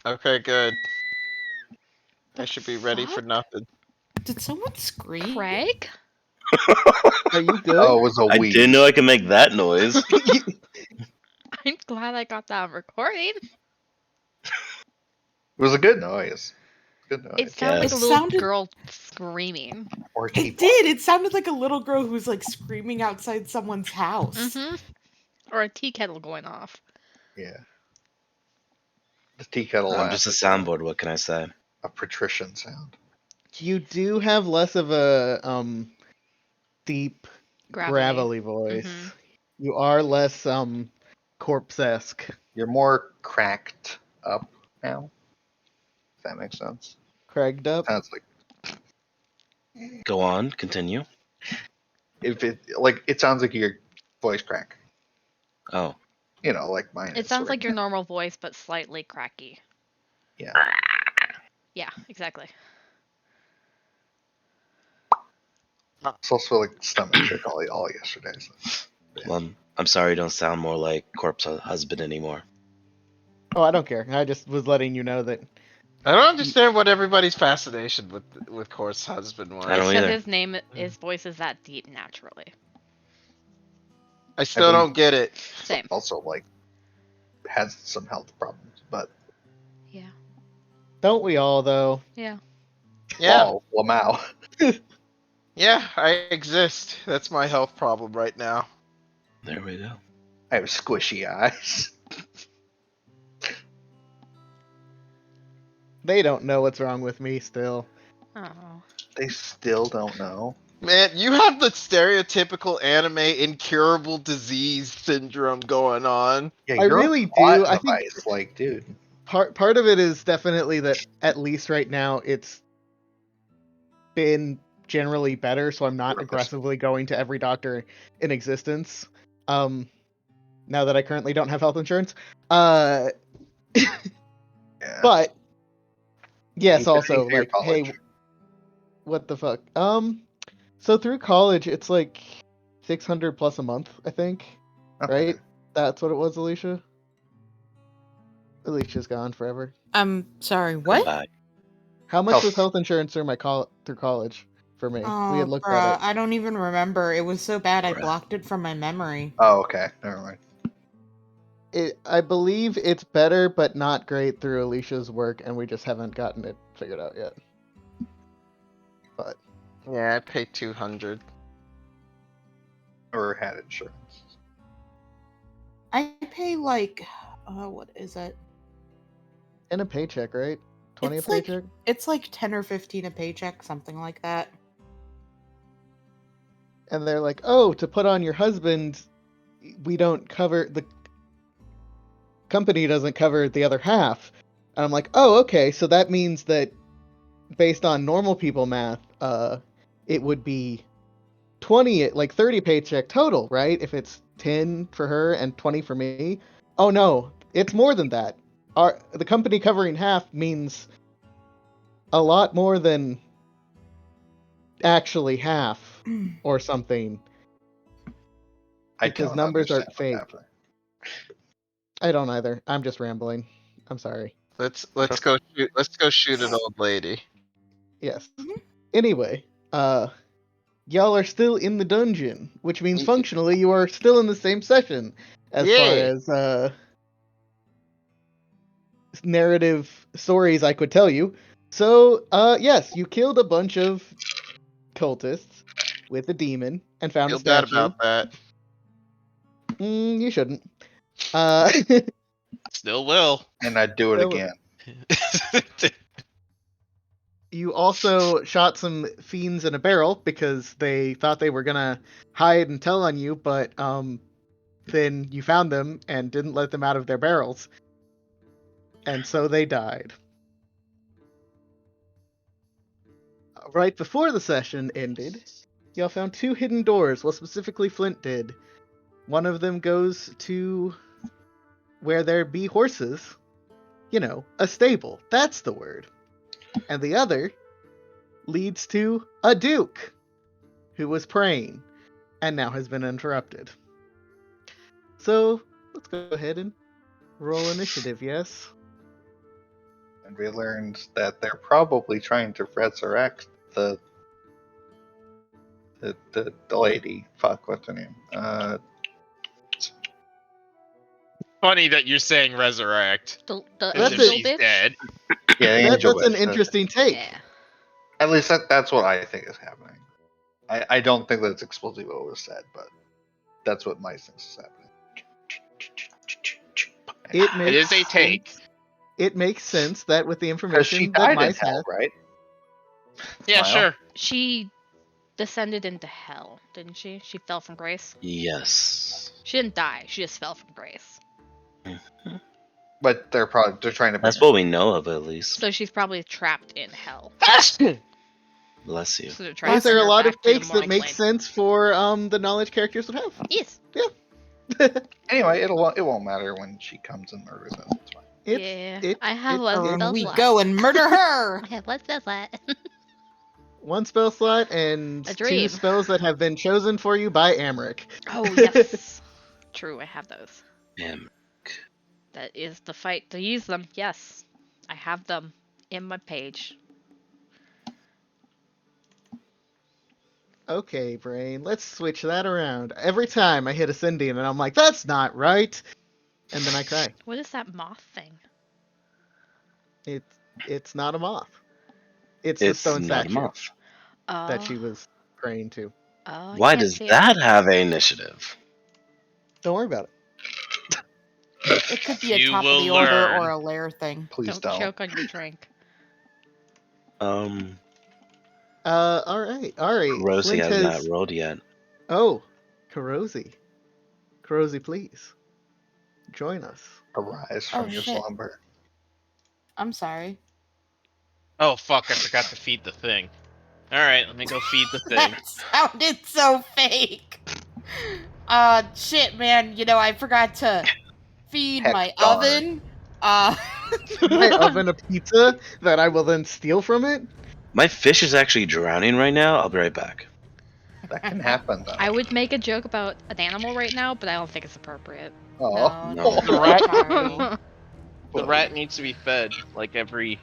Okay, good. I should be ready for Fuck? nothing. Did someone scream? Craig? Are you good? Oh, it was a I weed. didn't know I could make that noise. I'm glad I got that on recording. It was a good noise. Good noise. It sounded like a Yes. little Sounded- girl screaming. Or It teapot. did. It sounded like a little girl who's like screaming outside someone's house. Mm-hmm. Or a tea kettle going off. Yeah. The tea kettle. I'm just a soundboard. What can I say? A patrician sound. You do have less of a deep, gravelly voice. Mhm. You are less corpse-esque. You're more cracked up now. If that makes sense. Cragged up. Sounds like Go on, continue. it sounds like your voice crack. Oh, You know, like mine. It sounds like your normal voice, but slightly cracky. Yeah. Yeah, exactly. It's also like stomach trick all yesterday. So. well, I'm sorry. You don't sound more like corpse husband anymore. Oh, I don't care. I just was letting you know that. I don't understand what everybody's fascination with Court's husband was. I don't Because either. his name, his voice is that deep naturally. I still don't get it. Same. Also, like, has some health problems, but Yeah. Don't we all, though? Yeah. Yeah, wow, Lamau. yeah, I exist. That's my health problem right now. There we go. I have squishy eyes. They don't know what's wrong with me still. Oh. They still don't know. Man, you have the stereotypical anime incurable disease syndrome going on. Yeah, I you're a really plot do. I think device, like, dude. part of it is definitely that at least right now it's been generally better, so I'm not Right. aggressively going to every doctor in existence. Now that I currently don't have health insurance. Yeah. But yes, You also pay for your like, hey, college. what the fuck? So through college, it's like 600 plus a month, I think. Okay. Right? That's what it was, Alicia. Alicia's gone forever. I'm sorry, what? Bye. How much Oh. was health insurance through through college for me? We had looked at it. I don't even remember. It was so bad I Bruh. blocked it from my memory. Oh, okay. Never mind. I believe it's better, but not great through Alicia's work, and we just haven't gotten it figured out yet. But Yeah, I pay 200. Or had insurance. I pay like, what is it? in a paycheck, right? 20 It's a like- paycheck? It's like 10 or 15 a paycheck, something like that. And they're like, oh, to put on your husband, we don't cover the company doesn't cover the other half. And I'm like, oh, okay, so that means that based on normal people math, it would be 20, like 30 paycheck total, right? If it's 10 for her and 20 for me. Oh no, it's more than that. The company covering half means a lot more than actually half or something. Because don't numbers aren't understand what's fake. happening. I don't either. I'm just rambling. I'm sorry. Let's go shoot an old lady. Yes. Mhm. Anyway, y'all are still in the dungeon, which means Y- functionally you are still in the same session as far Yay. as narrative stories I could tell you. So, yes, you killed a bunch of cultists with a demon and found Feel a bad statue. about that. You shouldn't. Uh, Still will. And I'd do it So- again. you also shot some fiends in a barrel because they thought they were gonna hide and tell on you, but then you found them and didn't let them out of their barrels, and so they died. Right before the session ended, y'all found 2 hidden doors. Well, specifically Flint did. One of them goes to where there be horses. You know, a stable. That's the word. And the other leads to a duke who was praying and now has been interrupted. So let's go ahead and roll initiative, yes? and we learned that they're probably trying to resurrect the lady. Fuck, what's her name? Funny that you're saying resurrect. The That's angel it. She's bitch? dead. Yeah, the That's angel an witch. interesting take. Yeah. At least that's what I think is happening. I don't think that's explicitly what was said, but that's what my sense is happening. It It makes is a take. sense. It makes sense that with the Because she information that died in Mice hell, has, right? Yeah, Smile. sure. She descended into hell, didn't she? She fell from grace. Yes. She didn't die. She just fell from grace. But they're trying to bring That's her. what we know of, at least. So she's probably trapped in hell. Bless you. So they're trying these to are bring a her lot of back to the takes that mortal make plane. sense for the knowledge characters would have. Yes. Anyway, it won't matter when she comes and murders us. It's fine. Yeah. I have one And spell we slot. go and murder her. I have one spell slot. One spell slot and A 2 dream. spells that have been chosen for you by Amric. Oh yes. True, I have those. Damn. That is the fight to use them. Yes. I have them in my page. Okay, brain, let's switch that around. Every time I hit Ascendian and I'm like, that's not right. And then I cry. What is that moth thing? It's not a moth. It's the It's stone not a statue moth. Oh. that she was praying to. Oh, I Why can't does see that it. have an initiative? Don't worry about it. It could be a You top of will the order learn. or a lair thing. Please Don't don't. choke on your drink. Alright, Ari. Rosie Flint has not rolled yet. Oh, Karosi. Karosi, please. Join us. Arise Oh, from your shit. slumber. I'm sorry. Oh fuck! I forgot to feed the thing. All right, let me go feed the thing. That sounded so fake. Shit, man. You know, I forgot to feed Heck my darn. oven. My oven a pizza that I will then steal from it? My fish is actually drowning right now. I'll be right back. That can happen, though. I would make a joke about an animal right now, but I don't think it's appropriate. Oh, No. The rat- sorry. The rat needs to be fed like every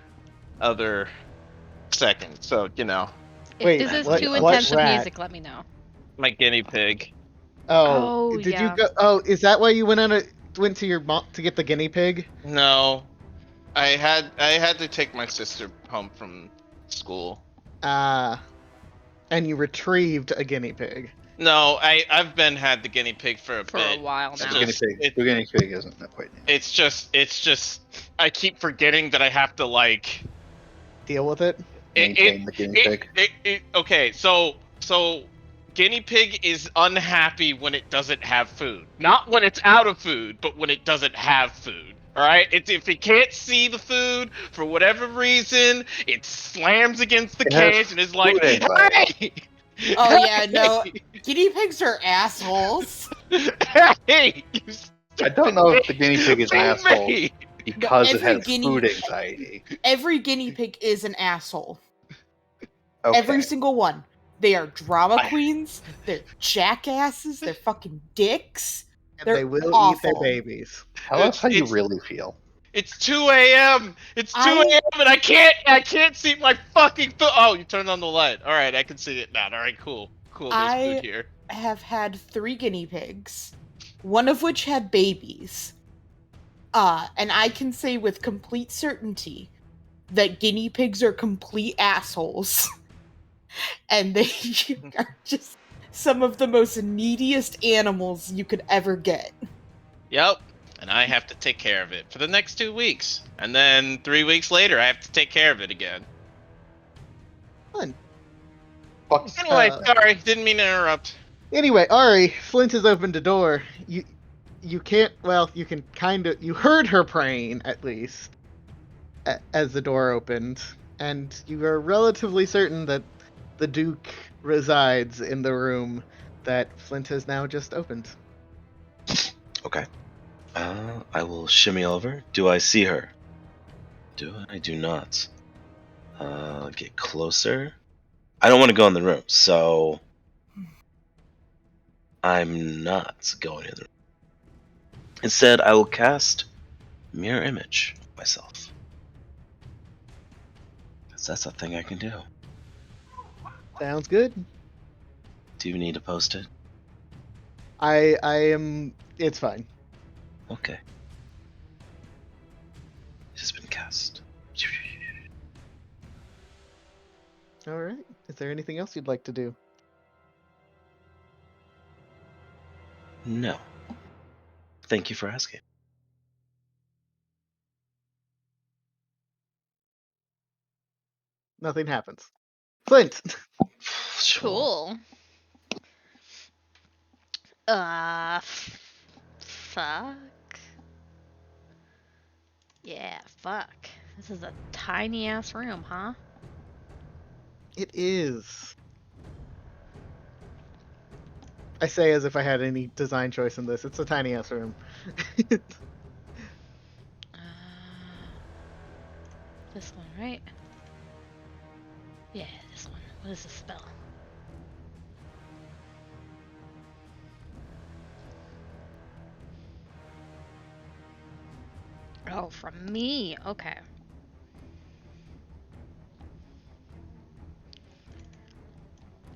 other second. So you know, If Wait, this is what- too what intense of rat? music, let me know. my guinea pig. Oh, Oh, did yeah. you go? Oh, is that why you went to your mom to get the guinea pig? No, I had to take my sister home from school. And you retrieved a guinea pig. No, I've had the guinea pig for a For bit. a while It's now. the guinea just- pig. it- The guinea pig isn't quite new. It's just I keep forgetting that I have to like Deal with it. Maintain the guinea pig. okay, so guinea pig is unhappy when it doesn't have food. Not when it's out of food, but when it doesn't have food. All right, it's if it can't see the food for whatever reason, it slams against the It has cage and is like, food anxiety. "Hey, Oh, yeah, no. Guinea pigs are assholes. hey, you I don't know if the guinea pig is an stupid asshole me." because it every has guinea- food anxiety. Every guinea pig is an asshole. Okay. Every single one. They are drama I- queens. They're jackasses. They're fucking dicks. And They're they will eat awful. their babies. Tell us how you it's- really feel. It's 2 a.m. It's 2 I- a.m. and I can't see my fucking food. Oh, you turned on the light. All right, I can see it now. All right, cool. There's I- food here. Have had 3 guinea pigs, one of which had babies. And I can say with complete certainty that guinea pigs are complete assholes. And they are just some of the most neediest animals you could ever get. Yep. And I have to take care of it for the next 2 weeks, and then 3 weeks later, I have to take care of it again. Fun. Fuck. Anyway, Uh, sorry, didn't mean to interrupt. Anyway, Ari, Flint has opened a door. You can't. Well, you can kind of. You heard her praying at least as the door opened, and you are relatively certain that the Duke resides in the room that Flint has now just opened. Okay. I will shimmy over. Do I see her? I do not. Get closer. I don't want to go in the room, so I'm not going in the room. Instead, I will cast Mirror Image of myself. So that's a thing I can do. Sounds good. Do you need to post it? I am. It's fine. Okay. It has been cast. All right. Is there anything else you'd like to do? No. Thank you for asking. Nothing happens. Flint. Sure. Cool. Fuck. Yeah, fuck. This is a tiny ass room, huh? It is. I say as if I had any design choice in this. It's a tiny ass room. Uh, this one, right? Yeah, this one. What is the spell? Oh, from me. Okay.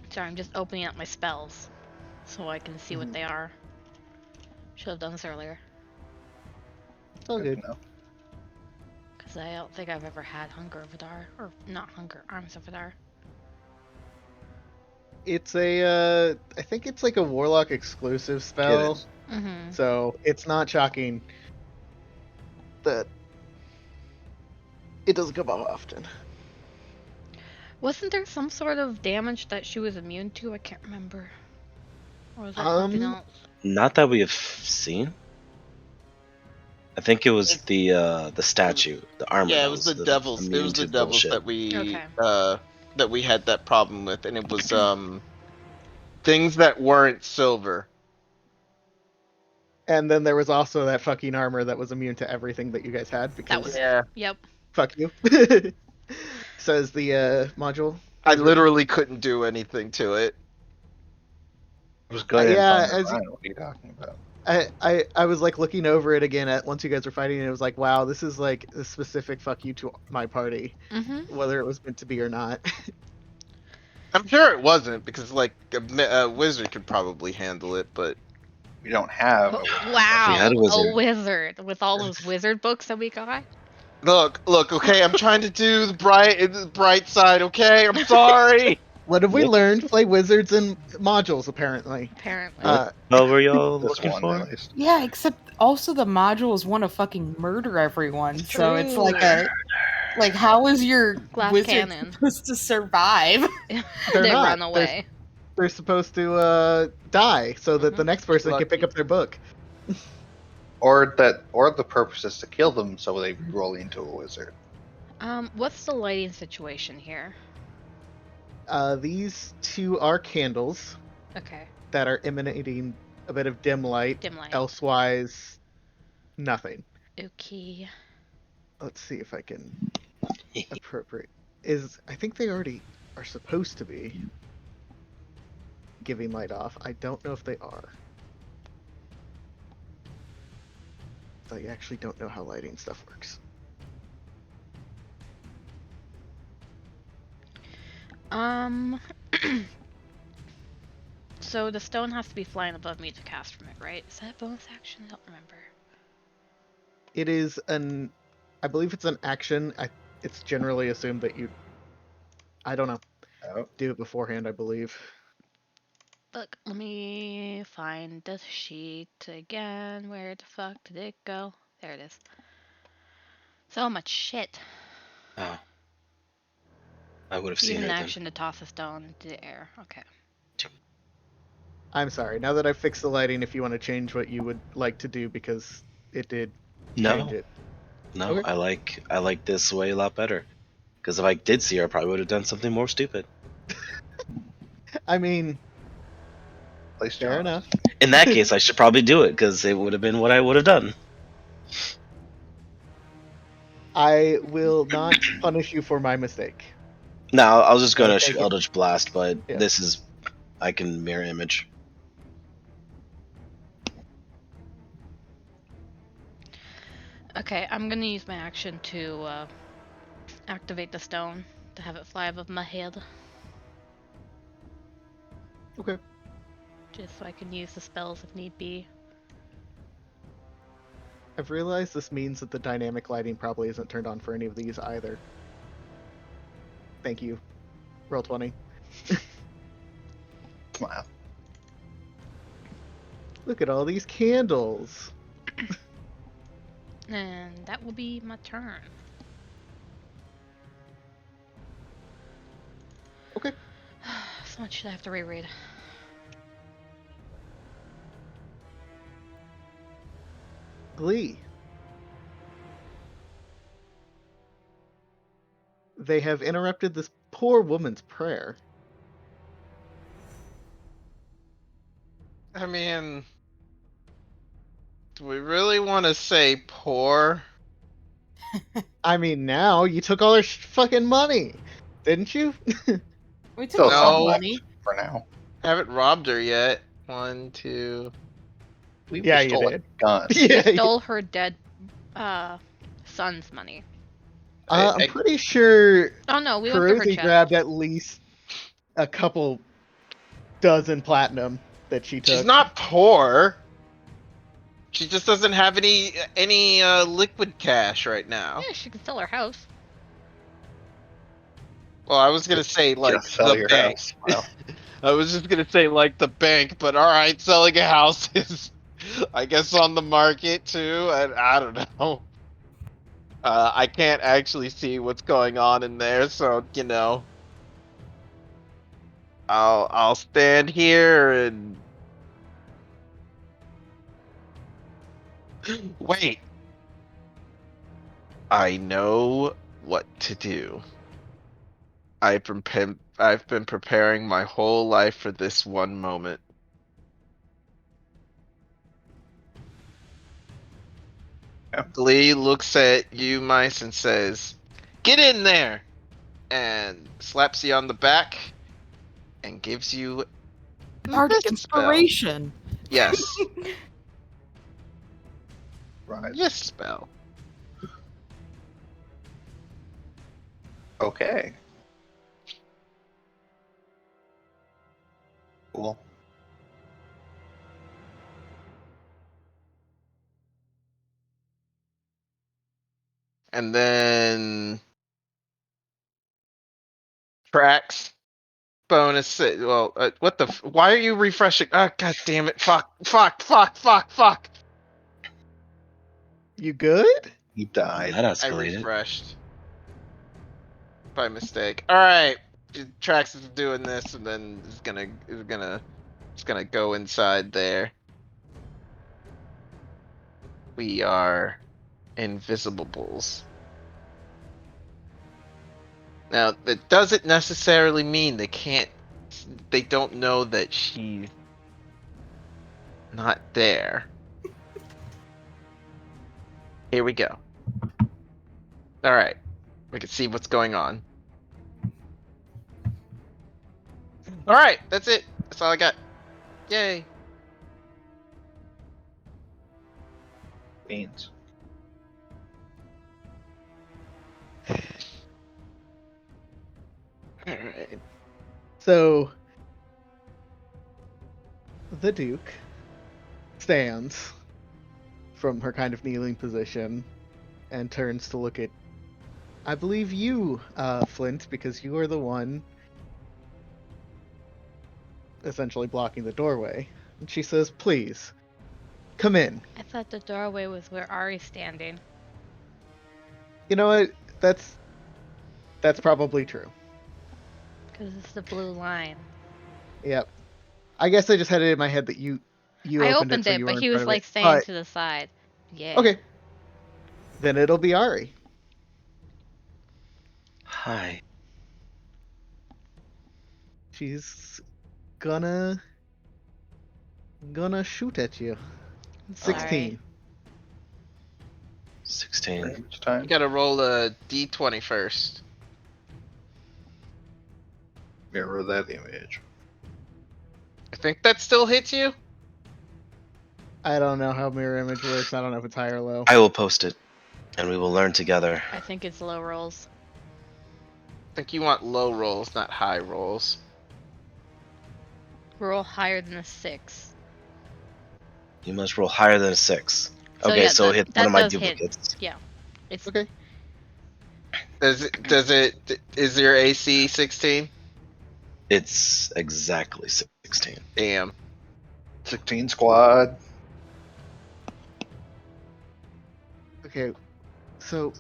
Sorry, I'm just opening up my spells so I can see what Mhm. they are. Should have done this earlier. It's all good. No. Because I don't think I've ever had Hunger of Vidar. Or, not Hunger, Arms of Vidar. It's a. I think it's like a warlock exclusive spell. is. Mm-hmm. So it's not shocking that it doesn't come out often. Wasn't there some sort of damage that she was immune to? I can't remember. Or was that something else? Not that we have seen. I think it was the statue, the armor. Yeah, that it was the devils. It immune was to the devils bullshit. that we had that problem with, and it was things that weren't silver. And then there was also that fucking armor that was immune to everything that you guys had because That was Yeah, Yep. fuck you. Says the module. I literally couldn't do anything to it. It was good and yeah, fun and as you- fine. What are you talking about? I was like looking over it again at once you guys were fighting and it was like, wow, this is like a specific fuck you to my party, Mm-hmm. whether it was meant to be or not. I'm sure it wasn't because like a wizard could probably handle it, but We don't have. Wow. We had a wizard. A wizard. With all those wizard books that we got? look, okay, I'm trying to do the bright side. Okay, I'm sorry. What have we Yep. learned? Play wizards and modules apparently. Apparently. What were y'all This looking one, for? at least. Yeah, except also the modules want to fucking murder everyone. So it's like like how is your Glass wizard cannon. supposed to survive? They're They not. run away. They're supposed to die so that the Mhm. next person can pick up their book. Or the purpose is to kill them, so they roll into a wizard. What's the lighting situation here? These two are candles Okay. that are emanating a bit of dim light. Dim light. Elsewise, nothing. Okay. Let's see if I can appropriate. I think they already are supposed to be giving light off. I don't know if they are. I actually don't know how lighting stuff works. So the stone has to be flying above me to cast from it, right? Is that a bonus action? I don't remember. It is I believe it's an action. It's generally assumed that I don't know. Oh. Do it beforehand, I believe. Look, let me find the sheet again. Where the fuck did it go? There it is. So much shit. Oh. I would have Use seen an it then. action to toss a stone into the air. Okay. I'm sorry. Now that I've fixed the lighting, if you want to change what you would like to do, because it did change No, it. no, Okay. I like this way a lot better. Because if I did see her, I probably would have done something more stupid. I mean, Place fair John. enough. In that case, I should probably do it because it would have been what I would have done. I will not punish you for my mistake. No, I was just going to Okay, shoot good. Eldritch Blast, but Yeah. this is. I can mirror image. Okay, I'm gonna use my action to activate the stone. to have it fly above my head, Okay. just so I can use the spells if need be. I've realized this means that the dynamic lighting probably isn't turned on for any of these either. Thank you. Roll 20. Smile. Look at all these candles. And that will be my turn. Okay. So much should I have to reread? Glee. They have interrupted this poor woman's prayer. I mean, do we really want to say poor? I mean, now you took all her fucking money, didn't you? We took Still some No. money. For now. Haven't robbed her yet. 1, 2. We Yeah, just you stole did. a gun. Yeah. Stole her dead son's money. I'm pretty sure Oh no, we went through her Peruzi chest. grabbed at least a couple dozen platinum that she took. She's not poor. She just doesn't have any liquid cash right now. Yeah, she can sell her house. Well, I was gonna say like Just sell the your bank. house. Well, I was just gonna say like the bank, but all right, selling a house is, I guess, on the market too. And I don't know. I can't actually see what's going on in there, so you know, I'll stand here and wait. I know what to do. I've been preparing my whole life for this one moment. Yeah. Glee looks at you, Mice, and says, "Get in there!" and slaps you on the back and gives you Bardic this spell. inspiration. Yes, right. this spell. Okay. Cool. And then tracks bonus. Well, what the? Why are you refreshing? Oh, god damn it! Fuck! You good? He died. That I escalated. refreshed by mistake. All right, Trax is doing this, and then is gonna go inside there. We are invisibles. Now, that doesn't necessarily mean they don't know that she's not there. Here we go. Alright. We can see what's going on. Alright, that's it. That's all I got. Yay. Beans. Alright. So, the Duke stands from her kind of kneeling position and turns to look at, I believe you, Flint, because you are the one essentially blocking the doorway. And she says, "Please, come in." I thought the doorway was where Ari's standing. You know what? That's probably true. Because it's the blue line. Yep. I guess I just had it in my head that you I opened opened so it, you but were in he front was of like it. staying But- to the side. Yeah. Okay. Then it'll be Ari. Hi. She's gonna shoot at you. I'm sorry. 16. 16. Range You time. gotta roll a d20 first. Mirror that image. I think that still hits you. I don't know how mirror image works. I don't know if it's high or low. I will post it, and we will learn together. I think it's low rolls. think you want low rolls, not high rolls. Roll higher than a 6. You must roll higher than a 6. So Okay, yeah, so hit one of my does hit. duplicates. Yeah. It's Okay. Is your AC 16? It's exactly 16. Damn. 16 squad. Okay. So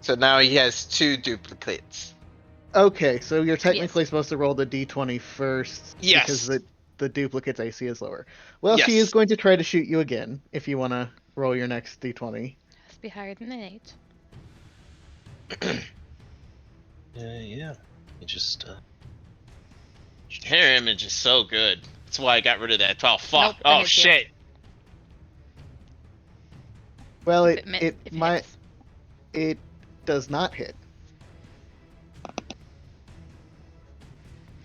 So now he has 2 duplicates. okay, so you're technically supposed to roll the d20 first Yes. because the duplicate's AC is lower. Well, she Yes. is going to try to shoot you again if you want to roll your next d20. has to be higher than an 8. Yeah. You just Hair image is so good. That's why I got rid of that. Oh fuck! Nope, that Oh hits you. shit! Well, If it hits. it does not hit.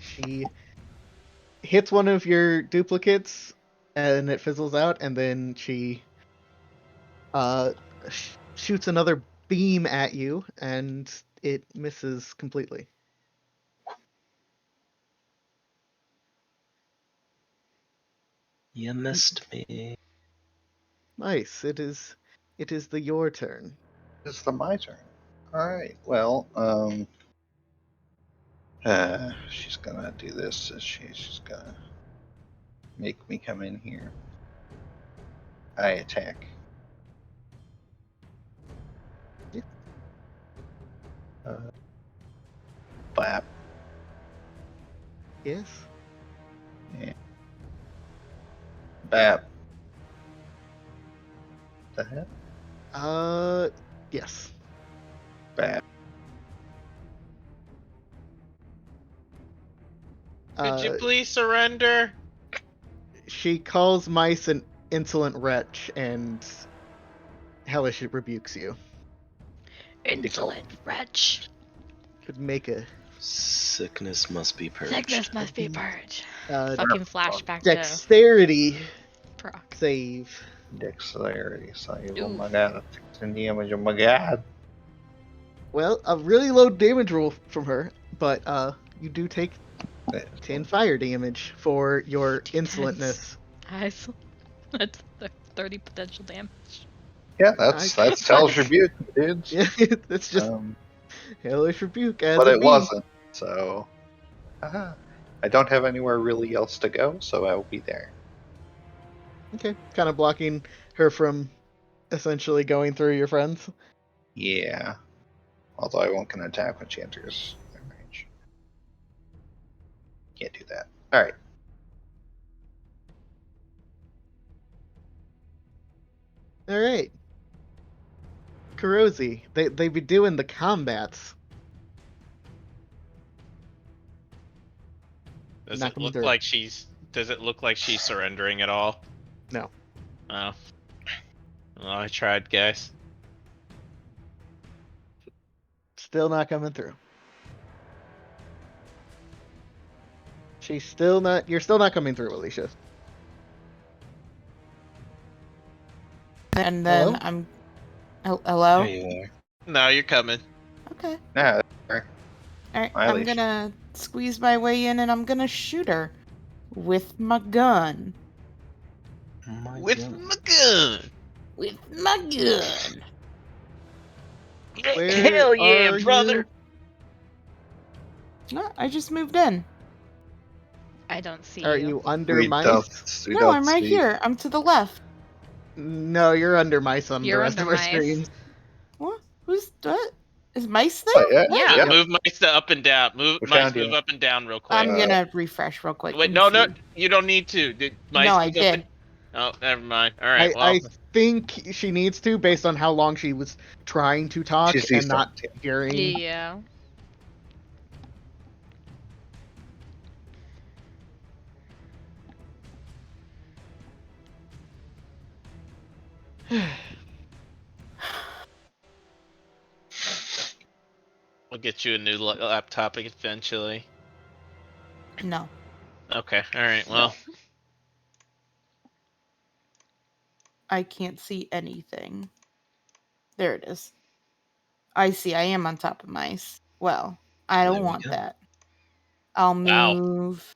She hits one of your duplicates and it fizzles out, and then she shoots another beam at you and it misses completely. You missed me. Nice. It is your turn. It's my turn. Alright, well, she's gonna do this. She's gonna make me come in here. I attack. Yeah. Bap. Yes. Bap. The hell? Yes. Bap. Could you Uh, please surrender? she calls Mice an insolent wretch, and Hellish rebukes you. Insolent wretch. Could make a Sickness must be purged. Sickness must be purged. uh, Fucking flashback to dexterity proc. save. Dexterity save. Oh Oof. my god, 16 damage. Oh my god. Well, a really low damage roll from her, but you do take 10 fire damage for your 10. insolentness. Nice. That's 30 potential damage. Yeah, that's Fuck. Hell's Rebuke, dudes. Yeah, that's just Hellish rebuke as But a it beast. wasn't, so. I don't have anywhere really else to go, so I will be there. Okay, kind of blocking her from essentially going through your friends. Yeah. Although I won't can attack when she enters my range. Can't do that. Alright. All right. Kurozi, they be doing the combats. Does Not it coming look through. like she's? Does it look like she's surrendering at all? No. Oh. Well, I tried, guys. Still not coming through. She's still not. You're still not coming through, Alicia. And then Hello? Hello? There you are. No, you're coming. Okay. Nah, Alright, Hi, I'm Alicia. gonna squeeze my way in and I'm gonna shoot her with my gun. My With God. my gun. With my gun. Where Hell yeah, are brother. No, I just moved in. I don't see Are you. you under we mice? don't, No, I'm right see- here. I'm to the left. No, you're under mice on You're the rest under of our mice. screens. What? What? Is mice there? Oh, yeah, Yeah. yeah. Move mice to up and down. Move We mice found you. move up and down real quick. I'm gonna refresh real quick. Wait, and no, see. you don't need to. Did mice No, I move up did. and... Oh, never mind. All right, well, I think she needs to, based on how long she was trying to talk She's and not decent. hearing. Yeah. we'll get you a new laptop eventually. No. Okay, all right, well, I can't see anything. There it is. I see. I am on top of mice. Well, I There don't we want go. that. I'll Wow. move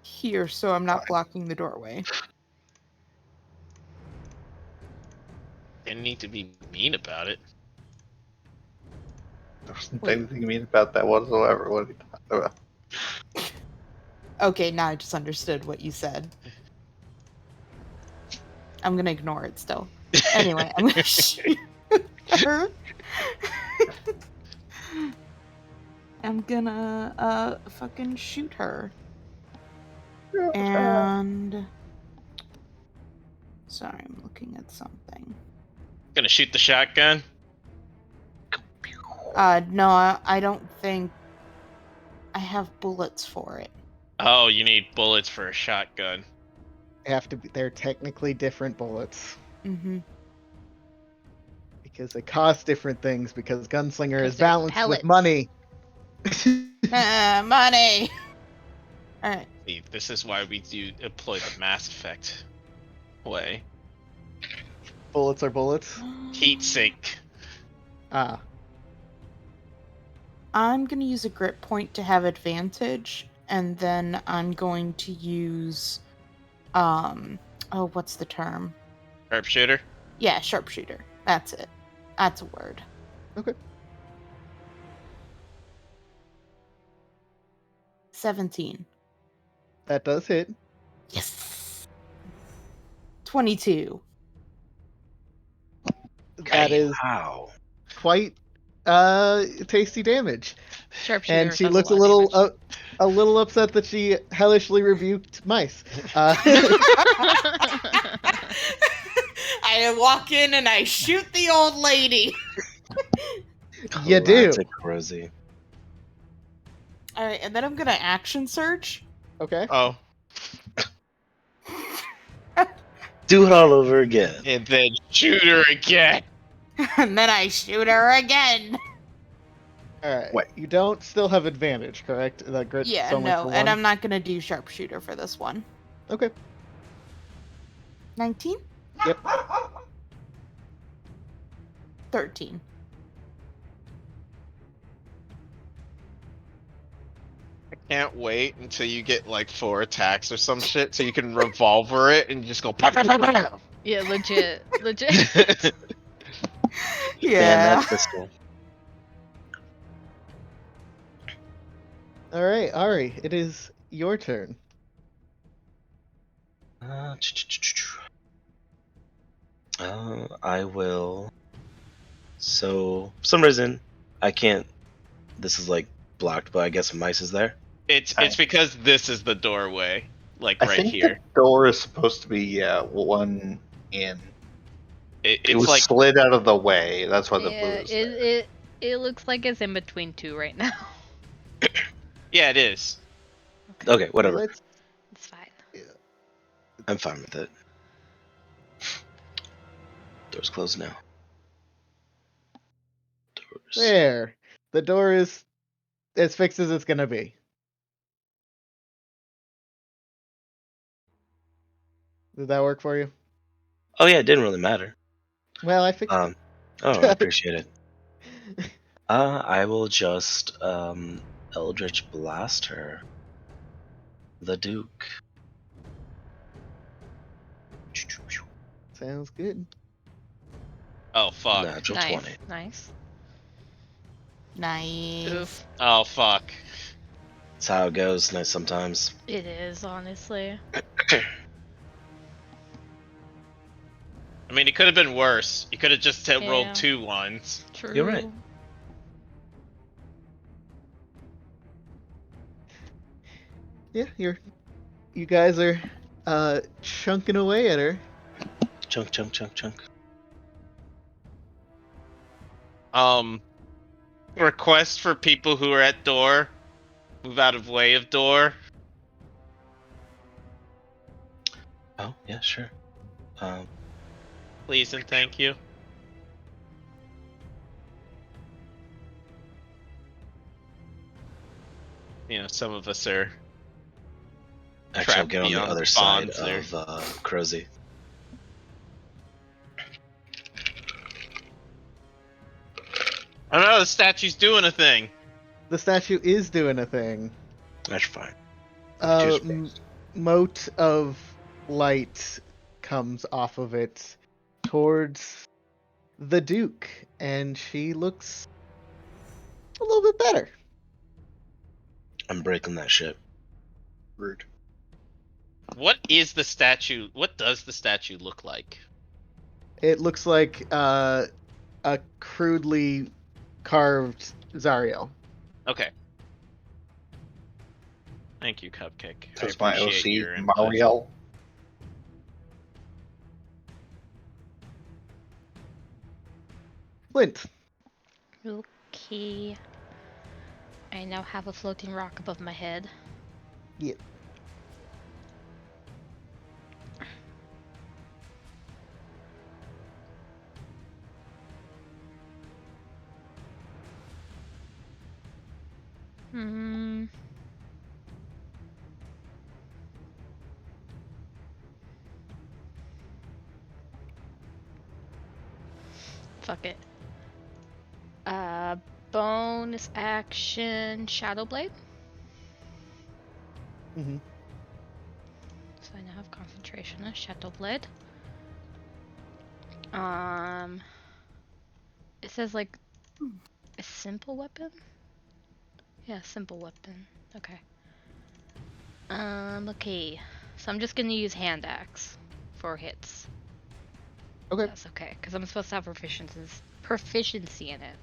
here so I'm not Fine. blocking the doorway. Didn't need to be mean about it. There wasn't Wait. anything mean about that whatsoever. What are you talking about? Okay, now I just understood what you said. I'm gonna ignore it still. Anyway, I'm gonna shoot her. I'm gonna fucking shoot her. And sorry, I'm looking at something. Gonna shoot the shotgun. No, I don't think I have bullets for it. Oh, you need bullets for a shotgun. Have to be. They're technically different bullets Mm-hmm. because they cost different things. Because gunslinger 'Cause is they're balanced pellets. with money. Money. All right. See, this is why we do employ the Mass Effect way. Bullets are bullets. Heat sink. Ah, I'm gonna use a grit point to have advantage, and then I'm going to use, oh, what's the term? Sharpshooter. Yeah, sharpshooter. That's it. That's a word. Okay. 17. that does hit. Yes. 22. That is Wow. quite tasty damage. Sharpshooter And she does looks a lot of damage. a little upset that she hellishly rebuked mice. I walk in and I shoot the old lady. You do. Classic Rosie. All right, and then I'm gonna action search. Okay. Oh, Do it all over again. and then shoot her again. And then I shoot her again. All right. Wait. You don't still have advantage, correct? That grit. Yeah, only no, for and one? I'm not gonna do sharpshooter for this one. Okay. 19? Yep. 13. I can't wait until you get like 4 attacks or some shit, so you can revolver it and just go. Pow, pow, pow, pow. Yeah, legit. Ban Yeah. that pistol. All right, Ari. It is your turn. I will. So, for some reason, I can't. This is like blocked, but I guess mice is there. It's because this is the doorway, like I right think here. the door is supposed to be one in. It It's was like slid out of the way. That's why the blue Yeah, is there. it looks like it's in between two right now. yeah, it is. Okay, whatever. Let's- It's fine. I'm fine with it. Door's closed now. Doors. There. The door is as fixed as it's gonna be. Did that work for you? Oh yeah, it didn't really matter. Well, I fixed it. Oh, I appreciate it. I will just Eldritch Blast her. The Duke. Sounds good. Oh fuck. Natural Nice, 20. nice. Nice. Oof. Oh fuck. That's how it goes. Nice sometimes. It is, honestly. I mean, it could have been worse. You could have just Yeah. rolled 2 ones. True. You're right. Yeah, you guys are chunking away at her. Chunk, chunk, chunk, chunk. Request for people who are at door, move out of way of door. Oh, yeah, sure. Please and thank you. You know, some of us are Actually, I'll trapped get on the beyond other side bonds there. of Crozy. I don't know, the statue's doing a thing. The statue is doing a thing. That's fine. Uh, Two m- spaces. mote of light comes off of it towards the Duke, and she looks a little bit better. I'm breaking that shit. Rude. What is the statue? What does the statue look like? It looks like a crudely carved Zariel. Okay. Thank you, Cupcake. I That's my appreciate OC, your input. Mariel. Flint, Okay. I now have a floating rock above my head. yeah. Hmm. Fuck it. Bonus action Shadow Blade. Mm-hmm. So I now have concentration on Shadow Blade. It says like a simple weapon. Yeah, simple weapon. Okay. Okay. So I'm just gonna use hand axe for hits. Okay. That's okay, because I'm supposed to have proficiency in it.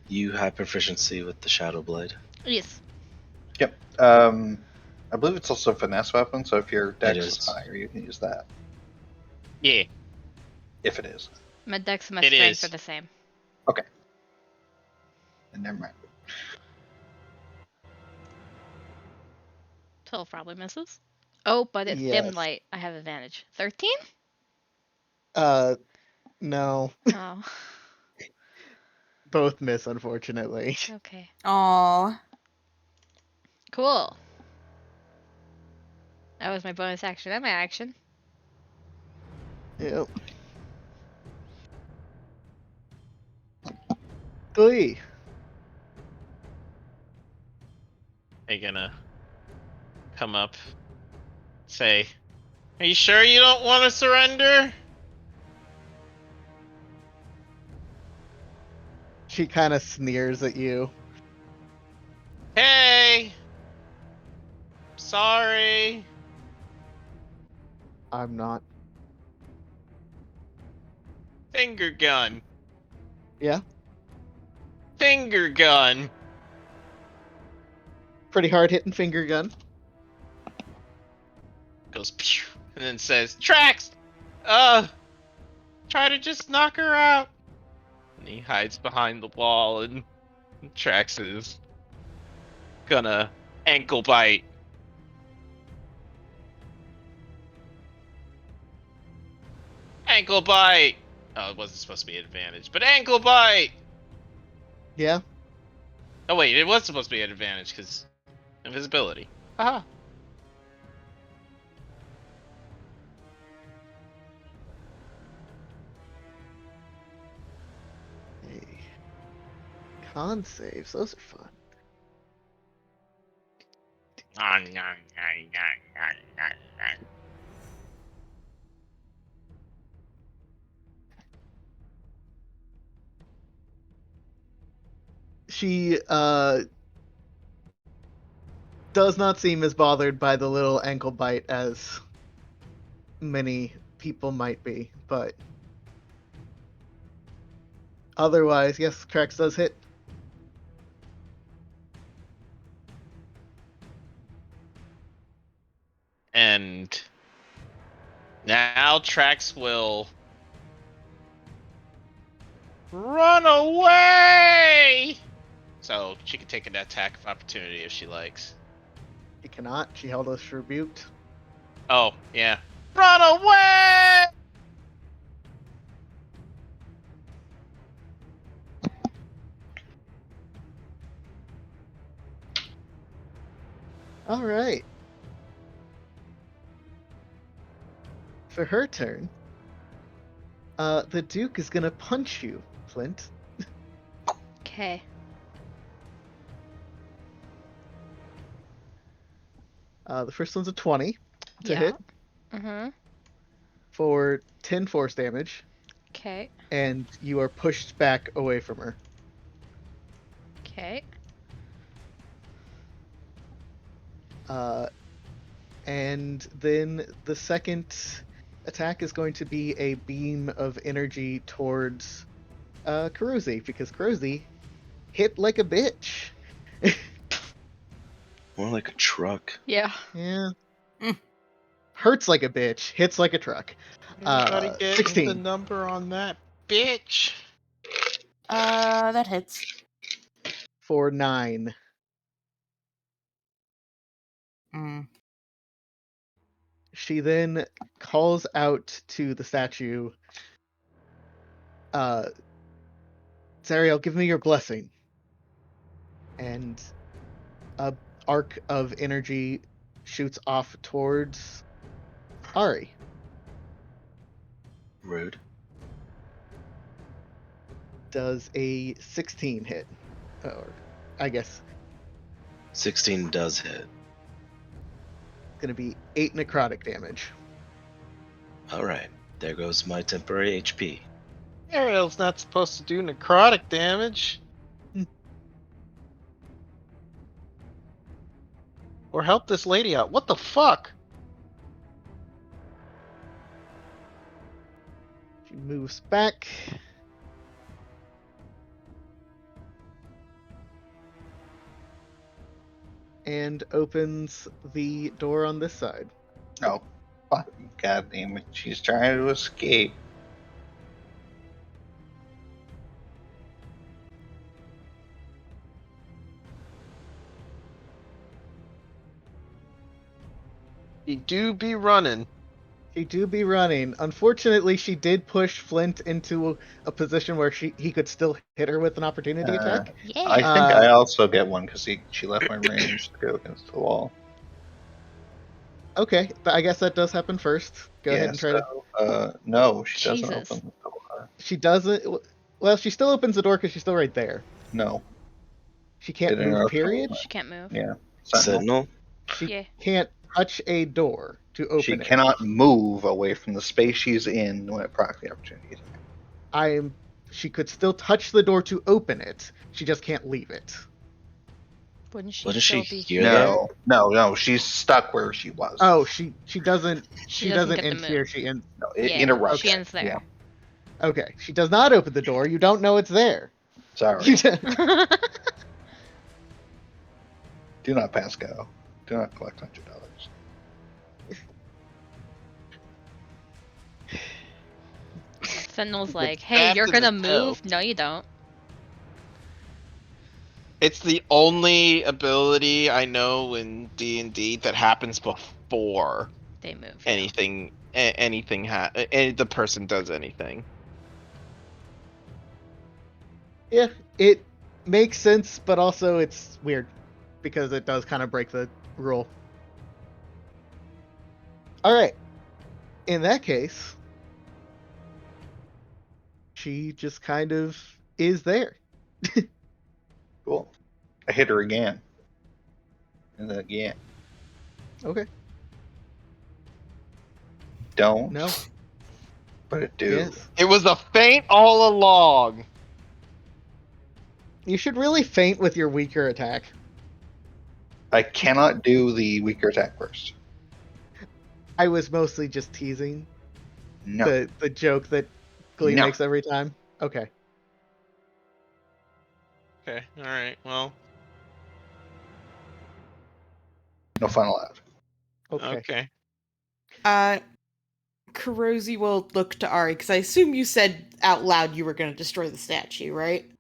You have proficiency with the Shadow Blade. Yes. Yep. I believe it's also a finesse weapon, so if your dex is is. higher, you can use that. Yeah. If it is. My dex and my It strength is. are the same. And never mind. 12 probably misses. Oh, but it's dim Yes. light. I have advantage. 13? No. Oh. Both miss, unfortunately. Okay. Aw. Cool. That was my bonus action and my action. Yep. Glee. Are you gonna come up, say, "Are you sure you don't want to surrender?" She kind of sneers at you. Hey, sorry. I'm not. Finger gun. Yeah? Finger gun. Pretty hard hitting finger gun. Goes pew, and then says, "Trax, try to just knock her out." And he hides behind the wall, and Trax is gonna ankle bite. Ankle bite. Oh, it wasn't supposed to be an advantage, but ankle bite. Yeah? Oh wait, it was supposed to be an advantage because invisibility. Haha. Hey. Con saves, those are fun. She does not seem as bothered by the little ankle bite as many people might be, but otherwise, yes, Trax does hit. And now Trax will run away. So she can take an attack of opportunity if she likes. She cannot. She held us rebuked. Oh, yeah. Run away! All right. For her turn, the Duke is gonna punch you, Flint. Okay. The first one's a 20 to Yeah. hit Mm-hmm. for 10 force damage, Okay. and you are pushed back away from her. Okay. And then the second attack is going to be a beam of energy towards Kurozi, because Kurozi hit like a bitch. More like a truck. Yeah. Yeah. Mm. Hurts like a bitch, hits like a truck. Anybody get 16. the number on that bitch? That hits. For 9. Mm. She then calls out to the statue, Zariel, give me your blessing. And a arc of energy shoots off towards Ari. Rude. Does a 16 hit? Or, I guess, 16 does hit. going to be 8 necrotic damage. Alright, there goes my temporary HP. Ariel's not supposed to do necrotic damage. Or help this lady out. What the fuck? She moves back. And opens the door on this side. Oh, fuck. God damn it. She's trying to escape. He do be running. She do be running. Unfortunately, she did push Flint into a position where he could still hit her with an opportunity attack. Yeah. I think I also get one because she left my range to go against the wall. Okay, I guess that does happen first. Go ahead and try to. No, she doesn't Jesus. open the door. She doesn't. Well, she still opens the door because she's still right there. No. She can't It move. interrupts Period. She can't move. Yeah. Sentinel. Sentinel? She Yeah. can't touch a door to open She it. cannot move away from the space she's in when it procs the opportunity attack. She could still touch the door to open it. She just can't leave it. Wouldn't she Wouldn't still she be hear here? No. She's stuck where she was. Oh, she doesn't. She She doesn't doesn't get to end here. move. She ends. No, it Yeah, interrupts. she ends there. Yeah. Okay, she does not open the door. You don't know it's there. Sorry. You just- Do not pass go. Do not collect $100. Sentinel's Get like, hey, stabbed you're in the gonna toe. move? No, you don't. It's the only ability I know in D&D that happens before They move. anything the person does anything. Yeah, it makes sense, but also it's weird because it does kind of break the rule. All right. In that case, she just kind of is there. Cool. I hit her again. And then again. Okay. Don't. No. But it do. Yes. It was a feint all along. You should really feint with your weaker attack. I cannot do the weaker attack first. I was mostly just teasing No. the joke that Glee No. makes every time. Okay. Okay, alright, well. No fun allowed. Okay. Kurozi will look to Ari, because I assume you said out loud you were going to destroy the statue, right?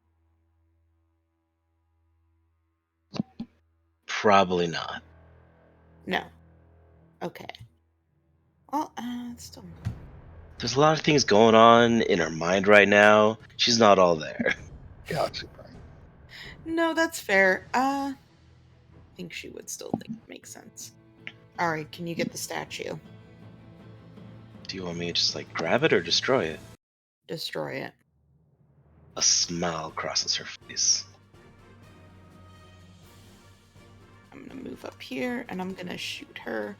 Probably not. No. Okay. Well, still. There's a lot of things going on in her mind right now. She's not all there. Galaxy Prime. No, that's fair. I think she would still think it makes sense. Ari, can you get the statue? Do you want me to just like grab it or destroy it? Destroy it. A smile crosses her face. I'm gonna move up here and I'm gonna shoot her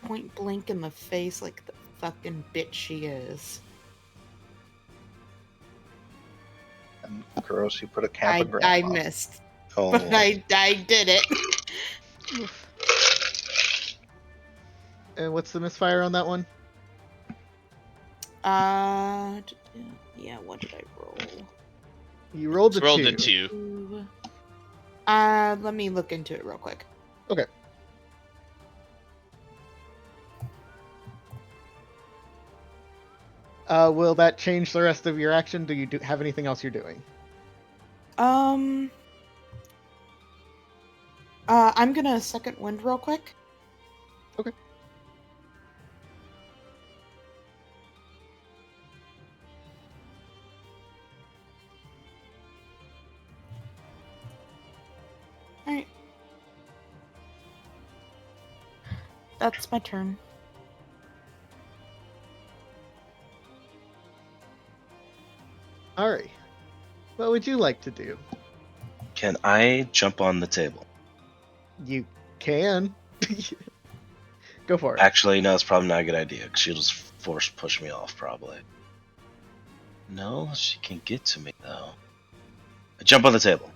point blank in the face like the fucking bitch she is. And gross, you put a cap on I grandma. missed. Oh, But I did it. Oof. And what's the misfire on that one? Yeah, what did I roll? You rolled a Rolled 2. a 2. Ooh. Let me look into it real quick. Okay. Will that change the rest of your action? Do you have anything else you're doing? I'm gonna second wind real quick. Okay. Alright. That's my turn. Ari, what would you like to do? Can I jump on the table? You can. Go for it. Actually, no, it's probably not a good idea, because she'll just force push me off, probably. No, she can get to me, though. I jump on the table.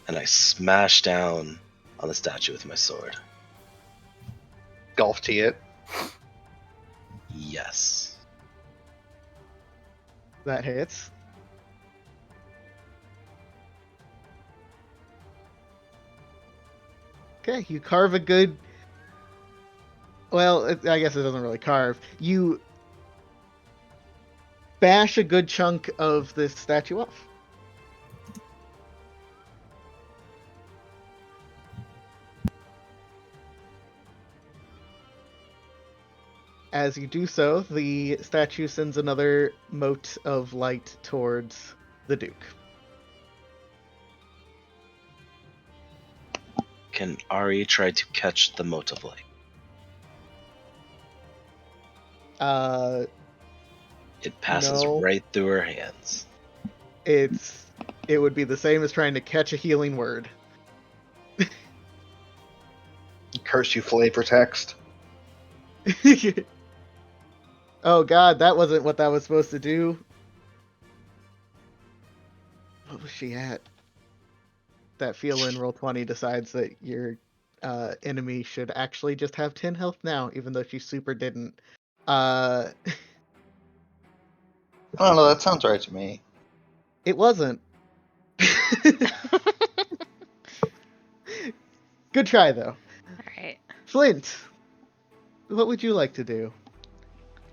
And I smash down on the statue with my sword. golf tee it. Yes. That hits. Okay, you carve a good. Well, I guess it doesn't really carve. You bash a good chunk of this statue off. As you do so, the statue sends another mote of light towards the Duke. Can Ari try to catch the mote of light? It passes No. right through her hands. It would be the same as trying to catch a healing word. Curse you, flavor text. Oh god, that wasn't what that was supposed to do. What was she at? That feel-in roll 20 decides that your enemy should actually just have 10 health now, even though she super didn't. I don't know, that sounds right to me. It wasn't. Good try, though. Alright. Flint, what would you like to do?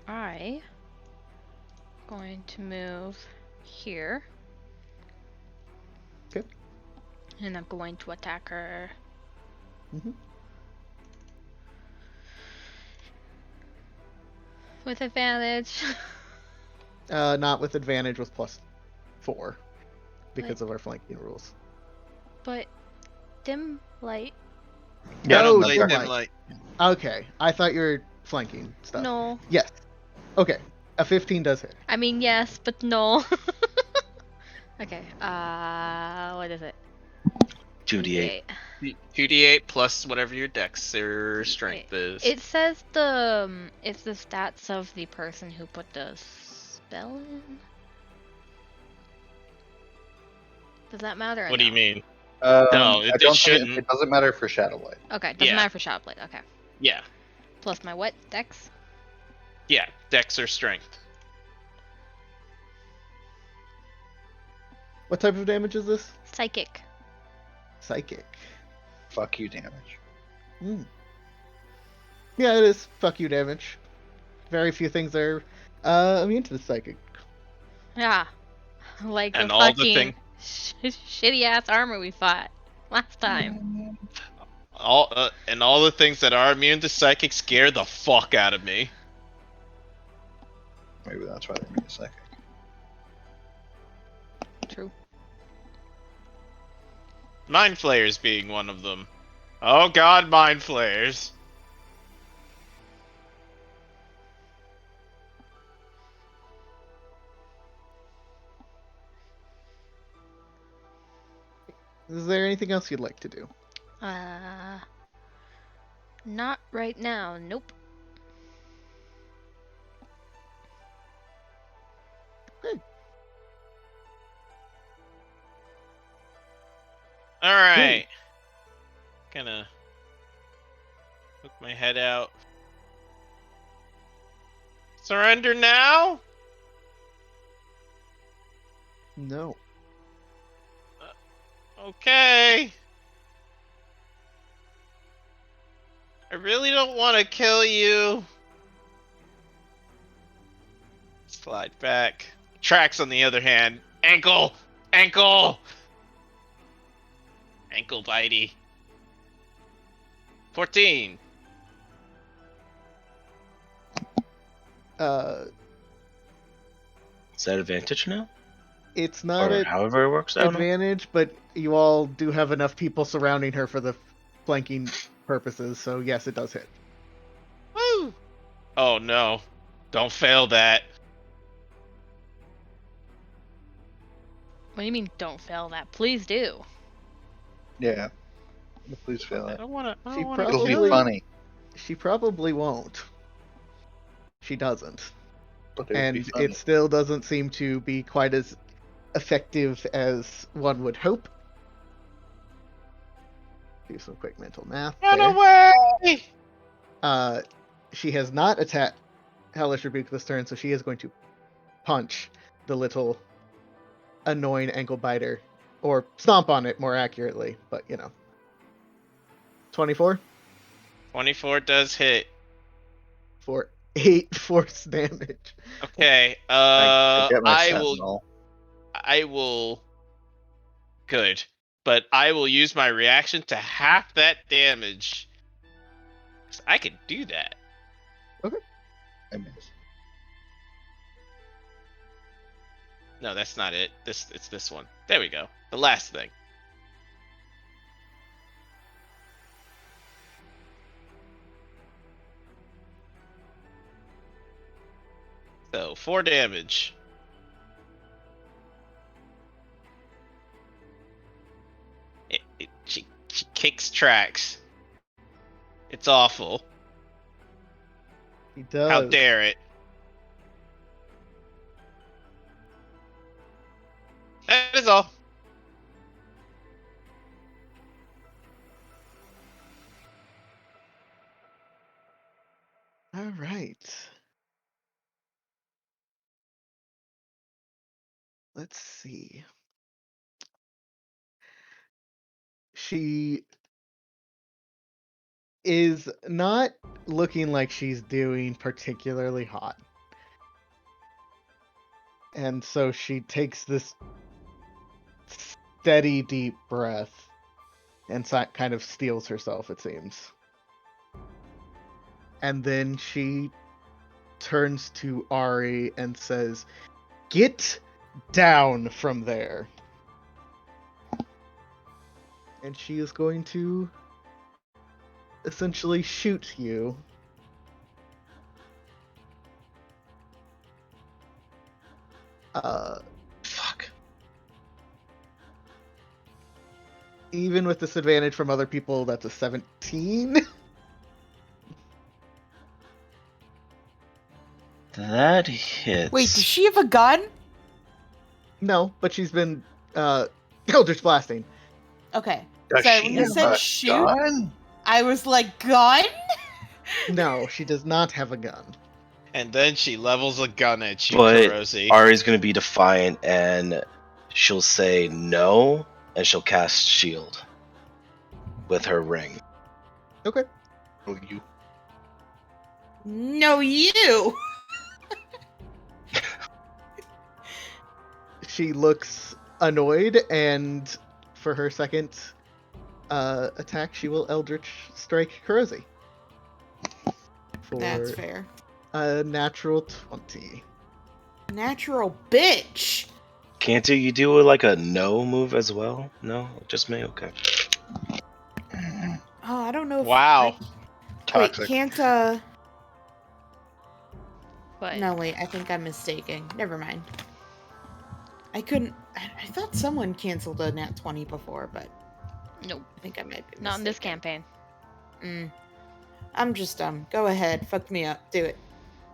I going to move here. Okay. And I'm going to attack her. Mhm. With advantage. Not with advantage, with +4 because Like- of our flanking rules. But dim light. Yeah, Oh, that's dim right. light. Okay, I thought you were flanking stuff. No. Yes. Okay, a 15 does hit. I mean yes, but no. Okay, what is it? 2d8. 2d8 plus whatever your dex or strength is. It says it's the stats of the person who put the spell in. Does that matter? Or What do you no? mean? No, No, I it don't think shouldn't. it doesn't matter for Shadowlight. Okay, doesn't Yeah. matter for Shadowblade. Okay. Yeah. Plus my what? Dex? Yeah. Dex or strength. What type of damage is this? Psychic. Psychic. Fuck you damage. Yeah, it is fuck you damage. Very few things are immune to the psychic. Yeah. Like And the all the fucking shitty ass armor we fought last time. All the things that are immune to psychic scare the fuck out of me. Maybe that's why they made a second. True. Mind flayers being one of them. Oh god, mind flayers. Is there anything else you'd like to do? Not right now. Nope. All right. Gonna hook my head out. Surrender now? No. Okay. I really don't want to kill you. Slide back. Tracks, on the other hand. Ankle! Ankle! Ankle bitey. 14. Is that advantage now? It's not Or an however it works out. advantage, but you all do have enough people surrounding her for the flanking purposes, so yes, it does hit. Woo! Oh no. Don't fail that. What do you mean? Don't fail that. Please do. Yeah. Please fail I it. don't want to She kill It'll be you. Probably- funny, She probably won't. She doesn't. but it would be And funny. it still doesn't seem to be quite as effective as one would hope. Do some quick mental math. Run there. away! She has not attacked Hellish Rebuke this turn, so she is going to punch the little annoying ankle biter. Or stomp on it, more accurately, but you know. 24 24 does hit. for 8 force damage. Okay. I get my I sentinel. will. Good. But I will use my reaction to half that damage. 'Cause I can do that. I miss. No, that's not it. It's this one. There we go. The last thing. So 4 damage. She kicks tracks. It's awful. He does. How dare it? That is all. All right. Let's see. She is not looking like she's doing particularly hot. And so she takes this steady, deep breath and kind of steels herself, it seems. And then she turns to Ari and says, "Get down from there." And she is going to essentially shoot you. Fuck. Even with disadvantage from other people, that's a 17. That hits. Wait, does she have a gun? No, but she's been Eldritch blasting. Okay. Does Sorry, she when you have said a shoot, gun? I was like, gun? No, she does not have a gun. And then she levels a gun at you, But Rosie. Ari's gonna be defiant and she'll say no, and she'll cast shield with her ring. Okay. Oh, you. No, you. She looks annoyed, and for her second attack, she will Eldritch Strike Kurosi. For That's fair. a natural 20. Natural bitch. Can't you do like a no move as well? No, just me. Okay. Oh, I don't know. If Wow. Wait, Toxic. can't But No, wait. I think I'm mistaken. Never mind. I couldn't. I thought someone canceled a nat 20 before, but Nope. I think I might be Not in this mistaken. campaign. I'm just dumb. Go ahead. Fuck me up. Do it.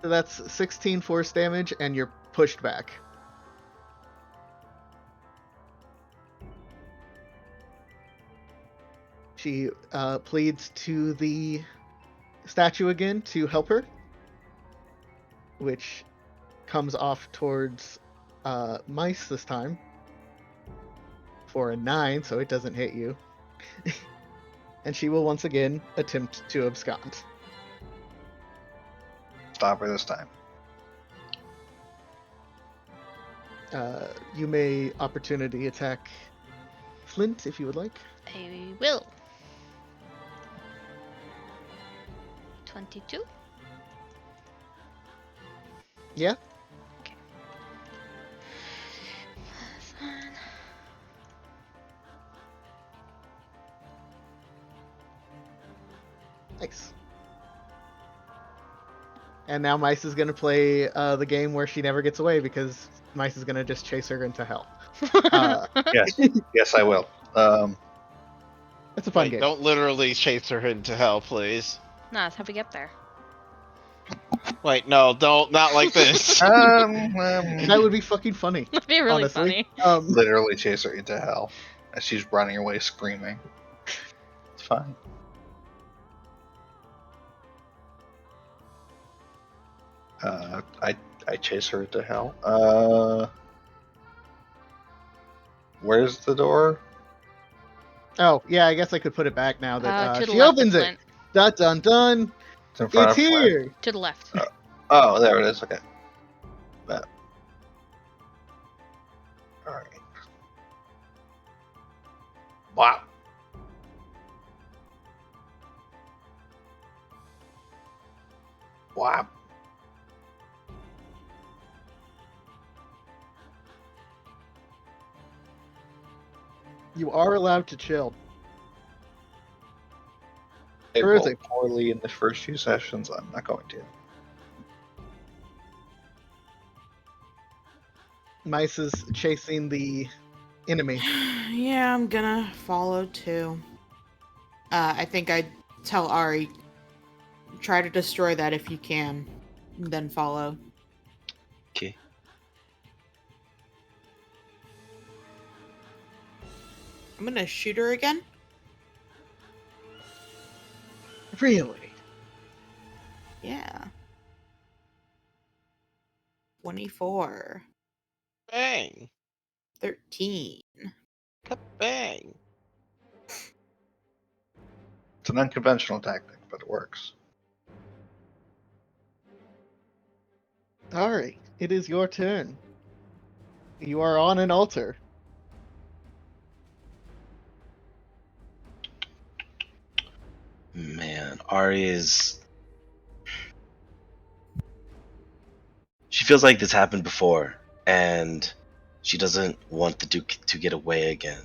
So that's 16 force damage, and you're pushed back. She pleads to the statue again to help her, which comes off towards Mice this time for a 9, so it doesn't hit you. And she will once again attempt to abscond. Stop her this time. You may opportunity attack Flint if you would like. I will. 22? Yeah. Okay. This one. Nice. And now Mice is going to play the game where she never gets away because Mice is going to just chase her into hell. Yes, yes, I will. It's a fun Wait, game. don't literally chase her into hell, please. Nah, that's how we get there. Wait, no, don't. Not like this. That would be fucking funny. That'd be really honestly. funny. Literally chase her into hell as she's running away screaming. It's fine. I chase her into hell. Where's the door? Oh, yeah, I guess I could put it back now that To the she left of opens it. Flint. Dun dun dun. It's in front It's of Flint. here. To the left. Oh, there it is. Okay. But. Alright. Wow. Wow. You are allowed to chill. I Where is rolled it? poorly in the first few sessions. I'm not going to. Mice is chasing the enemy. Yeah, I'm gonna follow too. I think I'd tell Ari, try to destroy that if you can, and then follow. Okay. I'm gonna shoot her again. Really? Yeah. 24. Bang. 13. Bang. It's an unconventional tactic, but it works. Alright, it is your turn. You are on an altar. Man, Ari is. She feels like this happened before, and she doesn't want the Duke to get away again.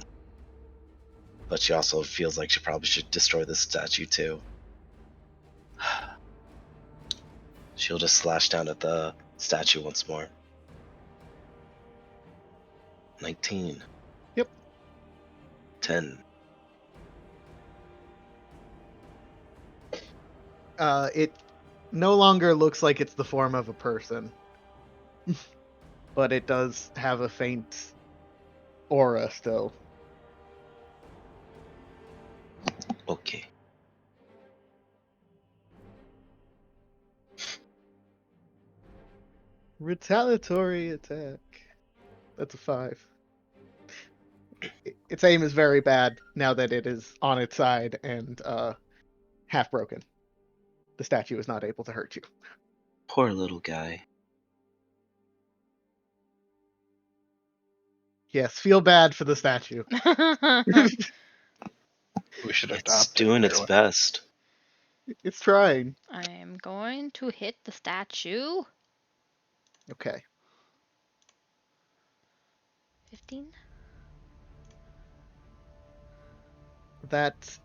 But she also feels like she probably should destroy this statue too. She'll just slash down at the statue once more. 19. Yep. 10. It no longer looks like it's the form of a person. But it does have a faint aura still. Okay. Retaliatory attack. That's a 5. Its aim is very bad now that it is on its side and half broken. The statue is not able to hurt you. Poor little guy. Yes, feel bad for the statue. We should It's adopt it. doing its really. best. It's trying. I'm going to hit the statue. Okay. 15? That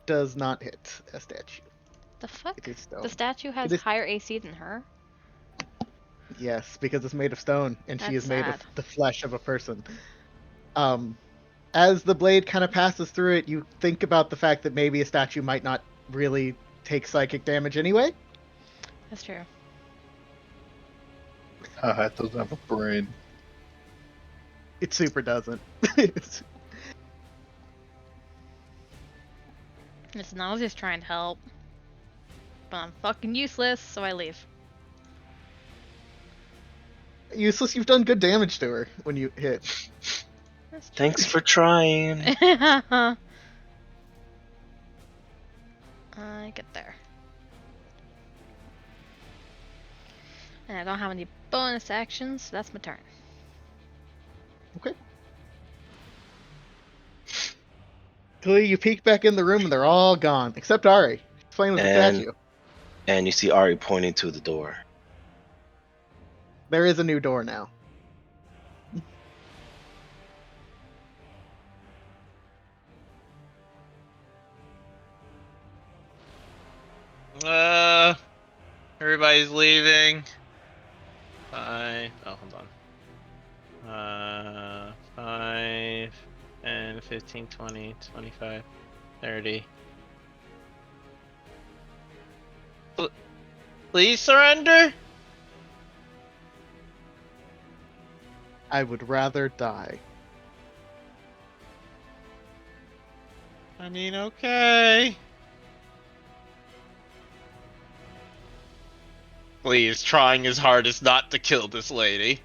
does not hit a statue. The fuck? It is stone. The statue has It is- higher AC than her? Yes, because it's made of stone, and she That's is made of sad. the flesh of a person. As the blade kind of passes through it, you think about the fact that maybe a statue might not really take psychic damage anyway. That's true. Haha, it doesn't have a brain. It super doesn't. Listen, I was just trying to help. But I'm fucking useless, so I leave. Useless, you've done good damage to her when you hit. That's true. Thanks for trying. I get there. And I don't have any bonus actions, so that's my turn. Okay. Clearly, you peek back in the room and they're all gone, except Ari. She's playing with the And- statue. And you see Ari pointing to the door. There is a new door now. Everybody's leaving. 5. Oh, hold on. 5 and 15, 20, 25, 30. Please surrender. I would rather die. I mean, okay. Please, trying his hardest not to kill this lady.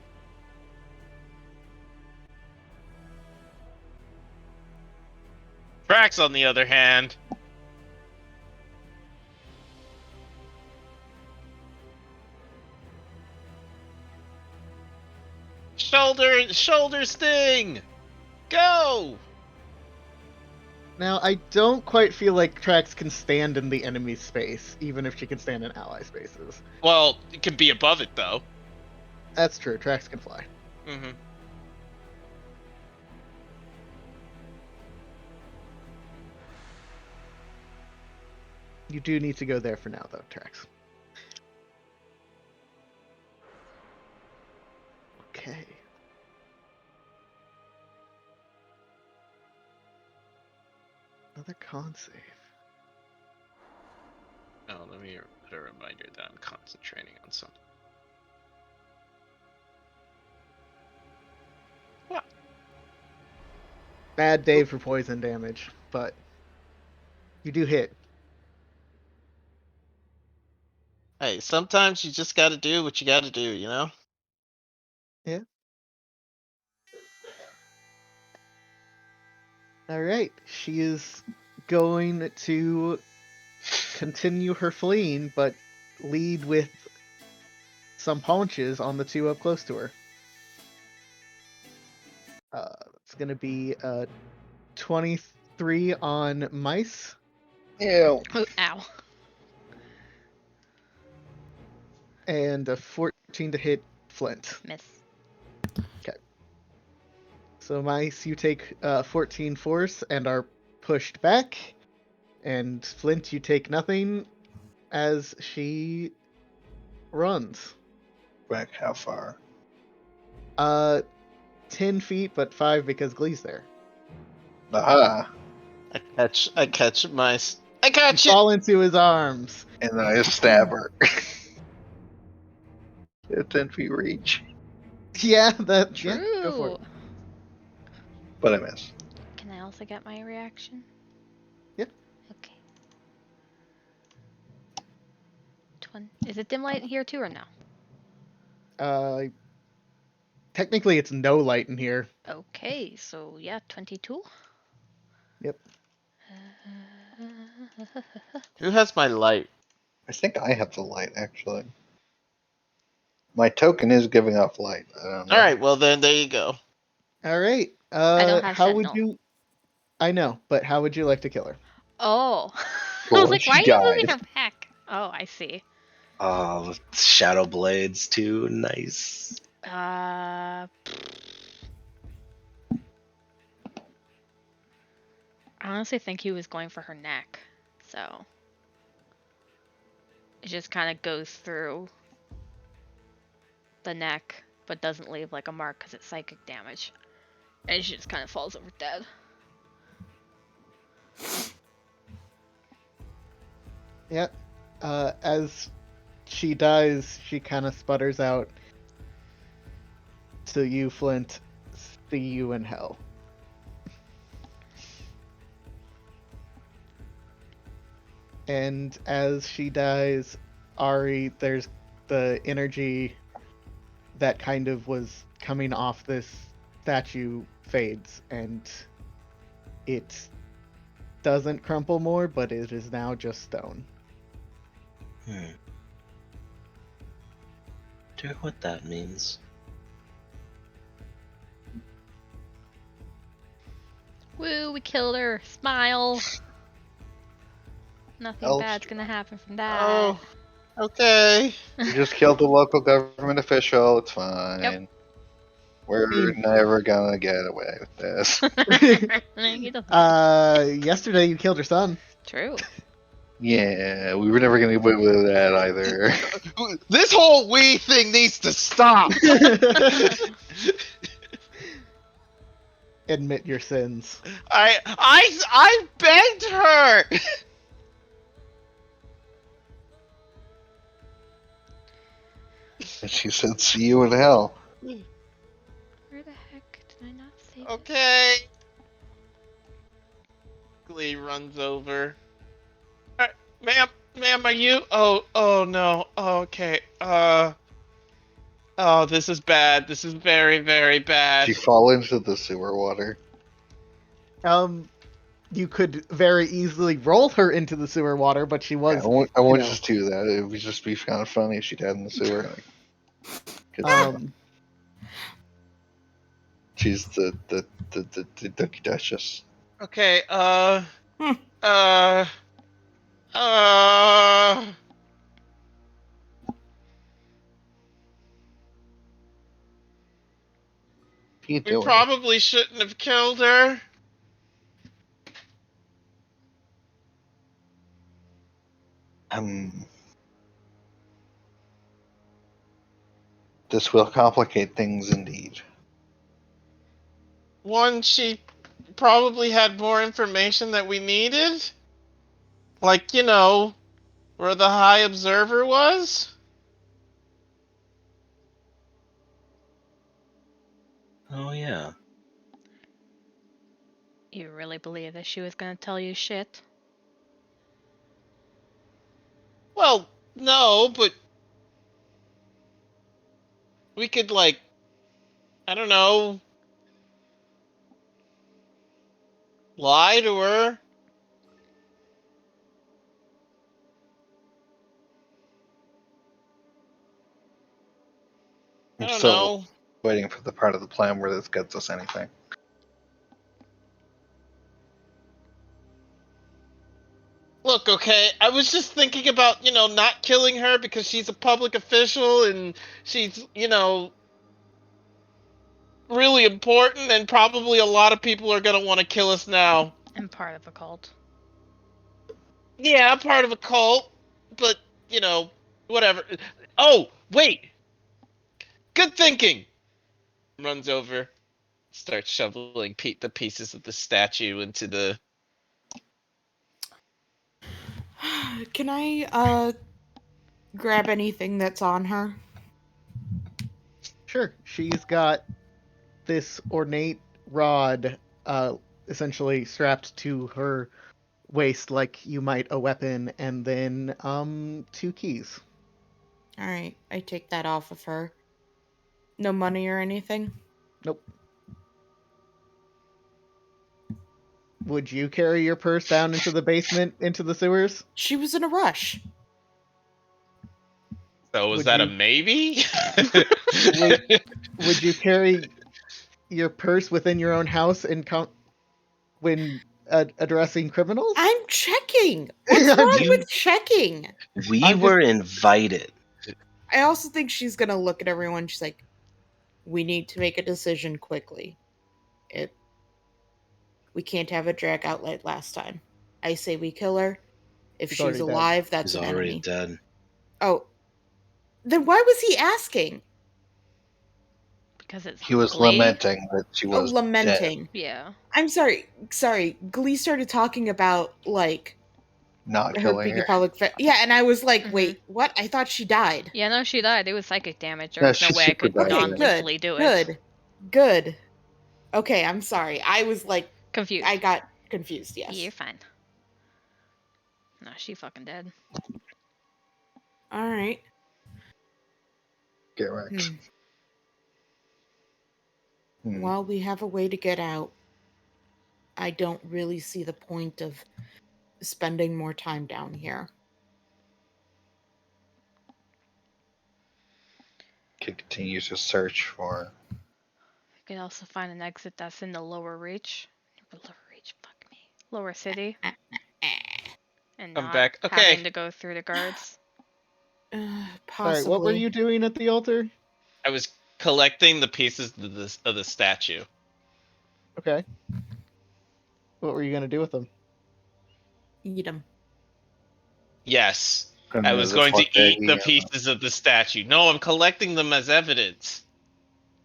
Trax, on the other hand. Shoulder sting! Go! Now, I don't quite feel like Trax can stand in the enemy space, even if she can stand in ally spaces. Well, it can be above it, though. That's true, Trax can fly. Mm-hmm. You do need to go there for now, though, Trax. Okay. Another con save. Oh, let me put a reminder that I'm concentrating on something. What? Bad day for poison damage, but you do hit. Hey, sometimes you just gotta do what you gotta do, you know? Alright, she is going to continue her fleeing, but lead with some punches on the two up close to her. It's going to be 23 on Mice Ew. Oh, ow. and a 14 to hit Flint. Miss. So Mice, you take 14 force and are pushed back, and Flint, you take nothing as she runs. Back how far? 10 feet, but 5 because Glee's there. Aha! I catch my. I You catch it! fall into his arms. And then I stab her. 10 feet reach. Yeah, that. True. Yeah, go for it. But I miss. Can I also get my reaction? Yeah. Okay. Is it dim light here too or no? Technically, it's no light in here. Okay, so yeah, 22. Yep. Who has my light? I think I have the light, actually. My token is giving off light. I don't know. Alright, well then, there you go. All right. I don't have how Sentinel. would you? I know, but how would you like to kill her? Oh. I Well, was like, she why are you moving died. her back? Oh, I see. Oh, shadow blades too. Nice. I honestly think he was going for her neck. So it just kind of goes through. the neck, but doesn't leave like a mark because it's psychic damage. And she just kind of falls over dead. Yep. As she dies, she kind of sputters out. So you, Flint, see you in hell. And as she dies, Ari, there's the energy that kind of was coming off this statue fades, and it doesn't crumple more, but it is now just stone. Wonder what that means. Woo, we killed her. Smile. Nothing Elf. bad's gonna happen from that. Oh, okay. You just killed the local government official. It's fine. Yep. We're never gonna get away with this. He doesn't- Yesterday you killed her son. True. Yeah, we were never gonna get away with that either. This whole we thing needs to stop. Admit your sins. I begged her. And she said, "See you in hell." Where the heck did I not save it? Okay. Glee runs over. Ma'am, are you? Oh no. Oh, okay. Oh, this is bad. This is very, very bad. She fall into the sewer water. You could very easily roll her into the sewer water, but she was. Yeah, I won't you know. just do that. It would just be kind of funny if she died in the sewer. Like, 'cause she's the Ducky Duchess. Okay. What are you We doing? probably shouldn't have killed her. This will complicate things indeed. One, she probably had more information that we needed. Like, you know, where the High Observer was. Oh yeah. You really believe that she was gonna tell you shit? Well, no, but we could, like, I don't know, lie to her. I I'm don't still know. waiting for the part of the plan where this gets us anything. Look, okay, I was just thinking about, you know, not killing her because she's a public official and she's, you know, really important, and probably a lot of people are gonna want to kill us now. And part of a cult. Yeah, part of a cult, but, you know, whatever. Oh, wait! Good thinking! Runs over, starts shoveling the pieces of the statue into the... Can I grab anything that's on her? Sure. She's got this ornate rod, essentially strapped to her waist like you might a weapon, and then 2 keys. All right, I take that off of her. No money or anything? Nope. Would you carry your purse down into the basement, into the sewers? She was in a rush. So was Would that a you- maybe? Would you carry your purse within your own house and when addressing criminals? I'm checking. What's wrong You- with checking? We I'm just- were invited. I also think she's gonna look at everyone. She's like, "We need to make a decision quickly. We can't have it drag out like last time. I say we kill her. If She's she's already dead. alive, that's He's an already enemy." dead. Oh, then why was he asking? Because it's He was Glee? lamenting that she Oh, was dead. lamenting. Yeah. I'm sorry. Glee started talking about like Not her killing being a her. public yeah, and I was like, Mhm. wait, what? I thought she died. Yeah, no, she died. It was psychic damage. There No, was no she way I super could died. Okay, non-lethally good, do it. good. Okay, I'm sorry. I was like, Confused. I got confused. Yes. You're fine. No, she fucking dead. All right. Get wrecked. Hmm. Hmm. While we have a way to get out, I don't really see the point of spending more time down here. Could continue to search for. I could also find an exit that's in the lower reach. Lower reach, fuck me. Lower city. And I'm not back. Okay. having to go through the guards. Possibly. Sorry, what were you doing at the altar? I was collecting the pieces of the statue. Okay. What were you gonna do with them? Eat them. Yes. And I was that's going to what they eat the eat. pieces of the statue. No, I'm collecting them as evidence.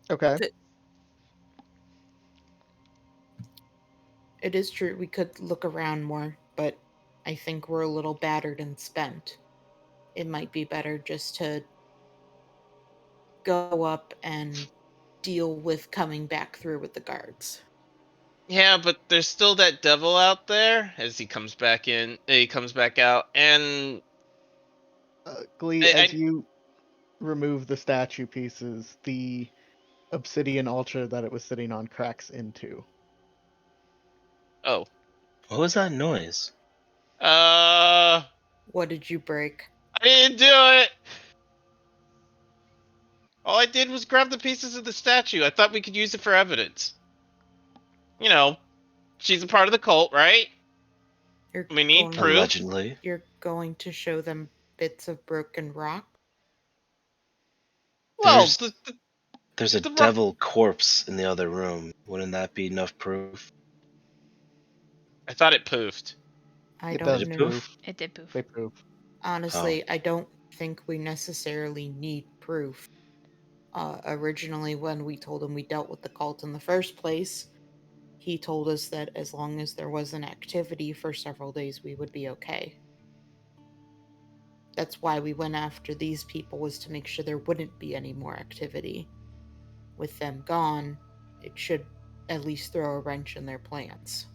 Okay. It is true. We could look around more, but I think we're a little battered and spent. It might be better just to go up and deal with coming back through with the guards. Yeah, but there's still that devil out there as he comes back in. He comes back out, and Glee, I- as you remove the statue pieces, the obsidian altar that it was sitting on cracks into. oh, What was that noise? I What did you break? didn't do it. All I did was grab the pieces of the statue. I thought we could use it for evidence. You know, she's a part of the cult, right? You're We need going, proof. Allegedly. You're going to show them bits of broken rock? Well, There's- the, There's a The rock- devil corpse in the other room. Wouldn't that be enough proof? I thought it poofed. I It don't does know. proof. It did poof. They proof. Honestly, I don't think we necessarily need proof. Originally, when we told him we dealt with the cult in the first place, he told us that as long as there was an activity for several days, we would be okay. That's why we went after these people, was to make sure there wouldn't be any more activity. With them gone, it should at least throw a wrench in their plans.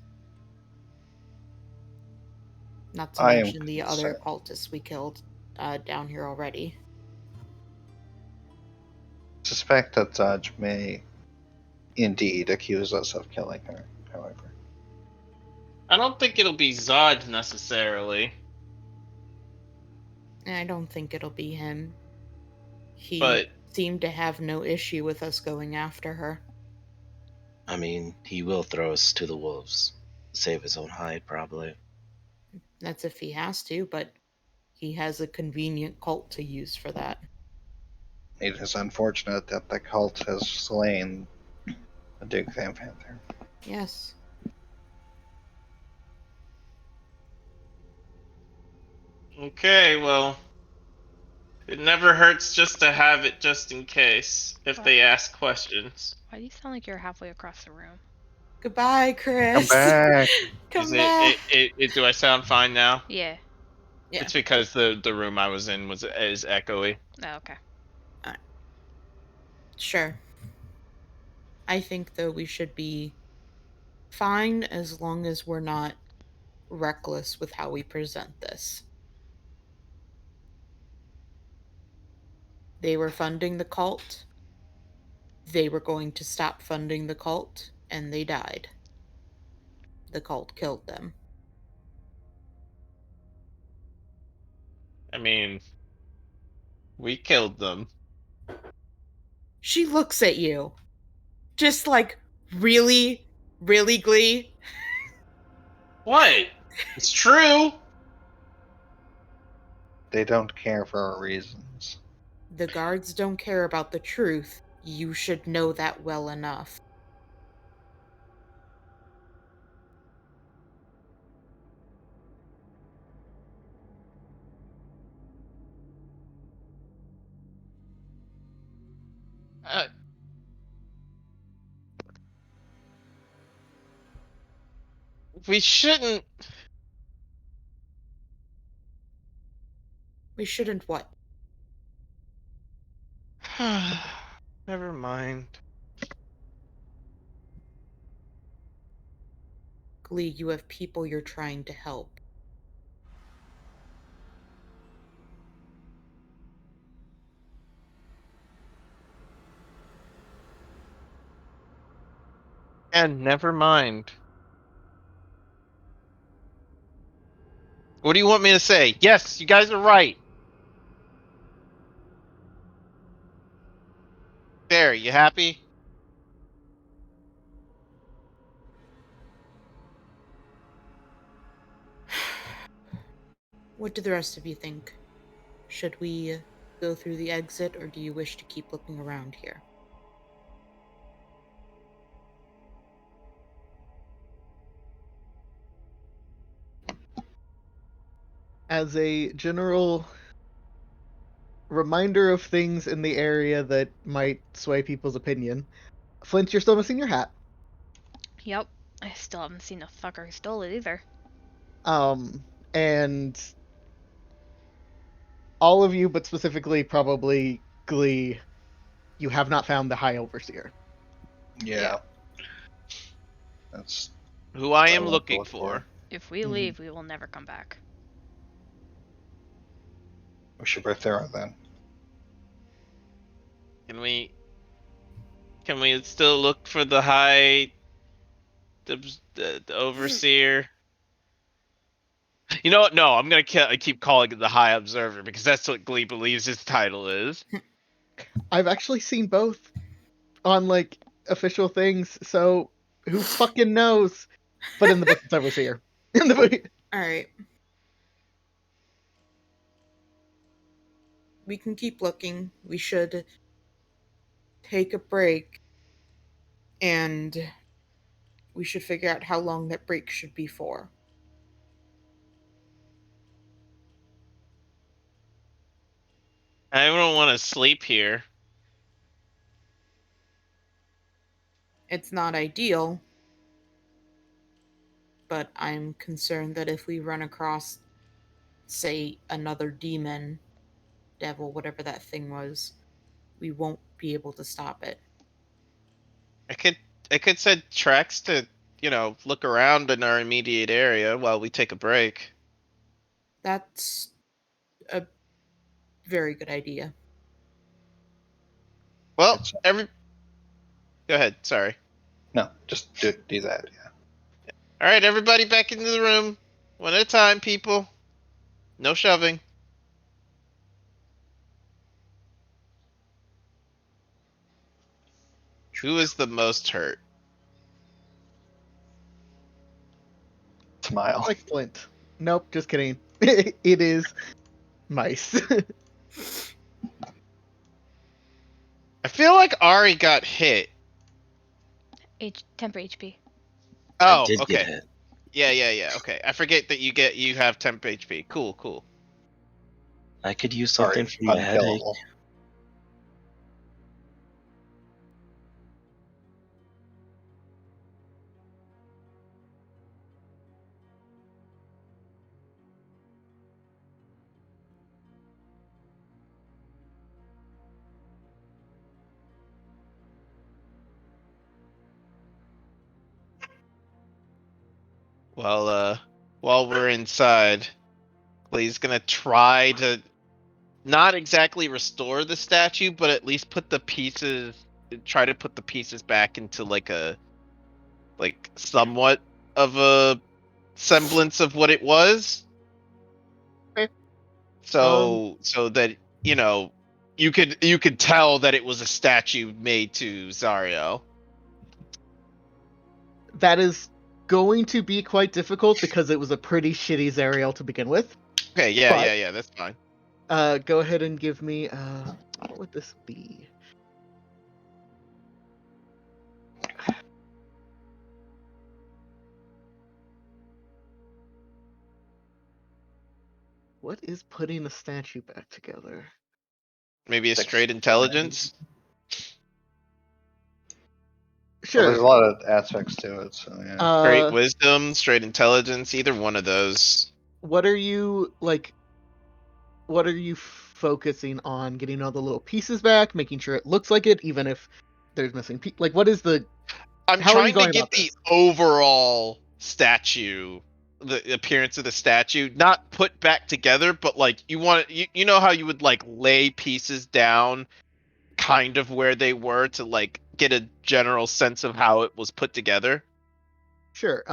Not to I am mention the other concerned. cultists we killed down here already. Suspect that Dodge may indeed accuse us of killing her, however. I don't think it'll be Zod necessarily, And I don't think it'll be him. He but seemed to have no issue with us going after her. I mean, he will throw us to the wolves. Save his own hide, probably. That's if he has to, but he has a convenient cult to use for that. It is unfortunate that the cult has slain the Duke Van Panther. Yes. okay, well, it never hurts just to have it just in case if they ask questions. Why do you sound like you're halfway across the room? Goodbye, Chris. Come back! Come Is back. do I sound fine now? Yeah. Yeah. It's because the room I was in is echoey. Oh, okay. Sure. I think, though, we should be fine as long as we're not reckless with how we present this. They were funding the cult. They were going to stop funding the cult, and they died. The cult killed them. I mean, we killed them. She looks at you. Just like, really? Really, Glee? What? It's true. They don't care for our reasons. The guards don't care about the truth. You should know that well enough. We shouldn't. We shouldn't what? Never mind. Glee, you have people you're trying to help. And never mind. What do you want me to say? Yes, you guys are right. There, you happy? What do the rest of you think? Should we go through the exit, or do you wish to keep looking around here? As a general reminder of things in the area that might sway people's opinion, Flint, you're still missing your hat. Yep. I still haven't seen the fucker who stole it either. And all of you, but specifically probably Glee, you have not found the High Overseer. Yeah. That's Who I what am want to looking look for. If we Mhm. leave, we will never come back. We should both there then. Can we still look for the high the overseer? You know what? No, I'm gonna keep calling it the High Observer because that's what Glee believes his title is. I've actually seen both on like official things, so who fucking knows? But in the book, it's Overseer. In the book, Alright. We can keep looking. We should take a break, and we should figure out how long that break should be for. I don't want to sleep here. It's not ideal, but I'm concerned that if we run across, say, another demon, devil, whatever that thing was, we won't be able to stop it. I could send Trex to, look around in our immediate area while we take a break. That's a very good idea. Well, It's- go ahead. Sorry. No, just do that. Yeah. All right, everybody back into the room. One at a time, people. No shoving. Who is the most hurt? Smile. like Flint. Nope, just kidding. It is mice. I feel like Ari got hit. Temper HP. Oh, I did okay. get hit. Yeah. Okay. I forget that you have temp HP. Cool. I could use Sorry, something for my headache. unkillable. While we're inside, Glee's gonna try to not exactly restore the statue, but at least try to put the pieces back into like somewhat of a semblance of what it was. Okay. So that you could tell that it was a statue made to Zario. That is going to be quite difficult because it was a pretty shitty Zariel to begin with. Okay, But- yeah, that's fine. Go ahead and give me. What would this be? What is putting the statue back together? Maybe a Six. straight intelligence. Sure. Well, there's a lot of aspects to it, so yeah. Straight wisdom, straight intelligence, either one of those. What are you like? What are you focusing on? Getting all the little pieces back, making sure it looks like it, even if there's missing like, what is the? I'm How are you trying to going get about the this? overall statue, the appearance of the statue, not put back together, but like you know how you would like lay pieces down kind of where they were to like get a general sense of how it was put together. Sure.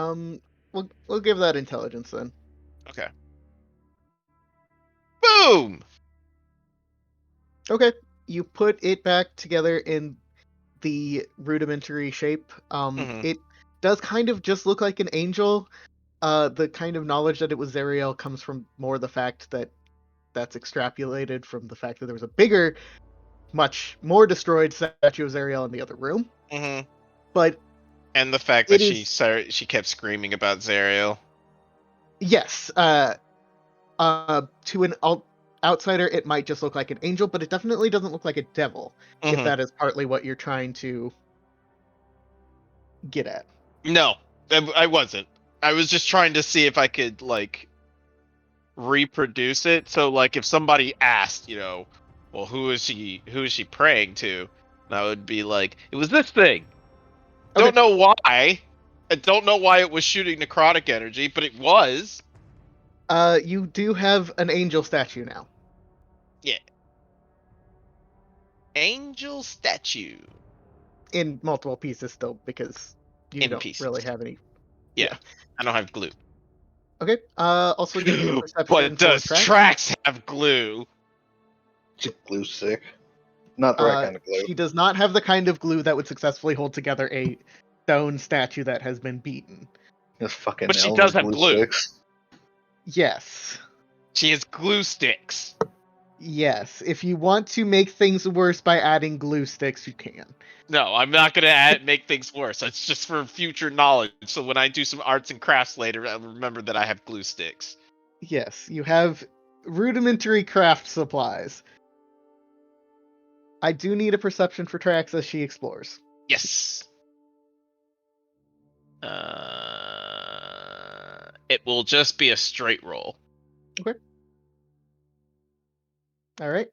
We'll give that intelligence then. Okay. Boom. Okay. You put it back together in the rudimentary shape. Mhm. It does kind of just look like an angel. The kind of knowledge that it was Zariel comes from more the fact that that's extrapolated from the fact that there was a bigger, much more destroyed statue of Zariel in the other room. Mhm. But And the fact It that is- she kept screaming about Zariel. yes, to an outsider, it might just look like an angel, but it definitely doesn't look like a devil. If Mhm. that is partly what you're trying to get at. No, I wasn't. I was just trying to see if I could like reproduce it. So like if somebody asked, well, who is she praying to? And I would be like, it was this thing. Okay. Don't know why. I don't know why it was shooting necrotic energy, but it was. You do have an angel statue now. Angel statue. In multiple pieces still, because you In don't pieces. really have any. Yeah. I don't have glue. Okay. Also give me a perception But for does Trax. Trax have glue? It's a glue stick. Not the right kind of glue. She does not have the kind of glue that would successfully hold together a stone statue that has been beaten. Just fucking But she elves does with have glue. sticks. Yes. She has glue sticks. Yes. If you want to make things worse by adding glue sticks, you can. No, I'm not gonna make things worse. That's just for future knowledge. So when I do some arts and crafts later, I'll remember that I have glue sticks. Yes, you have rudimentary craft supplies. I do need a perception for Trax as she explores. Yes. It will just be a straight roll. All right.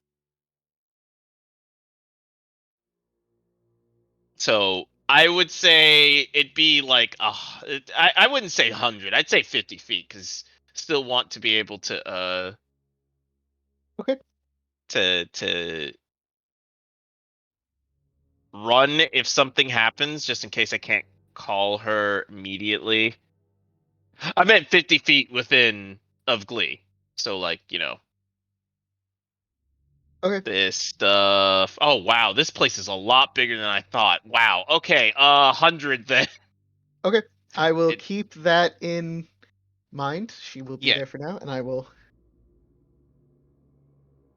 So I would say it'd be like I wouldn't say 100. I'd say 50 feet because still want to be able to Okay. to run if something happens, just in case I can't call her immediately. I meant 50 feet within of Glee. So like, Okay. this stuff. Oh wow, this place is a lot bigger than I thought. Wow. Okay, 100 then. Okay. I will It- keep that in mind. She will be Yeah. there for now, and I will.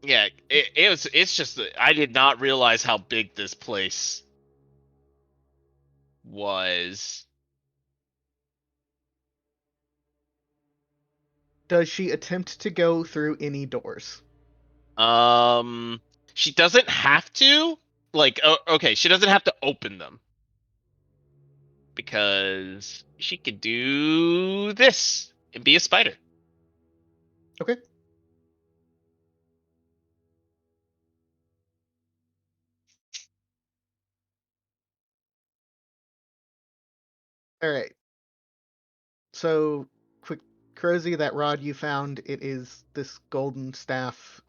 Yeah, it's just that I did not realize how big this place was. Does she attempt to go through any doors? She doesn't have to. Like, okay, she doesn't have to open them. Because she could do this and be a spider. Okay. All right. So, quick, Crozy, that rod you found, it is this golden staff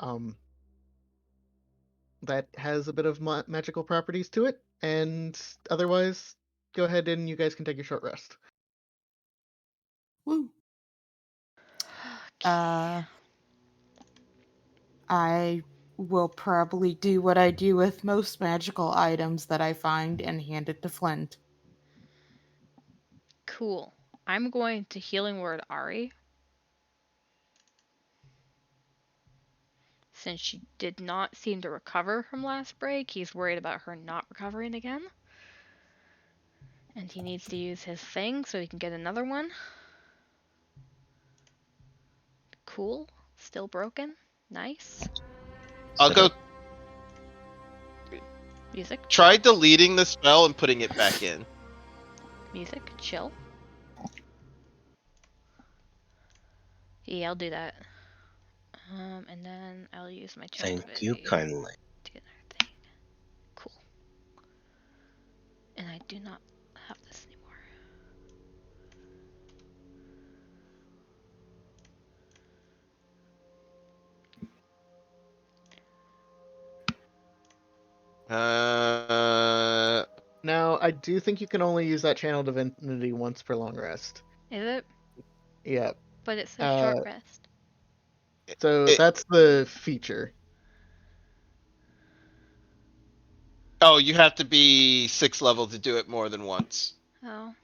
that has a bit of magical properties to it, and otherwise, go ahead and you guys can take your short rest. Woo. I will probably do what I do with most magical items that I find and hand it to Flint. Cool. I'm going to healing word Ari. Since she did not seem to recover from last break, he's worried about her not recovering again. And he needs to use his thing so he can get another one. Cool. Still broken. Nice. I'll go Music. try deleting the spell and putting it back in. Music, chill. Yeah, I'll do that. And then I'll use my chat Thank you ability kindly. to get another thing. Cool. And I do not have this anymore. Now, I do think you can only use that channel divinity once per long rest. Is it? Yeah. But it's a short Uh, rest. So It- that's the feature. Oh, you have to be 6 level to do it more than once. Oh.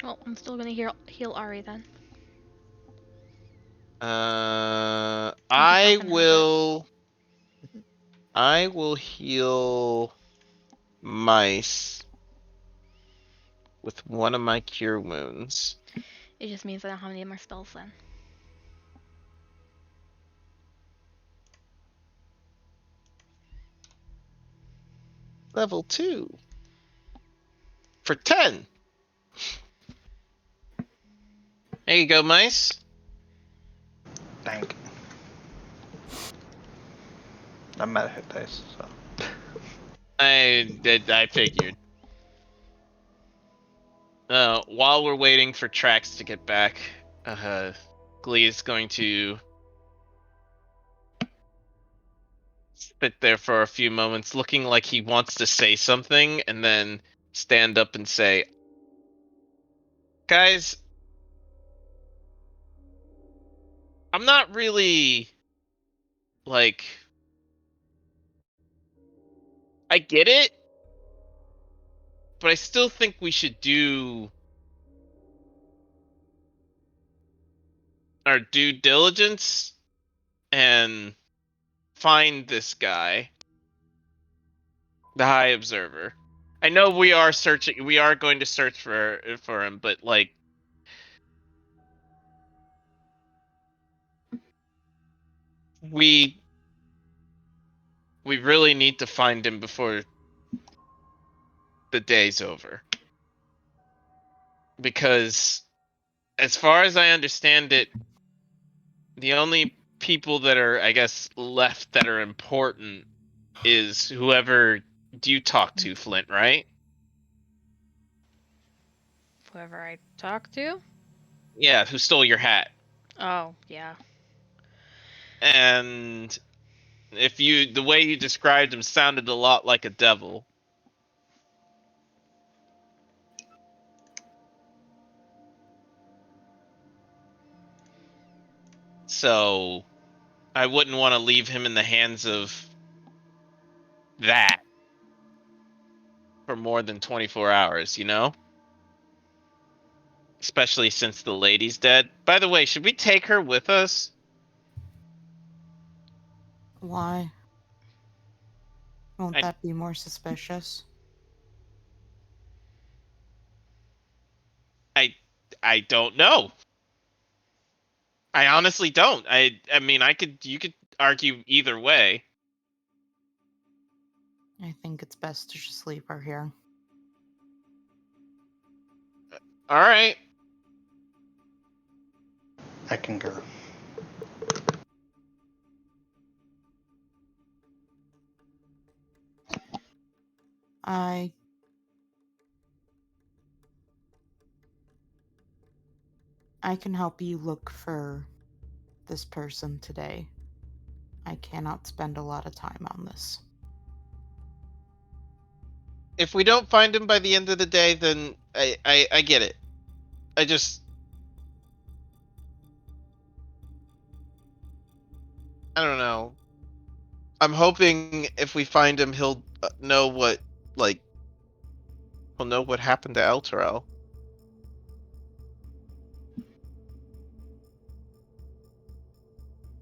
Well, I'm still gonna heal Ari then. I fucking will. I will heal mice with one of my cure wounds. It just means I don't have any more spells then. Level 2 for 10. There you go, mice. Thank. I'm at hit dice, so. I figured. While we're waiting for Trax to get back, Glee is going to sit there for a few moments, looking like he wants to say something, and then stand up and say, "Guys, I'm not really like. I get it, but I still think we should do our due diligence and find this guy, the High Observer. I know we are going to search for him, but like we really need to find him before the day's over. Because as far as I understand it, the only people that are, I guess, left that are important is whoever you talk to, Flint, right? Whoever I talk to? Yeah, who stole your hat. Oh, yeah. And the way you described him sounded a lot like a devil. So I wouldn't want to leave him in the hands of that for more than 24 hours, you know? Especially since the lady's dead. By the way, should we take her with us? Why? Won't I- that be more suspicious? I don't know. I honestly don't. I mean, you could argue either way. I think it's best to just leave her here. All right. I concur. I can help you look for this person today. I cannot spend a lot of time on this. If we don't find him by the end of the day, then I get it. I don't know. I'm hoping if we find him, he'll know what he'll know what happened to Elturel.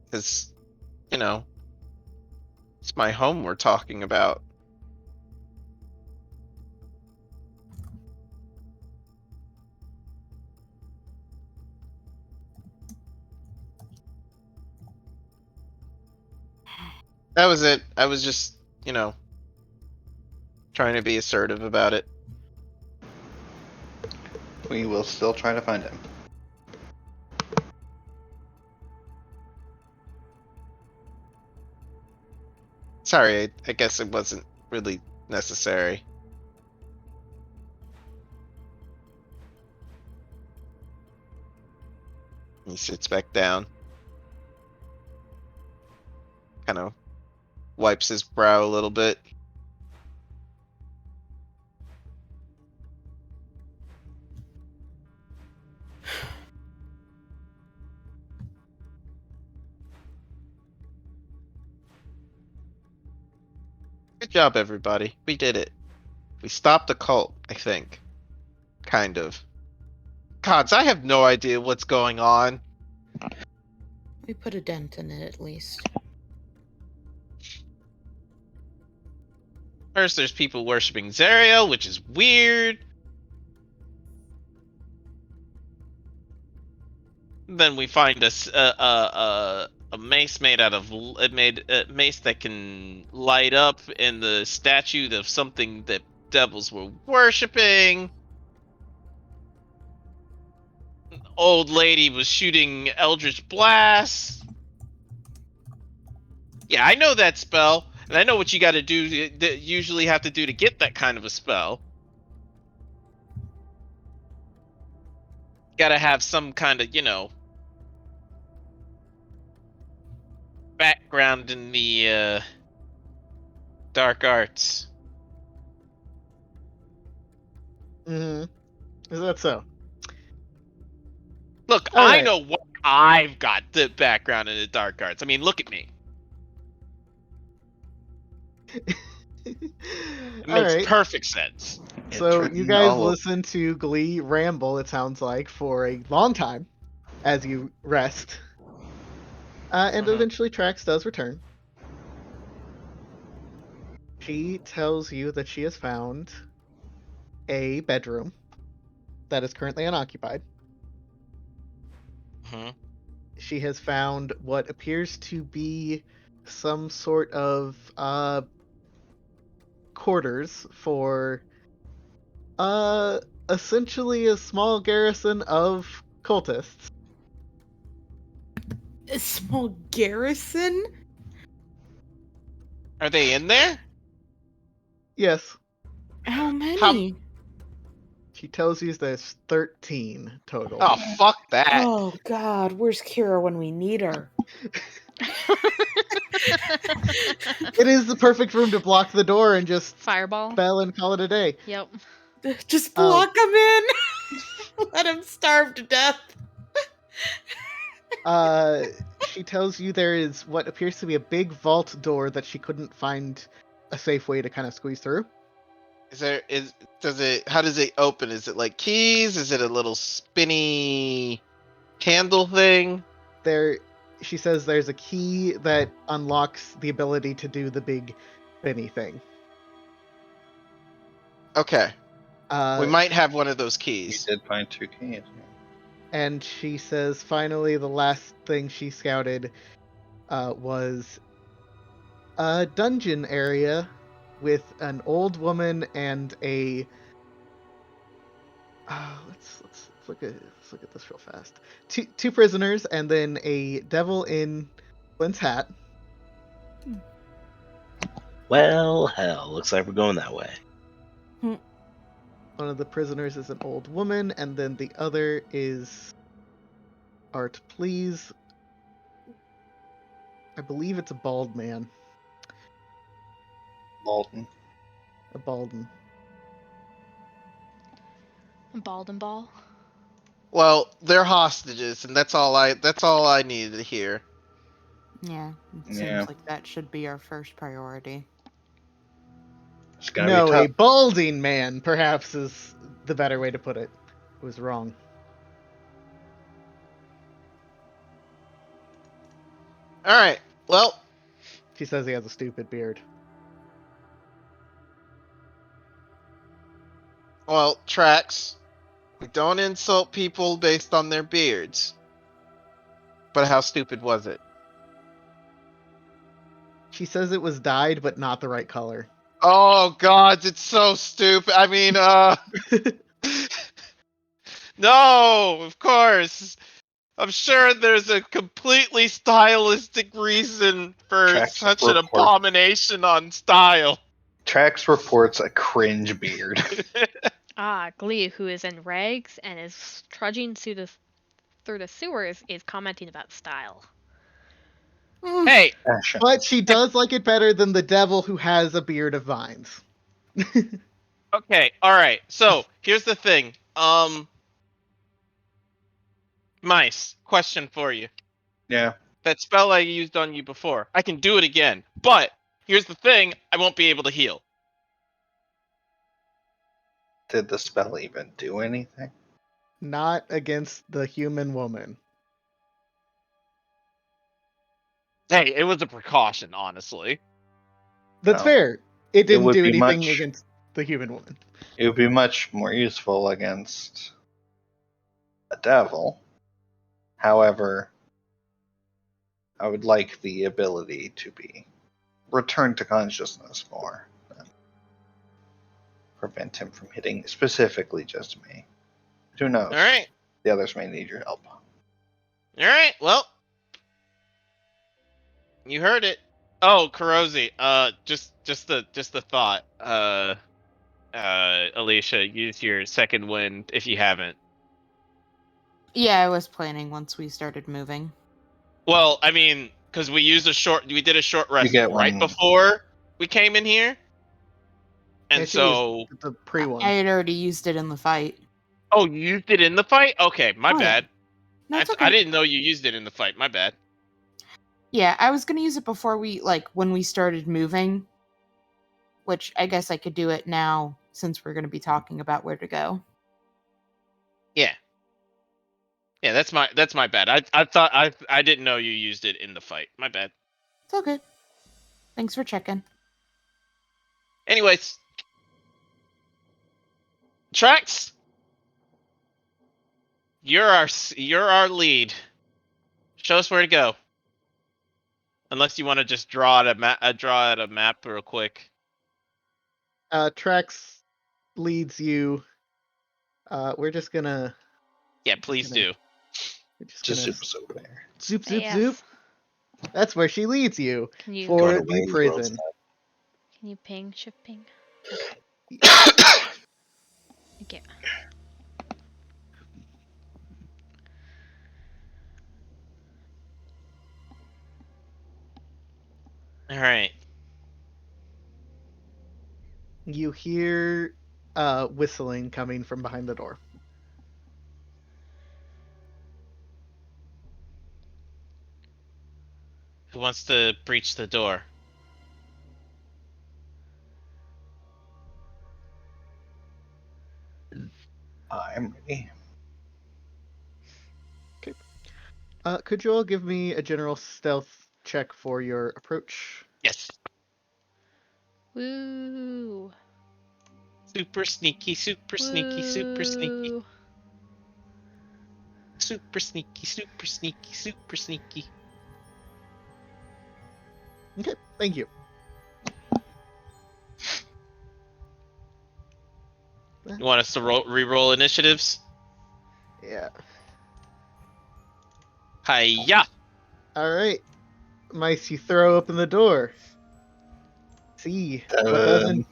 Because, you know, it's my home we're talking about. That was it. I was just, trying to be assertive about it. We will still try to find him. Sorry, I guess it wasn't really necessary. He sits back down. Kind of wipes his brow a little bit. Good job, everybody. We did it. We stopped the cult, I think. Kind of. Gods, I have no idea what's going on. We put a dent in it at least. First, there's people worshipping Zariel, which is weird. Then we find a mace made out of mace that can light up in the statue of something that devils were worshipping. Old lady was shooting Eldritch Blast. Yeah, I know that spell, and I know what you got to do. Usually have to do to get that kind of a spell. Got to have some kind of, background in the dark arts. Is that so? Look, All I right. know what I've got the background in the dark arts. I mean, look at me. It All makes right. perfect sense. So It's you written guys all over- listen to Glee ramble, it sounds like, for a long time as you rest. And Mhm. eventually Trax does return. She tells you that she has found a bedroom that is currently unoccupied. Mhm. She has found what appears to be some sort of quarters for essentially a small garrison of cultists. A small garrison? Are they in there? Yes, How many? she tells you there's 13 total. Oh, fuck that. Oh god, where's Kira when we need her? It is the perfect room to block the door and just Fireball. spell and call it a day. Yep. Just block him in. Let him starve to death. She tells you there is what appears to be a big vault door that she couldn't find a safe way to kind of squeeze through. How does it open? Is it like keys? Is it a little spinny candle thing? She says there's a key that unlocks the ability to do the big spinny thing. Okay. We Uh, might have one of those We keys. did find 2 keys. and she says finally the last thing she scouted was a dungeon area with an old woman and a let's look at this real fast. Two prisoners and then a devil in Flint's hat. Well, hell, looks like we're going that way. One of the prisoners is an old woman, and then the other is Art Please. I believe it's a bald man. Malton. A Balden. Bald and ball. Well, they're hostages, and that's all I needed to hear. Yeah, it Yeah. seems like that should be our first priority. It's gonna No, be a tough. balding man, perhaps, is the better way to put it. It was wrong. All right. Well, She says he has a stupid beard. Trax, we don't insult people based on their beards. But how stupid was it? She says it was dyed, but not the right color. Oh God, it's so stupid. I mean, No, of course. I'm sure there's a completely stylistic reason for Tracks such an report. abomination on style. Trax reports a cringe beard. Glee, who is in rags and is trudging through the sewers, is commenting about style. Hey, Fashion. But she does like it better than the devil who has a beard of vines. okay, alright. So, here's the thing. Mice, question for you. Yeah. That spell I used on you before, I can do it again. But, here's the thing, I won't be able to heal. Did the spell even do anything? Not against the human woman. Hey, it was a precaution, honestly. That's No. fair. It didn't would do be anything much- against the human woman. It would be much more useful against a devil. However, I would like the ability to be returned to consciousness more. Than prevent him from hitting specifically just me. Who knows? Alright. The others may need your help. Alright, well. You heard it. Oh, Karozi, just the thought. Alicia, use your second wind if you haven't. Yeah, I was planning once we started moving. Well, I mean, because we did a short rest get right one. before we came in here. And Yeah, she so, used the pre one. I had already used it in the fight. oh, you used it in the fight? Okay, my Oh, yeah. bad. No, it's I okay. didn't know you used it in the fight. My bad. Yeah, I was gonna use it before when we started moving. Which I guess I could do it now since we're gonna be talking about where to go. Yeah. Yeah, that's my bad. I thought I didn't know you used it in the fight. My bad. It's all good. Thanks for checking. Anyways, Trax, you're our lead. Show us where to go. Unless you want to just draw out a map real quick. Trax leads you. We're just gonna. Yeah, please gonna- do. We're just Just gonna zoops over there. zoop zoop AF. zoop. That's where she leads you Can you for Go to the Wayne's prison. can you ping shift ping? Thank you. All right. You hear whistling coming from behind the door. Who wants to breach the door? I'm ready. Could you all give me a general stealth check for your approach? Yes. Woo. Super sneaky, super sneaky, super sneaky, Woo. super sneaky, super sneaky, super sneaky. Okay, thank you. You want us to re-roll initiatives? Yeah. Hiya! All right, Mice, you throw open the door. See what does in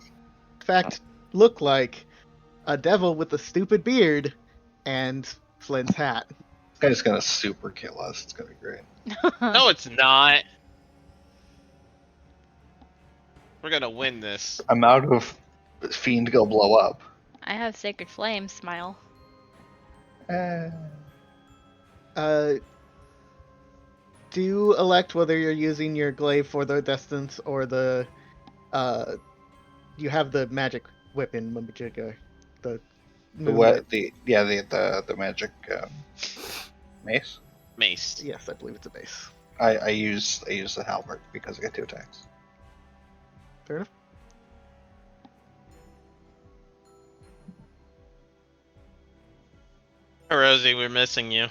fact look like a devil with a stupid beard and Flynn's hat. This guy's gonna super kill us. It's gonna be great. No, it's not. We're gonna win this. I'm out of fiend go blow up. I have Sacred Flame, smile. Do elect whether you're using your glaive for the distance or the you have the magic weapon Mamajiga. The moon What that- the magic mace. Mace. yes, I believe it's a base. I use the halberd because I get 2 attacks. Fair enough. Rosie, we're missing you.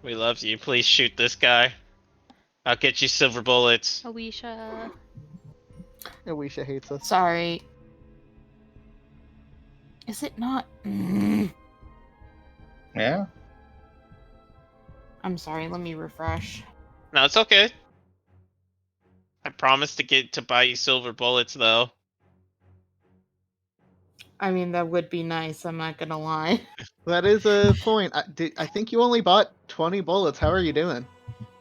We love you. Please shoot this guy. I'll get you silver bullets. Awisha. Awisha hates us. Sorry. Is it not? Yeah. I'm sorry, let me refresh. No, it's okay. I promise to buy you silver bullets, though. I mean, that would be nice, I'm not gonna lie. That is a point. I think you only bought 20 bullets. How are you doing?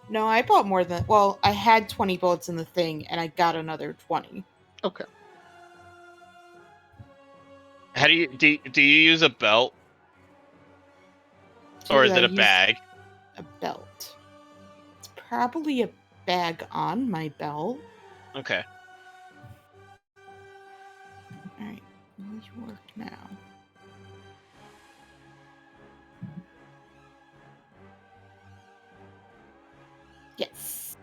No, I bought more than. Well, I had 20 bullets in the thing, and I got another 20. Okay. How do you use a belt, or is I it a use bag? A belt. It's probably a bag on my belt. Okay. Alright, will you work now? Yes.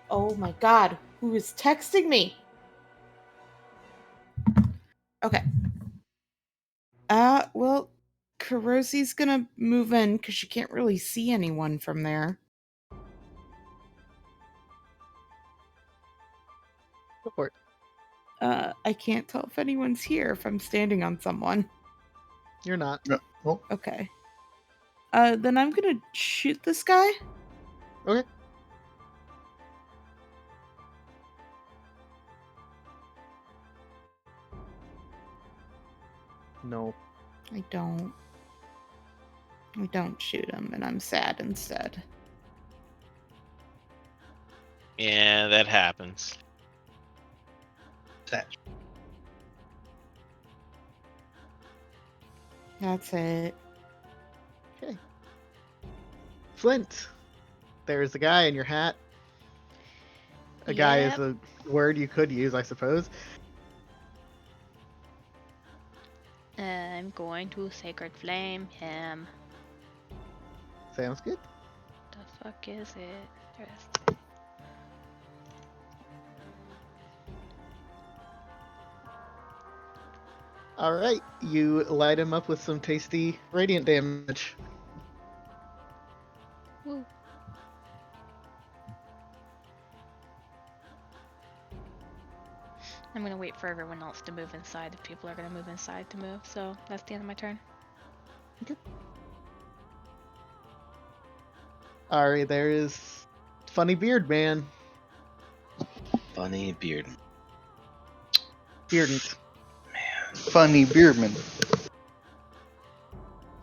Oh my god, who is texting me? Okay. Well, Karosi's gonna move in because she can't really see anyone from there. Go for it. I can't tell if anyone's here if I'm standing on someone. You're not. Oh, Okay. Then I'm gonna shoot this guy. Okay. No. I don't shoot him, and I'm sad instead. Yeah, that happens. that. That's it. Okay. Flint. There's a guy in your hat. A guy is a word you could use, I suppose. I'm going to Sacred Flame him. Sounds good. The fuck is it? There it is. Alright, you light him up with some tasty radiant damage. Woo. I'm gonna wait for everyone else to move inside if people are gonna move inside to move, so that's the end of my turn. Alright, there is Funny Beard Man. Funny beard. Beardant. Funny Beardman.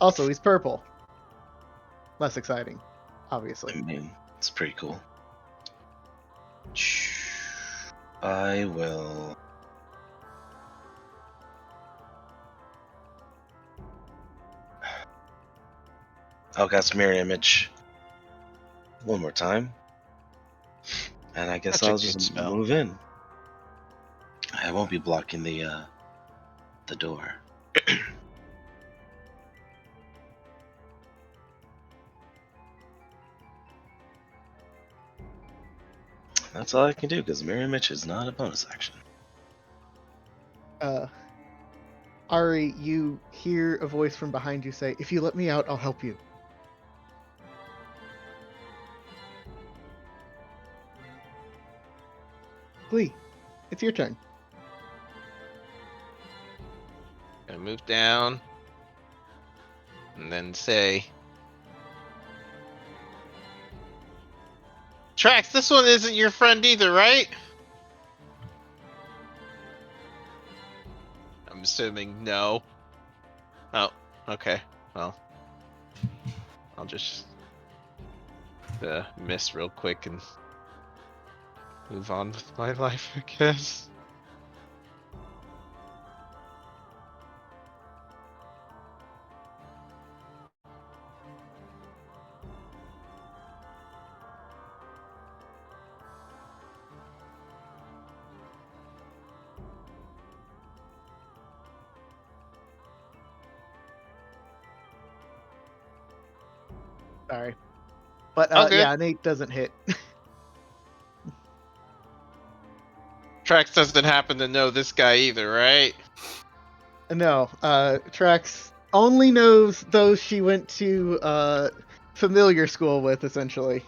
Also, he's purple. Less exciting, obviously. I mean, it's pretty cool. I will. I'll cast Mirror Image one more time. And I guess That's a I'll good just spell. move in. I won't be blocking the door. That's all I can do because Mirror Image is not a bonus action. Ari, you hear a voice from behind you say, "If you let me out, I'll help you." Glee, it's your turn. Gonna move down. And then say. Trax, this one isn't your friend either, right? I'm assuming no. Oh, okay. Well, I'll just miss real quick and move on with my life, I guess. Sorry. But Okay. yeah, Nate doesn't hit. Trax doesn't happen to know this guy either, right? No, Trax only knows those she went to familiar school with, essentially.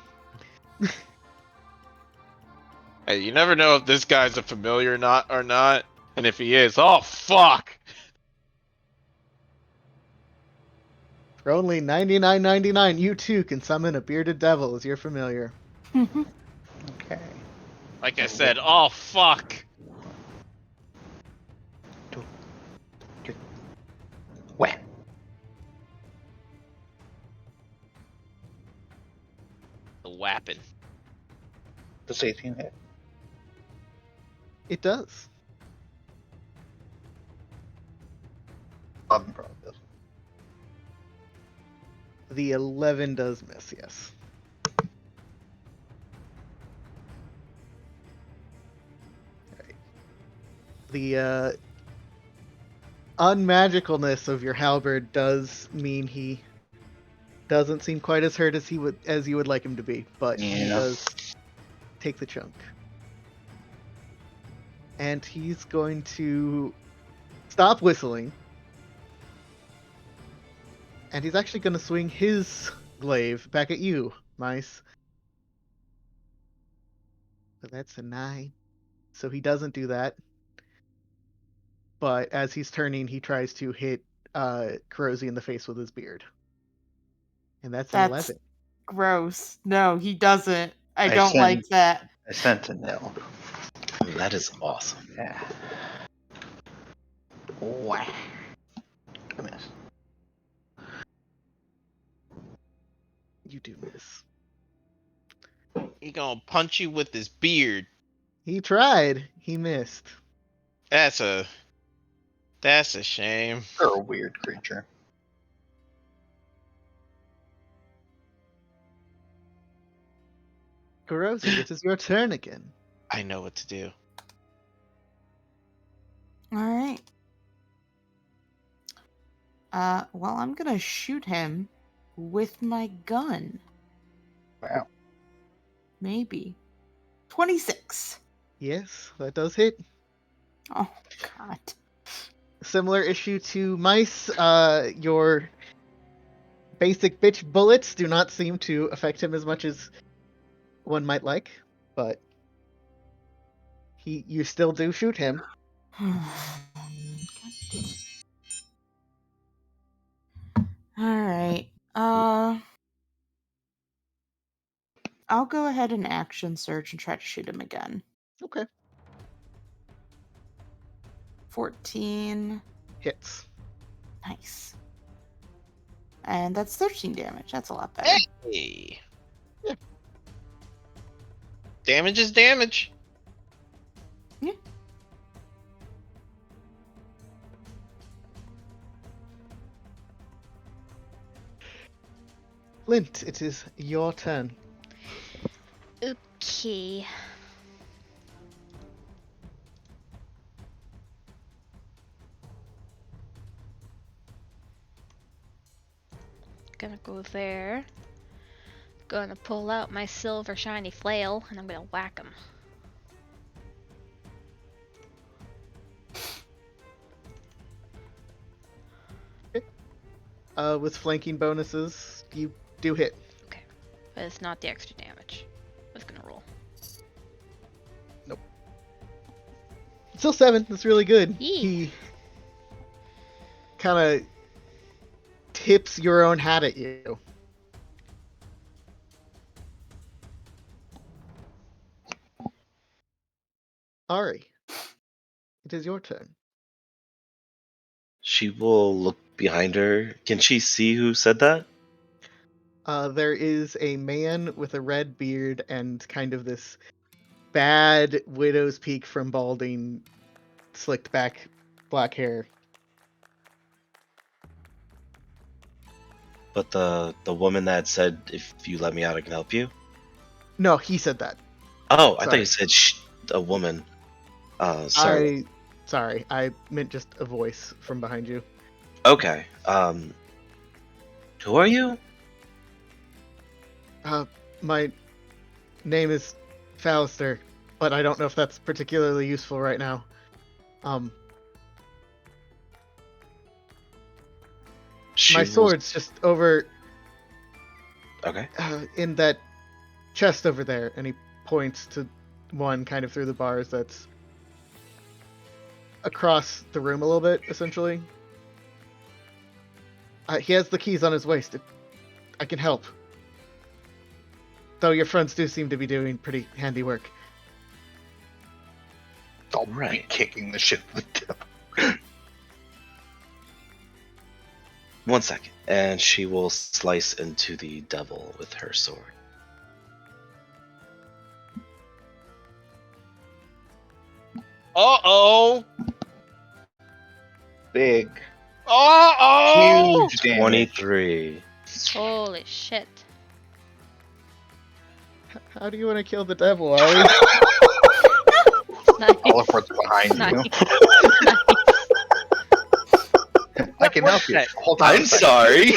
Hey, you never know if this guy's a familiar or not. And if he is, oh fuck! For only $99.99, you too can summon a bearded devil as your familiar. Okay. Like I said, oh fuck. Wah. The whapping. Does 18 hit? It does. 11 probably does. The 11 does miss, yes. Alright. The unmagicalness of your halberd does mean he doesn't seem quite as hurt as you would like him to be, but he Yeah. does take the chunk. And he's going to stop whistling. And he's actually going to swing his glaive back at you, Mice. So that's a 9. So he doesn't do that. But as he's turning, he tries to hit Kurosi in the face with his beard. And that's an That's 11. gross. No, he doesn't. I I don't sent- like that. I sent a nil. That is awesome. Yeah. Wah. I miss. You do miss. He gonna punch you with his beard. He tried. He missed. That's a shame. You're a weird creature. Kurosi, it is your turn again. I know what to do. All right. Well, I'm gonna shoot him with my gun. Wow. Maybe. 26. Yes, that does hit. Oh, God. Similar issue to Mice. Your basic bitch bullets do not seem to affect him as much as one might like, but you still do shoot him. Alright. I'll go ahead and action search and try to shoot him again. Okay. 14. Hits. Nice. And that's 13 damage. That's a lot better. Hey. Yeah. Damage is damage. Flint, it is your turn. Okay. Gonna go there. Gonna pull out my silver shiny flail and I'm gonna whack him. With flanking bonuses, you do hit. But it's not the extra damage. I was gonna roll. Still 7. That's really good. Yee. He kind of tips your own hat at you. Ari, it is your turn. She will look behind her. Can she see who said that? There is a man with a red beard and kind of this bad widow's peak from balding, slicked back black hair. But the woman that said, if you let me out, I can help you? No, he said that. Oh, I thought Sorry. you said a woman. Sorry. Sorry, I meant just a voice from behind you. Okay. Who are you? My name is Fallister, but I don't know if that's particularly useful right now. She My will- sword's just over Okay. in that chest over there, and he points to one kind of through the bars that's across the room a little bit, essentially. He has the keys on his waist. I can help. Though your friends do seem to be doing pretty handy work. I'll be Right. kicking the shit with the devil. 1 second. And she will slice into the devil with her sword. Uh-oh. Big, Uh-oh. huge damage. 23. Holy shit. How do you want to kill the devil, Ari? Nice. Oliver's behind Nice. you. I can help you. Hold on. I'm sorry.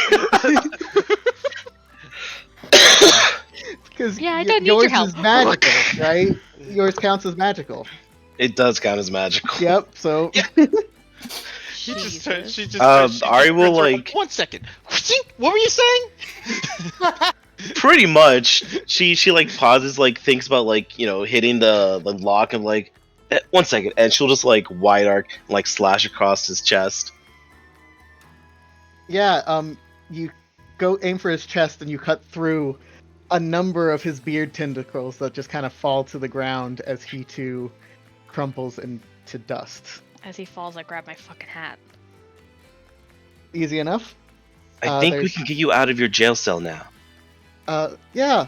Because Yeah, I don't need yours your help. is magical, right? Yours counts as magical. It does count as magical. Yep. So She just, Jesus. she just, Ari will, turns around, like- 1 second. What were you saying? Pretty much. She like pauses, like thinks about like, you know, hitting the lock and like 1 second, and she'll just like wide arc and like slash across his chest. yeah, you go aim for his chest and you cut through a number of his beard tentacles that just kind of fall to the ground as he too crumples into dust. As he falls, I grab my fucking hat. Easy enough. I think we there's- can get you out of your jail cell now. Yeah,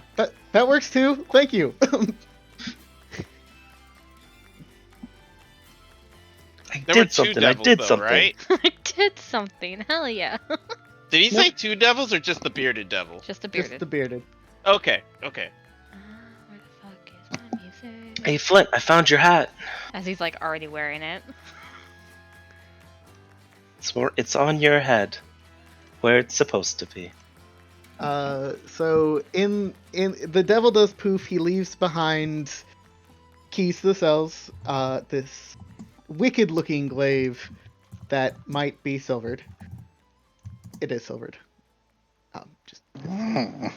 that works too. Thank you. I There were did two something. I devils, did though, something. right? I did something. Hell yeah. Did he Nope. say 2 devils or just the bearded devil? Just a Just bearded. the bearded. Okay. Where the fuck is my music? Hey Flint, I found your hat. As he's like already wearing it. It's on your head, where it's supposed to be. So in the devil does poof. He leaves behind keys to the cells. This wicked-looking glaive that might be silvered. It is silvered. Just Hmm.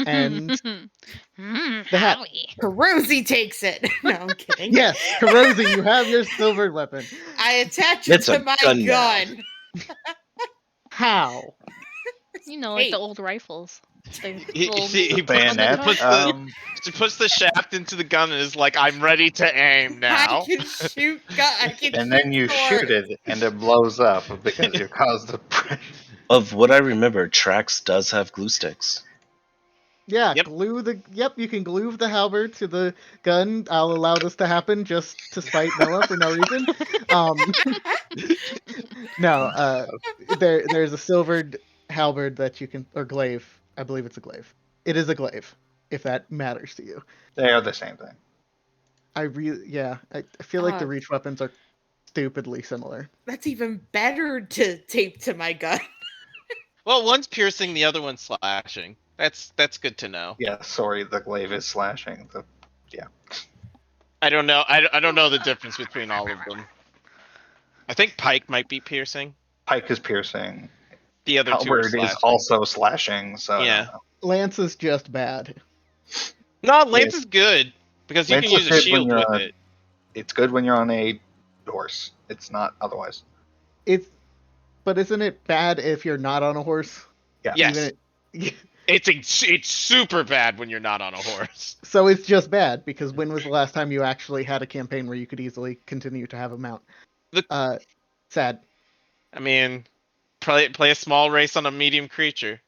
and the hat. Howie. Perosi takes it. No, I'm kidding. Yes, Karosi, you have your silvered weapon. I attach it It's a to my gun now. gun. How? You know, like Hey. the old rifles. The He, little- he Bayonet. puts the shaft into the gun and is like, I'm ready to aim now. I can shoot gun. I can And then you sword. shoot it, and it blows up because you caused the pressure. Of what I remember, Trax does have glue sticks. Yeah, Yep. glue the. Yep, you can glue the halberd to the gun. I'll allow this to happen just to spite Noah for no reason. No, there's a silvered halberd that you can, or glaive. I believe it's a glaive. It is a glaive, if that matters to you. They are the same thing. I feel like the Ah. reach weapons are stupidly similar. That's even better to tape to my gun. Well, one's piercing, the other one's slashing. That's good to know. Yeah, sorry, the glaive is slashing. I don't know. I don't know the difference between all of them. I think Pike might be piercing. Pike is piercing. The other two are Halberd is slashing. also slashing, so I don't Yeah. know. Lance is just bad. No, Lance is good because you Lance can is use a good when shield you're with on- it. It's good when you're on a horse. It's not otherwise. But isn't it bad if you're not on a horse? Yeah. Yes. Even It's super bad when you're not on a horse. So it's just bad because when was the last time you actually had a campaign where you could easily continue to have a mount? Sad. I mean, play a small race on a medium creature.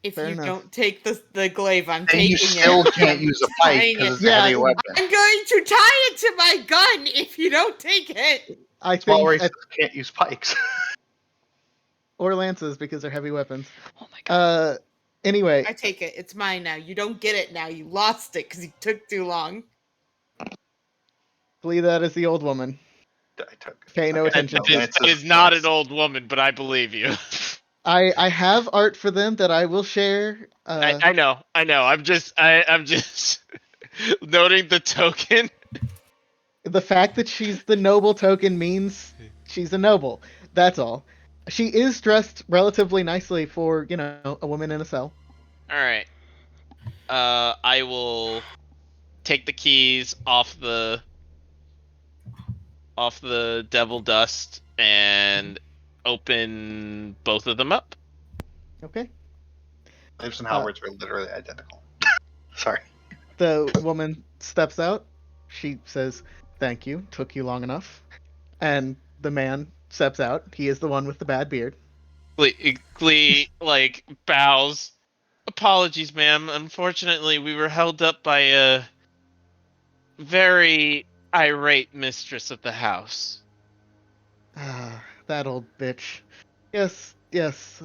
If Fair you enough. don't take the glaive, I'm And taking you still it. can't use a pike Tying because it. it's Yeah. a heavy weapon. I'm going to tie it to my gun if you don't take it. I Small think races can't use pikes. or lances because they're heavy weapons. Oh my god. Anyway, I take it. It's mine now. You don't get it now. You lost it because you took too long. believe that is the old woman. I took. Pay no Okay. attention It to is, it. it is not an old woman, but I believe you. I have art for them that I will share. I know. I'm just noting the token. The fact that she's the noble token means she's a noble. That's all. She is dressed relatively nicely for, a woman in a cell. All right. I will take the keys off the devil dust and open both of them up. Okay. Lives and halberds are literally identical. Sorry. The woman steps out. She says, "Thank you. Took you long enough." And the man steps out. He is the one with the bad beard. Glee like bows. Apologies, ma'am. Unfortunately, we were held up by a very irate mistress of the house. Ah, that old bitch. Yes, yes.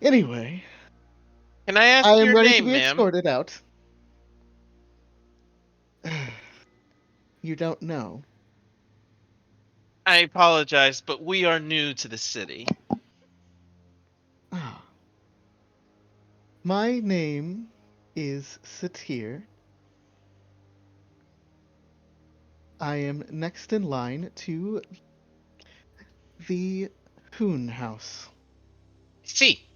Anyway, Can I ask I am your ready to name, be ma'am? escorted out. You don't know. I apologize, but we are new to the city. Ah. My name is Satir. I am next in line to the Hoon House. See.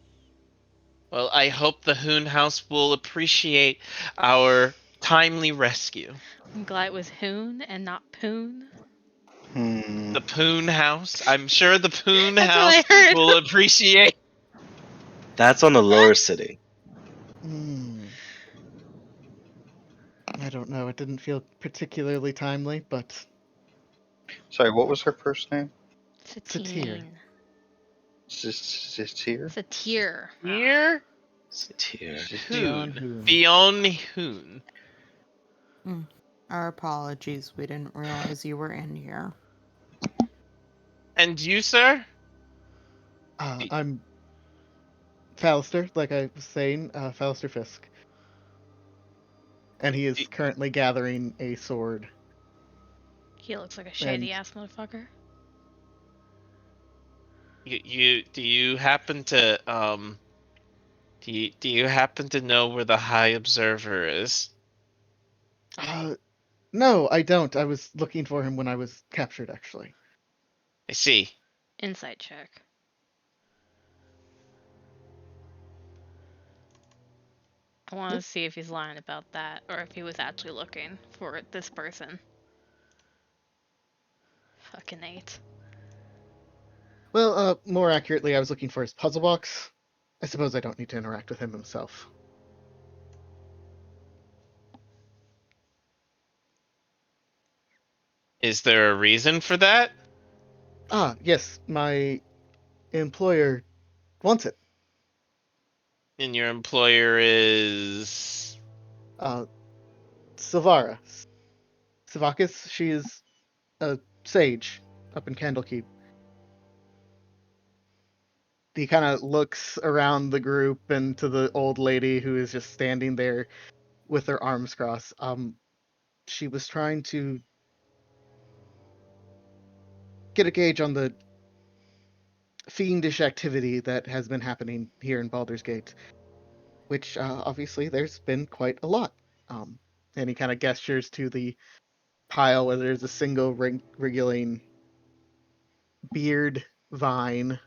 Well, I hope the Hoon House will appreciate our timely rescue. I'm glad it was Hoon and not Poon. The Poon House. I'm sure the Poon That's what House I heard. will appreciate. That's on the lower city. I don't know. It didn't feel particularly timely, but Sorry, what was her first name? Satine. Satir? Satir. Here, Satir. Dion Hoon. Hoon. Fiona Hoon. Our apologies. We didn't realize you were in here. And you, sir? I'm Fallister, like I was saying, Fallister Fisk. And he is currently gathering a sword. He looks like a shady ass motherfucker. Do you happen to do you happen to know where the High Observer is? No, I don't. I was looking for him when I was captured, actually. I see. Insight check. I want to see if he's lying about that or if he was actually looking for this person. Fucking 8. Well, more accurately, I was looking for his puzzle box. I suppose I don't need to interact with him himself. Is there a reason for that? Ah, yes, my employer wants it. And your employer is Silvara. Savakis, she is a sage up in Candlekeep. He kind of looks around the group and to the old lady who is just standing there with her arms crossed. She was trying to get a gauge on the fiendish activity that has been happening here in Baldur's Gate, which obviously there's been quite a lot. And he kind of gestures to the pile where there's a single wriggling beard vine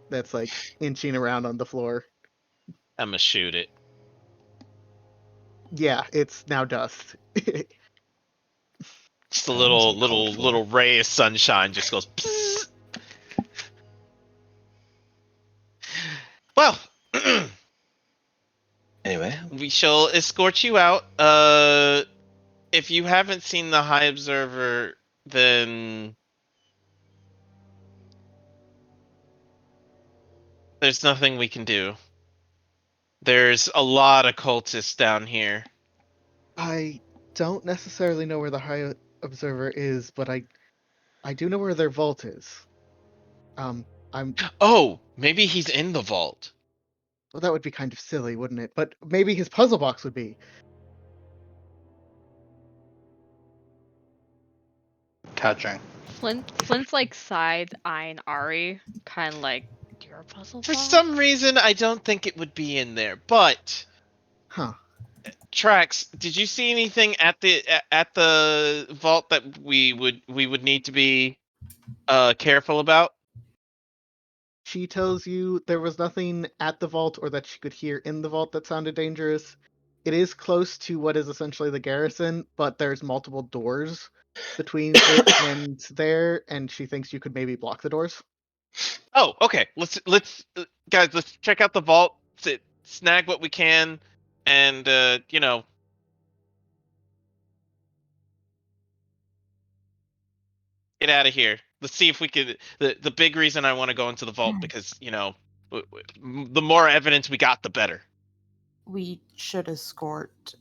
that's like inching around on the floor. I'ma shoot it. Yeah, it's now dust. Just a little ray of sunshine just goes. Psst. Well, Anyway, we shall escort you out. If you haven't seen the High Observer, then there's nothing we can do. There's a lot of cultists down here. I don't necessarily know where the High Observer is, but I do know where their vault is. Oh, maybe he's in the vault. Well, that would be kind of silly, wouldn't it? But maybe his puzzle box would be. Catching. Flint's like side eyeing Ari, kind of like, you're a puzzle For box? some reason, I don't think it would be in there. But Huh. Trax, did you see anything at the vault that we would need to be careful about? She tells you there was nothing at the vault or that she could hear in the vault that sounded dangerous. it is close to what is essentially the garrison, but there's multiple doors between it and there, and she thinks you could maybe block the doors. Oh, okay. Let's guys, let's check out the vault. Snag what we can, and get out of here. Let's see if we could. The big reason I want to go into the vault because the more evidence we got, the better. We should escort.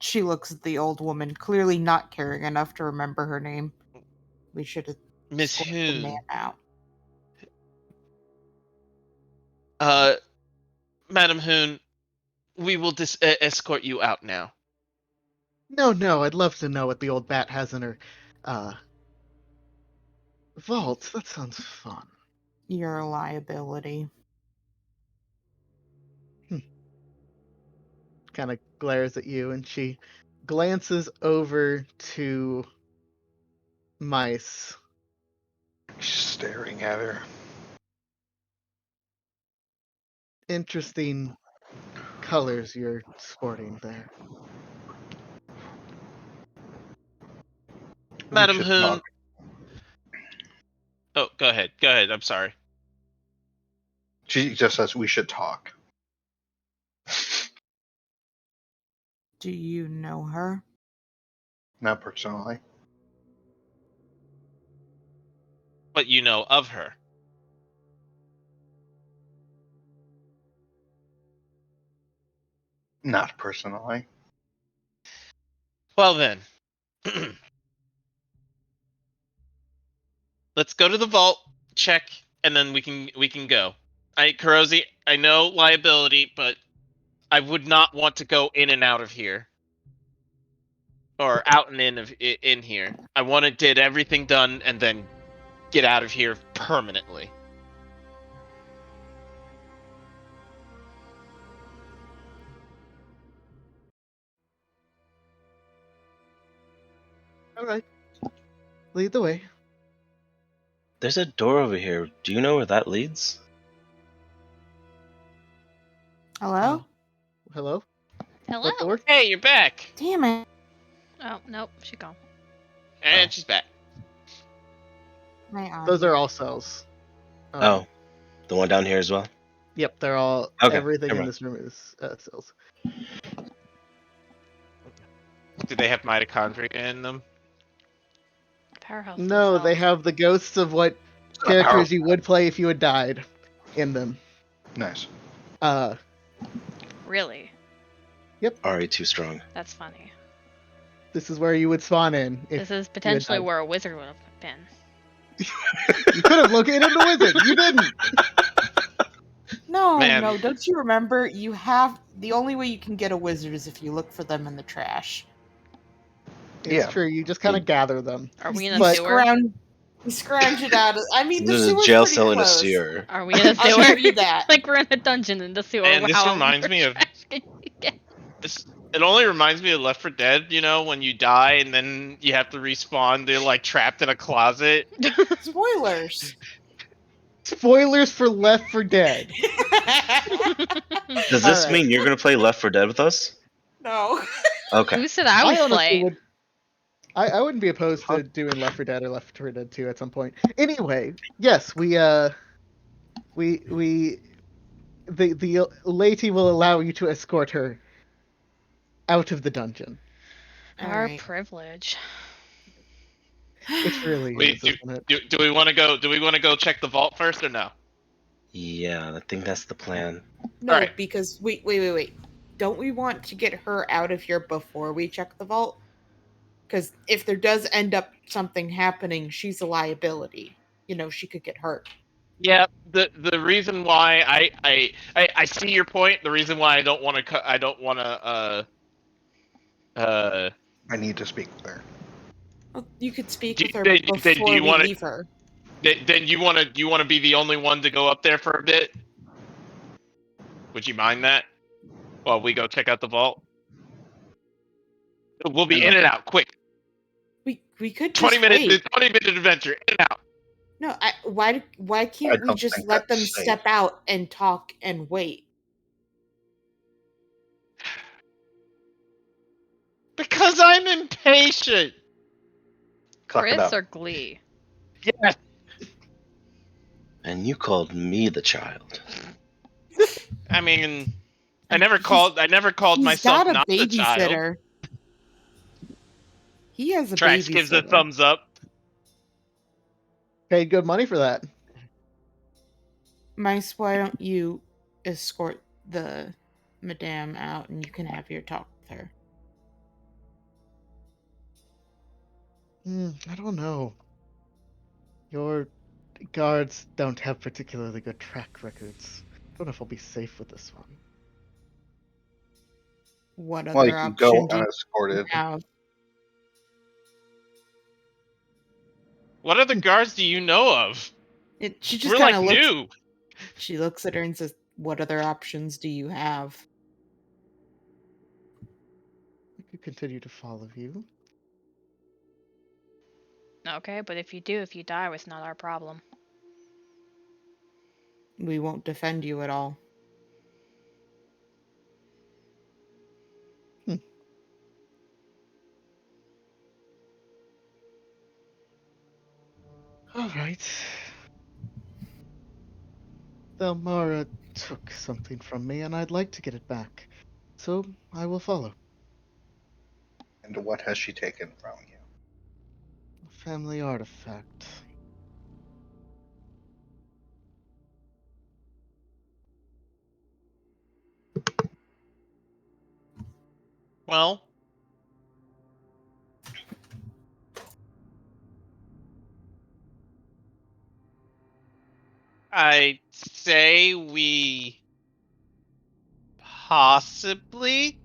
She looks at the old woman, clearly not caring enough to remember her name. We should Miss escort the Hoon. man out. Madam Hoon, we will escort you out now. No, I'd love to know what the old bat has in her vault. That sounds fun. You're a liability. Kind of glares at you, and she glances over to Mice. She's staring at her. Interesting colors you're sporting there. Madam should Hoon. talk. Oh, go ahead. Go ahead. I'm sorry. She just says we should talk. Do you know her? Not personally. But you know of her. Not personally. Well then. Let's go to the vault, check, and then we can go. Kurosi, I know liability, but I would not want to go in and out of here. Or out and in here. I want to get everything done and then get out of here permanently. All right. Lead the way. There's a door over here. Do you know where that leads? Hello? Hello? Hello. What door? Hey, you're back! Damn it. Oh, nope. She gone. And she's back. My eye. Those are all cells. Oh, the one down here as well? Yep, they're all. Okay, Everything never in mind. this room is cells. Do they have mitochondria in them? Powerhouse. No, they have the ghosts of what characters you would play if you had died in them. Nice. Really? Already too strong. That's funny. This is where you would spawn in. If This is potentially died. where a wizard would have been. you could have located the wizard. You didn't. No, Man. no, don't you remember? You have. The only way you can get a wizard is if you look for them in the trash. It's Yeah. true. You just kind of gather them. Are we in a But- sewer? We scrounge it out. I mean, the There's a sewer's jail pretty cell in a close. sewer. Are we in a I'll sewer? give you that. Like we're in a dungeon in the sewer. And this How reminds me of- trash can you get? It only reminds me of Left 4 Dead, when you die and then you have to respawn, they're like trapped in a closet. Spoilers. Spoilers for Left 4 Dead. Does this Alright. mean you're gonna play Left 4 Dead with us? No. Okay. Who said I was honestly playing? would. I wouldn't be opposed to doing Left 4 Dead or Left 4 Dead 2 at some point. Anyway, yes, the lady will allow you to escort her out of the dungeon. Our Alright. privilege. It really Wait, is, isn't it? Do we want to go? Do we want to go check the vault first or no? Yeah, I think that's the plan. No, Alright. because wait. Don't we want to get her out of here before we check the vault? Because if there does end up something happening, she's a liability. She could get hurt. Yeah. The reason why I see your point. The reason why I don't want to I need to speak with her. Well, you could speak Do- with her do- before do you we wanna- leave her. Then you want to be the only one to go up there for a bit? Would you mind that? While we go check out the vault. We'll be in and out quick. We could 20 just minutes. wait. 20-minute adventure. In and out. No, why I can't we don't just think let them that's safe. step out and talk and wait? Because I'm impatient. Cluck it Chris up. or Glee? Yes. And you called me the child. I mean, I never called He's myself got a not the child. babysitter. He has a Trax gives a babysitter. thumbs up. Paid good money for that. Mice, why don't you escort the madame out and you can have your talk with her? I don't know. Your guards don't have particularly good track records. I don't know if I'll be safe with this one. What Well, you other can go option do you unescorted. have? What other guards do you know of? She just We're kind like of looks. new. She looks at her and says, "What other options do you have?" I could continue to follow you. Okay, but if you die, it's not our problem. We won't defend you at all. All right. Thelmara took something from me, and I'd like to get it back. So I will follow. And what has she taken from you? A family artifact. Well, I say we possibly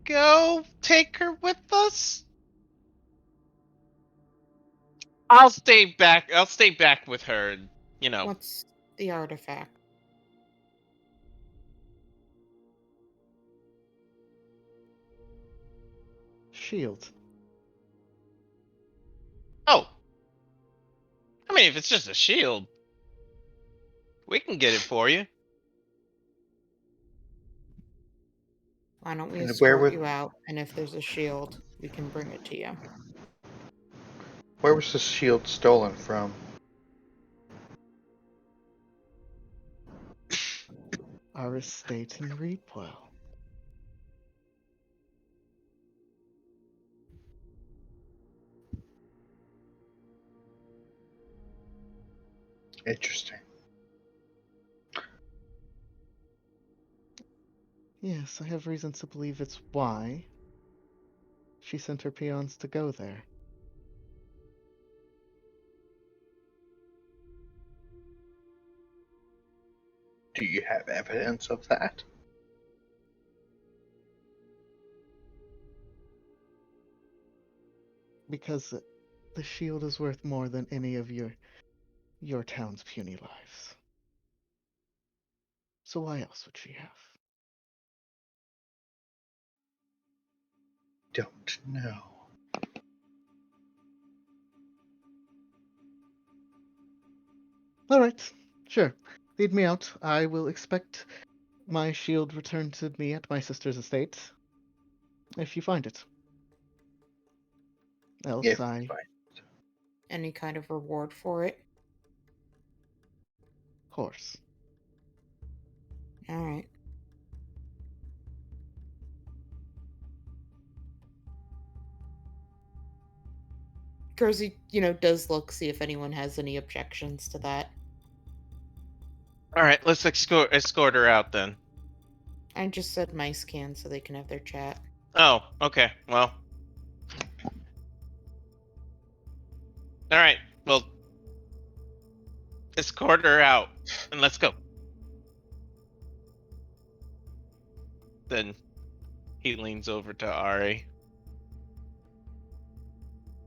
go take her with us. I'll stay back. I'll stay back with her. And, you know, What's the artifact? Shield. oh, I mean, if it's just a shield, we can get it for you. Why don't we And escort where you out? And if there's a shield, we can bring it to you. Where was the shield stolen from? Our estate in Reapwell. Interesting. Yes, I have reasons to believe it's why she sent her peons to go there. Do you have evidence of that? Because the shield is worth more than any of your town's puny lives. So why else would she have? Don't know. All right, sure. Lead me out. I will expect my shield returned to me at my sister's estate if you find it. Else, If I Any kind of reward for it? course. All right. Kersey, does look, see if anyone has any objections to that. All right, let's escort her out then. I just said mice can so they can have their chat. Oh, okay. Well, all right. Well, escort her out and let's go. Then he leans over to Ari.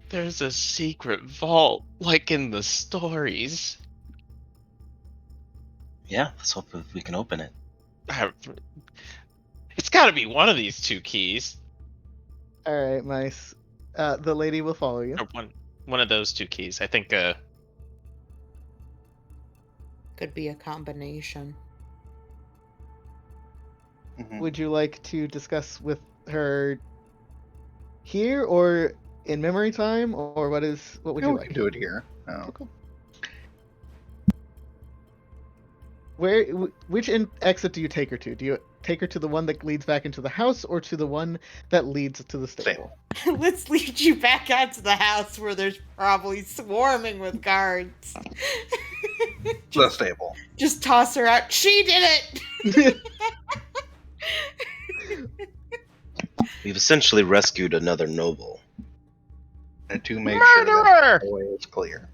There's a secret vault, like in the stories. Yeah, let's hope we can open it. It's got to be one of these two keys. All right, mice. The lady will follow you. Or one of those two keys. I think. Could be a combination. Mhm. Would you like to discuss with her here or in memory time, or what would No, you we like? can do it here. No. Okay, cool. Which exit do you take her to? Do you take her to the one that leads back into the house, or to the one that leads to the stable? Let's lead you back out to the house where there's probably swarming with guards. The stable. Just toss her out. She did it! We've essentially rescued another noble. And to make sure that the way is clear.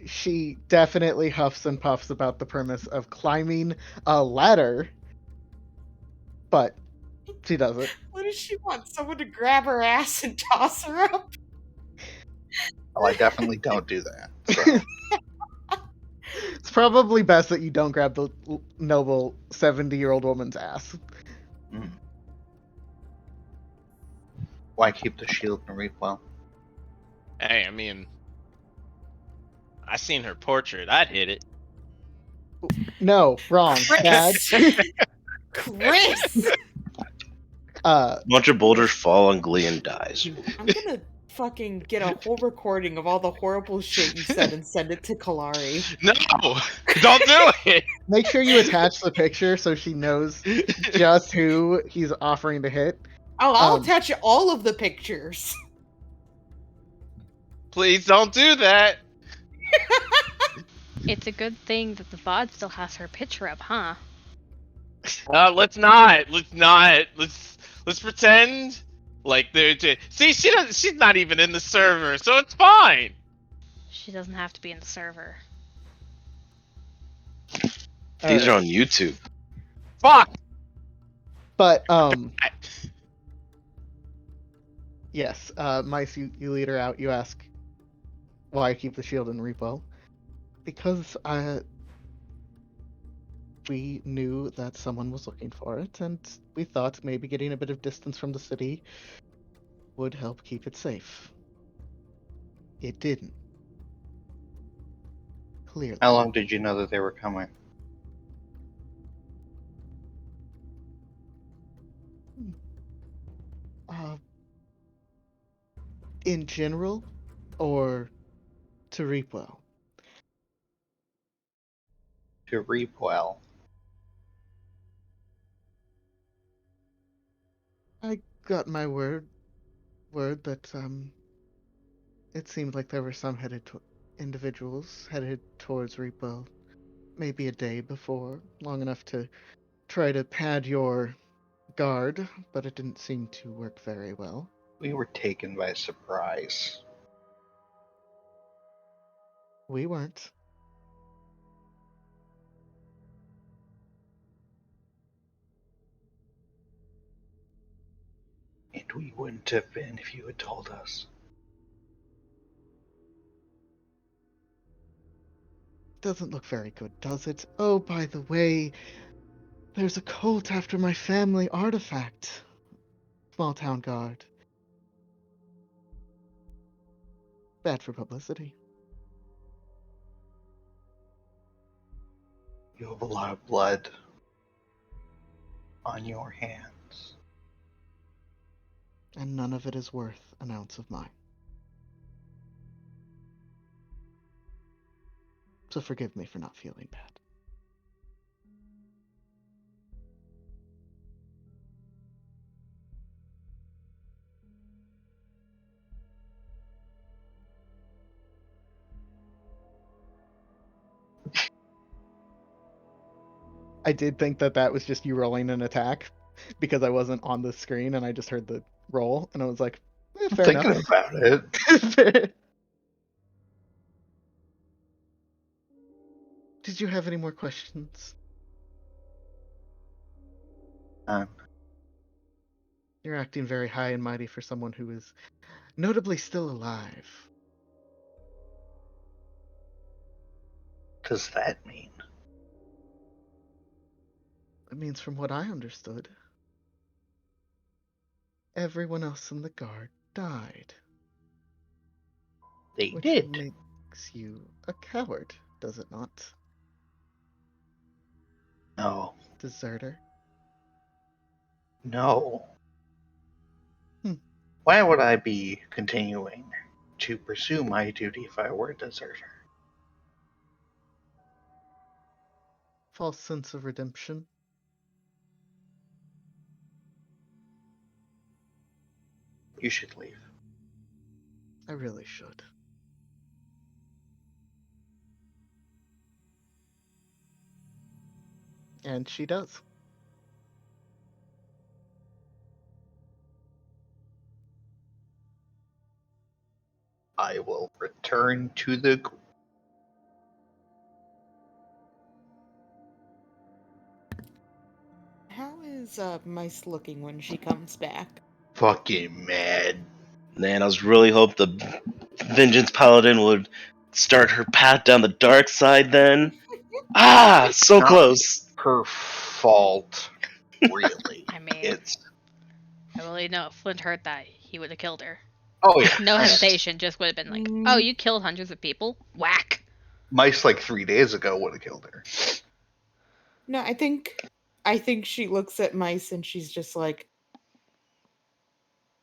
She definitely huffs and puffs about the premise of climbing a ladder, but she does it. What does she want? Someone to grab her ass and toss her up? Well, I definitely don't do that. So. It's probably best that you don't grab the noble 70-year-old woman's ass. Why keep the shield and reap well? Hey, I mean, I seen her portrait. I'd hit it. No, wrong. Bad. Chris! A bunch of boulders fall on Glee and dies. I'm gonna fucking get a whole recording of all the horrible shit you said and send it to Kalari. No, don't do it. Make sure you attach the picture so she knows just who he's offering to hit. I'll attach all of the pictures. Please don't do that. It's a good thing that the VOD still has her picture up, huh? Let's not. Let's pretend like they're. See, she's not even in the server, so it's fine. She doesn't have to be in the server. These are on YouTube. Fuck. But yes, Mice, you lead her out. You ask why keep the shield and reap well. Because we knew that someone was looking for it, and we thought maybe getting a bit of distance from the city would help keep it safe. It didn't. Clearly. How long did you know that they were coming? In general, or to reap well? To reap well. I got my word that it seemed like there were some individuals headed towards Reapwell maybe a day before, long enough to try to pad your guard, but it didn't seem to work very well. We were taken by surprise. We weren't. And we wouldn't have been if you had told us. Doesn't look very good, does it? Oh, by the way, there's a cult after my family artifact. Small town guard. Bad for publicity. You have a lot of blood on your hands. And none of it is worth an ounce of mine. So forgive me for not feeling bad. I did think that was just you rolling an attack because I wasn't on the screen and I just heard the roll and I was like, fair Thinking enough. about it. Did you have any more questions? You're acting very high and mighty for someone who is notably still alive. What does that mean? It means, from what I understood, everyone else in the guard died. They Which did. makes you a coward, does it not? No. Deserter. No. Why would I be continuing to pursue my duty if I were a deserter? False sense of redemption. You should leave. I really should. And she does. I will return to the group. How is Mice looking when she comes back? Fucking mad. Man, I was really hoping the Vengeance Paladin would start her path down the dark side then. Ah, so Not close. her fault, really. I mean, It's I really know if Flint heard that, he would have killed her. oh yeah. No hesitation, just would have been like, oh, you killed hundreds of people? Whack! Mice like 3 days ago would have killed her. No, I think she looks at Mice and she's just like,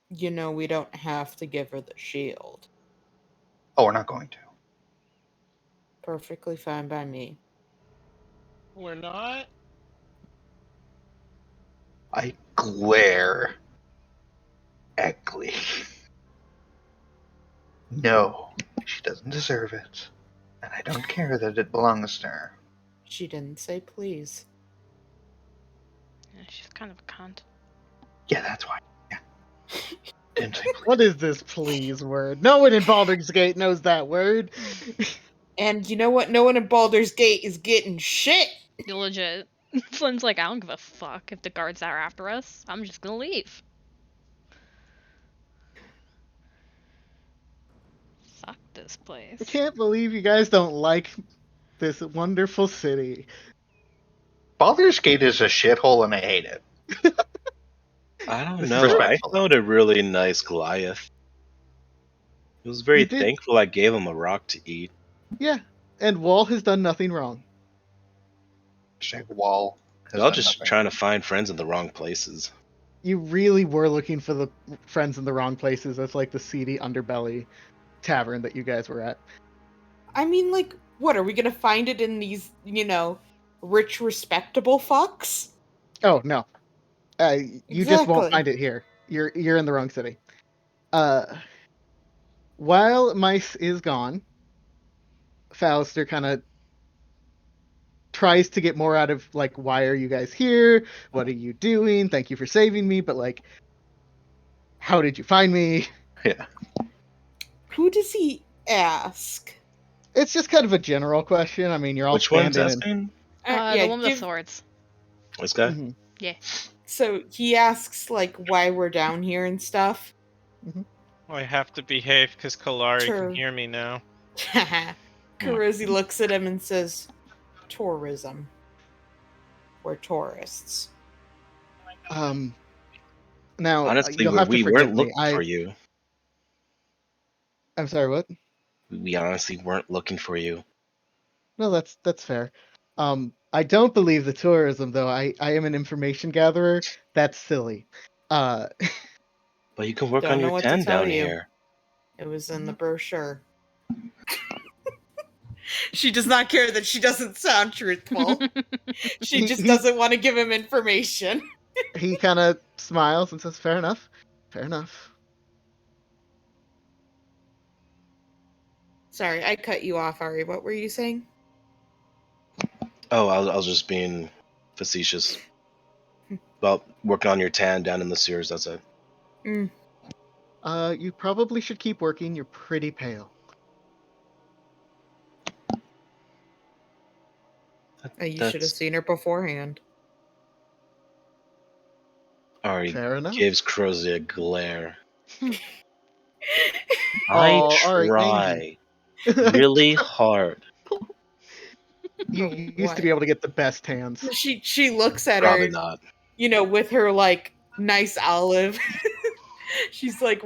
you know, we don't have to give her the shield. Oh, we're not going to. Perfectly fine by me. We're not. I glare at Glee. No, she doesn't deserve it. And I don't care that it belongs to her. She didn't say please. Yeah, she's kind of a cunt. Yeah, that's why. Yeah. Didn't say please. What is this please word? No one in Baldur's Gate knows that word. And you know what? No one in Baldur's Gate is getting shit. You're legit. Flint's like, I don't give a fuck if the guards are after us. I'm just gonna leave. Fuck this place. I can't believe you guys don't like this wonderful city. Baldur's Gate is a shithole and I hate it. I don't This is know. I respectful. found a really nice Goliath. He was very You did? thankful I gave him a rock to eat. Yeah, and Wall has done nothing wrong. Hashtag wall. has They're all done just nothing. trying to find friends in the wrong places. You really were looking for the friends in the wrong places. That's like the seedy underbelly tavern that you guys were at. I mean, like, what are we gonna find it in these, you know, rich, respectable fucks? Oh no, you just won't Exactly. find it here. You're in the wrong city. While Mice is gone, Fauster kind of tries to get more out of, like, why are you guys here? What are you doing? Thank you for saving me, but, like, how did you find me? Yeah. Who does he ask? It's just kind of a general question. I mean, you're all Which one's standing asking? Yeah, The one with the give- swords. This guy? Mhm. So he asks, like, why we're down here and stuff. I have to behave because Kalari True. can hear me now. Karuzi looks at him and says, tourism. We're tourists. Now, Honestly, you'll have to we forgive weren't me. looking for you. I'm sorry, what? We honestly weren't looking for you. No, that's fair. I don't believe the tourism, though. I am an information gatherer. That's silly. But you can work Don't on know your what to 10 tell down you. here. It was in the brochure. She does not care that she doesn't sound truthful. She just doesn't want to give him information. He kind of smiles and says, "Fair enough. Fair enough." Sorry, I cut you off, Ari. What were you saying? Oh, I was just being facetious. About working on your tan down in the sewers, that's it. You probably should keep working. You're pretty pale. You should have That's- seen her beforehand. Ari Fair enough. gives Crozy a glare. Oh, I Ari, try really hard. You used to be able to get the best hands. She looks at Probably her, not. you know, with her, like, nice olive. She's like,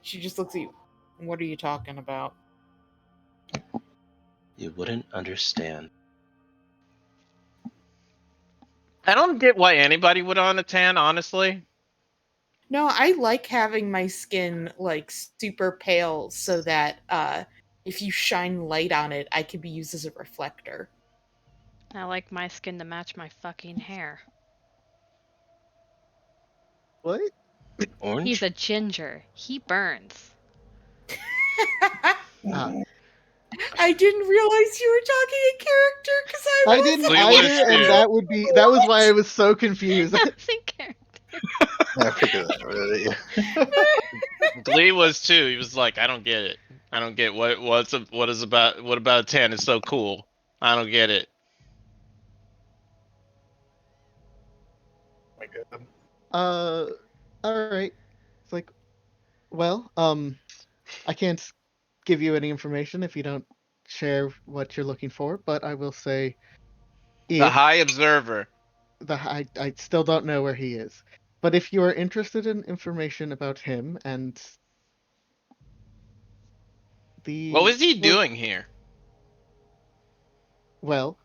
she just looks at you. What are you talking about? You wouldn't understand. I don't get why anybody would on a tan, honestly. No, I like having my skin like super pale so that if you shine light on it, I can be used as a reflector. I like my skin to match my fucking hair. What? Orange? He's a ginger. He burns. Ah. I didn't realize you were talking in character because I I was. didn't Lee was either, and too. that was why I was so confused. That's in character. I figured that already. Glee was too. He was like, I don't get it. I don't get what about a tan is so cool. I don't get it. My God. All right. It's like, well, I can't give you any information if you don't share what you're looking for, but I will say, The if High Observer. I still don't know where he is, but if you are interested in information about him and the What was he doing here? well,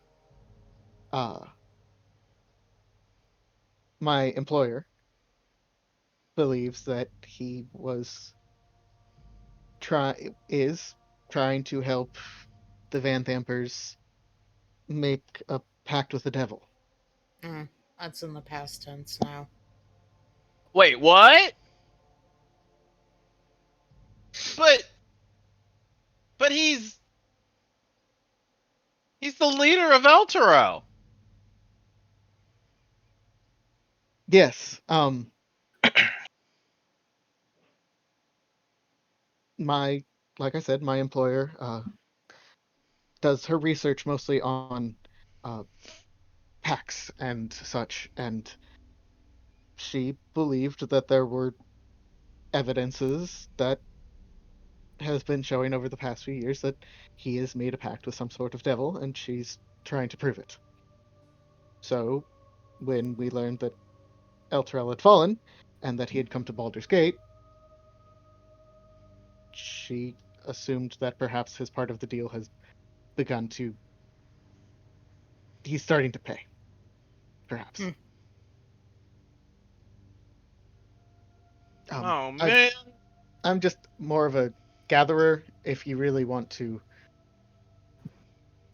my employer believes that he is trying to help the Van Thampers make a pact with the devil. That's in the past tense now. Wait, what? But he's the leader of El Toro. Yes, like I said, my employer does her research mostly on uh, pacts and such, and she believed that there were evidences that has been showing over the past few years that he has made a pact with some sort of devil, and she's trying to prove it. So, when we learned that Elturel had fallen, and that he had come to Baldur's Gate, she assumed that perhaps his part of the deal has begun to. He's starting to pay. Perhaps. Oh man. I'm just more of a gatherer. If you really want to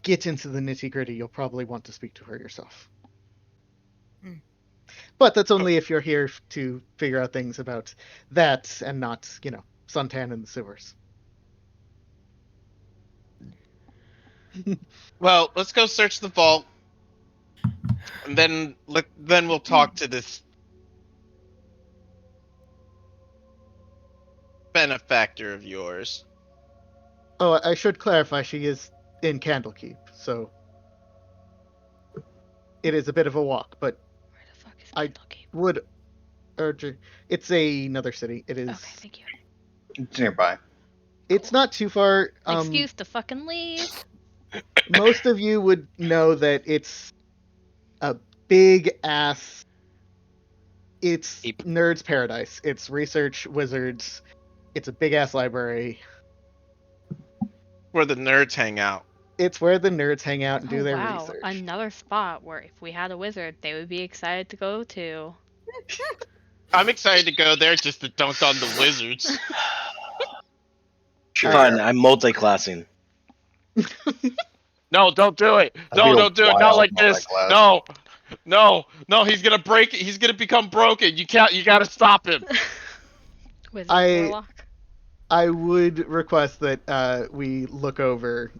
get into the nitty gritty, you'll probably want to speak to her yourself. But that's only if you're here to figure out things about that and not, suntan in the sewers. Well, let's go search the vault, and then we'll talk to this benefactor of yours. Oh, I should clarify, she is in Candlekeep, so it is a bit of a walk, but Where the fuck is I Candlekeep? would urge her. It's another city. It is. Okay, thank you. It's nearby. It's not too far. Excuse to fucking leave. Most of you would know that it's a big ass. It's nerds' paradise. It's research wizards. It's a big ass library. Where the nerds hang out. It's where the nerds hang out and do their research. Another spot where if we had a wizard, they would be excited to go to. I'm excited to go there just to dunk on the wizards. Sure. Fine, I'm multi-classing. No, don't do it. No, don't do it. Not like this. No. No, he's gonna break it. He's gonna become broken. You gotta stop him. Wizard I- warlock. I would request that we look over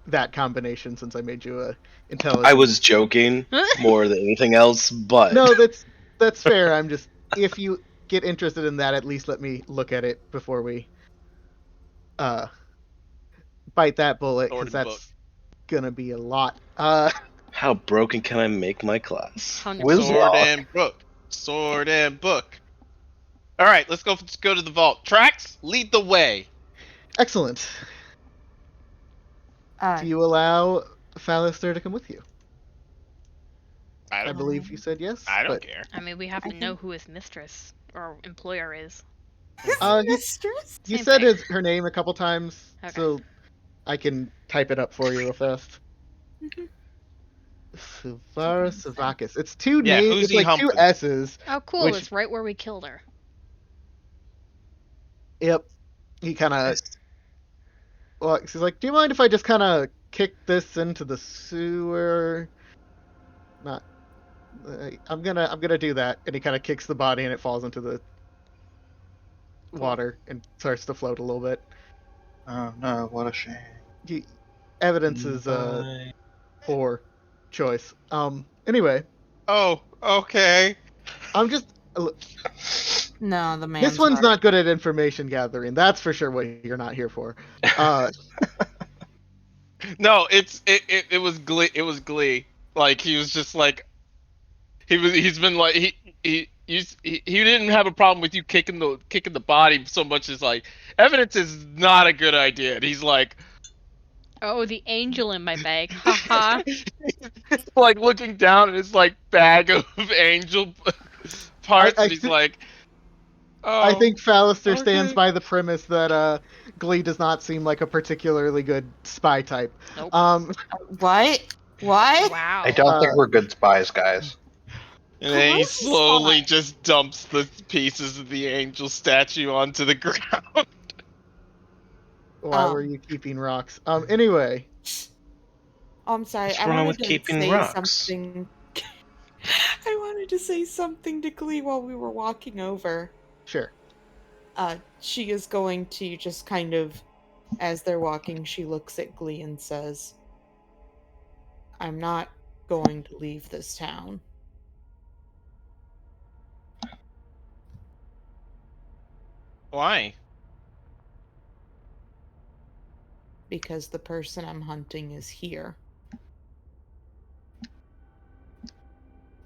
that combination since I made you a intelligence. I was joking more than anything else, but No, that's fair. I'm just, if you get interested in that, at least let me look at it before we bite that bullet, because that's gonna be a lot. how broken can I make my class? 100%. Sword and book. All right, let's go to the vault. Trax, lead the way. Excellent. Do you allow Fallister to come with you? I believe you said yes. I don't but, care. I mean, we have to know who his mistress or employer is. Mistress? You Same said thing. her name a couple times, Okay. so I can type it up for you real fast. Savara Savakis. It's two Yeah, names. who's It's he like two humping? S's. Oh, cool. Which- It's right where we killed her. Yep. He kind of. Nice. Well, he's like, "Do you mind if I just kind of kick this into the sewer?" Not. I'm gonna do that, and he kind of kicks the body, and it falls into the water and starts to float a little bit. Oh no, what a shame. Evidence is Bye. poor choice. Anyway, Oh, okay. I'm just. No, the man. This one's not good at information gathering. That's for sure what you're not here for. No, it was Glee. It was Glee. Like he was just like he's been like he didn't have a problem with you kicking the body so much as like evidence is not a good idea. And he's like Oh, the angel in my bag. Haha. like looking down at his like bag of angel parts, and he's like, oh, I think Fallister okay. stands by the premise that Glee does not seem like a particularly good spy type. Nope. What? What? Wow. I don't think we're good spies, guys. And then he Gross slowly spy. just dumps the pieces of the angel statue onto the ground. Why Um. were you keeping rocks? Anyway, Oh, I'm sorry. What's I wrong wanted with to keeping say rocks? something. I wanted to say something to Glee while we were walking over. sure. She is going to just kind of, as they're walking, she looks at Glee and says, "I'm not going to leave this town." Why? Because the person I'm hunting is here.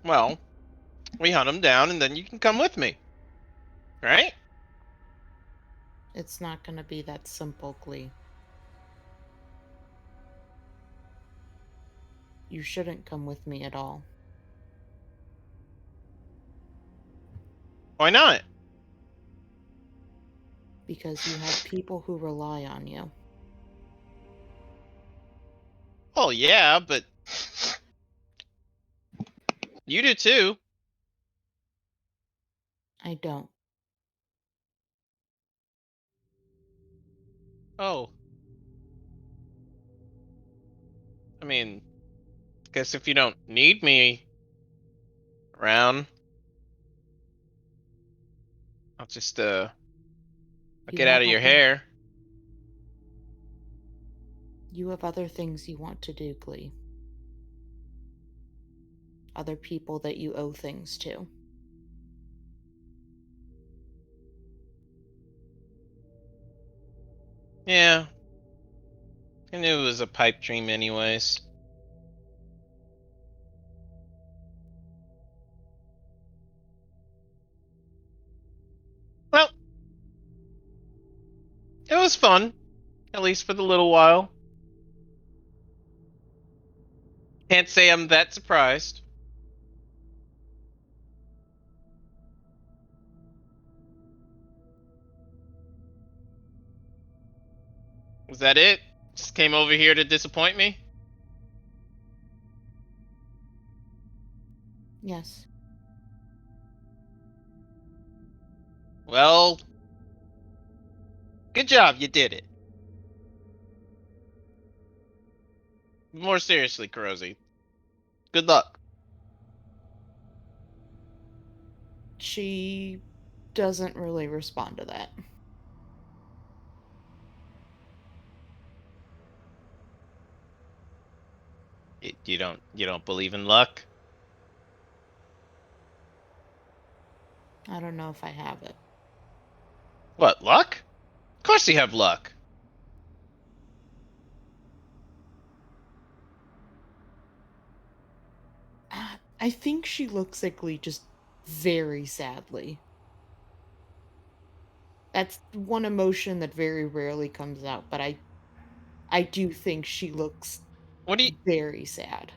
Well, we hunt him down, and then you can come with me, right? It's not going to be that simple, Glee. You shouldn't come with me at all. Why not? Because you have people who rely on you. Oh yeah, but you do too. I don't. Oh. I mean, guess if you don't need me around, I'll just I'll You get out of have your other- hair. You have other things you want to do, Glee. Other people that you owe things to. Yeah. I knew it was a pipe dream anyways. Well, it was fun, at least for the little while. Can't say I'm that surprised. Was that it? Just came over here to disappoint me? Yes. Well, good job, you did it. More seriously, Kurosi. Good luck. She doesn't really respond to that. You don't believe in luck? I don't know if I have it. What, luck? Of course you have luck. I think she looks at Glee just very sadly. That's one emotion that very rarely comes out, but I do think she looks What do you very sad.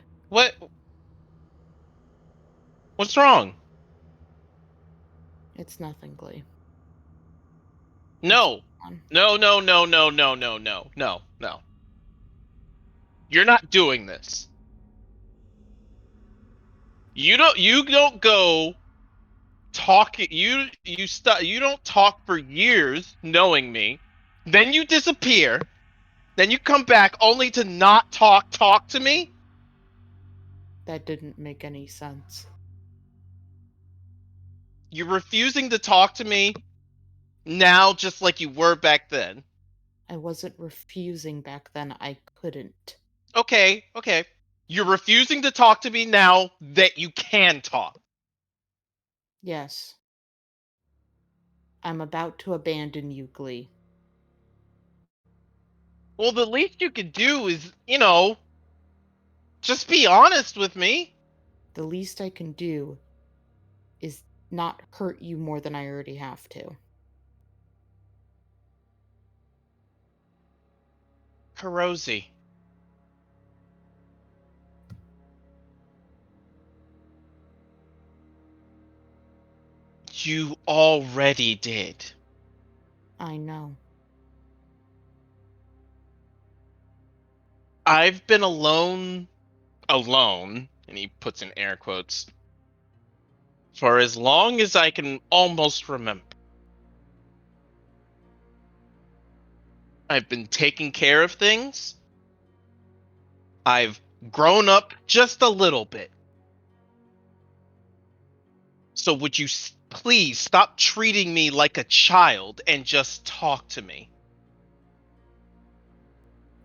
what's wrong? It's nothing, Glee. No. On. No, no, no, no, no, no, no, no, no. You're not doing this. You don't go talking. You don't talk for years, knowing me. Then you disappear. Then you come back only to not talk to me. That didn't make any sense. You're refusing to talk to me now, just like you were back then. I wasn't refusing back then. I couldn't. Okay. You're refusing to talk to me now that you can talk. Yes. I'm about to abandon you, Glee. Well, the least you could do is, just be honest with me. The least I can do is not hurt you more than I already have to. Kurosi. You already did. I know. I've been alone, and he puts in air quotes, for as long as I can almost remember. I've been taking care of things. I've grown up just a little bit. So would you please stop treating me like a child and just talk to me?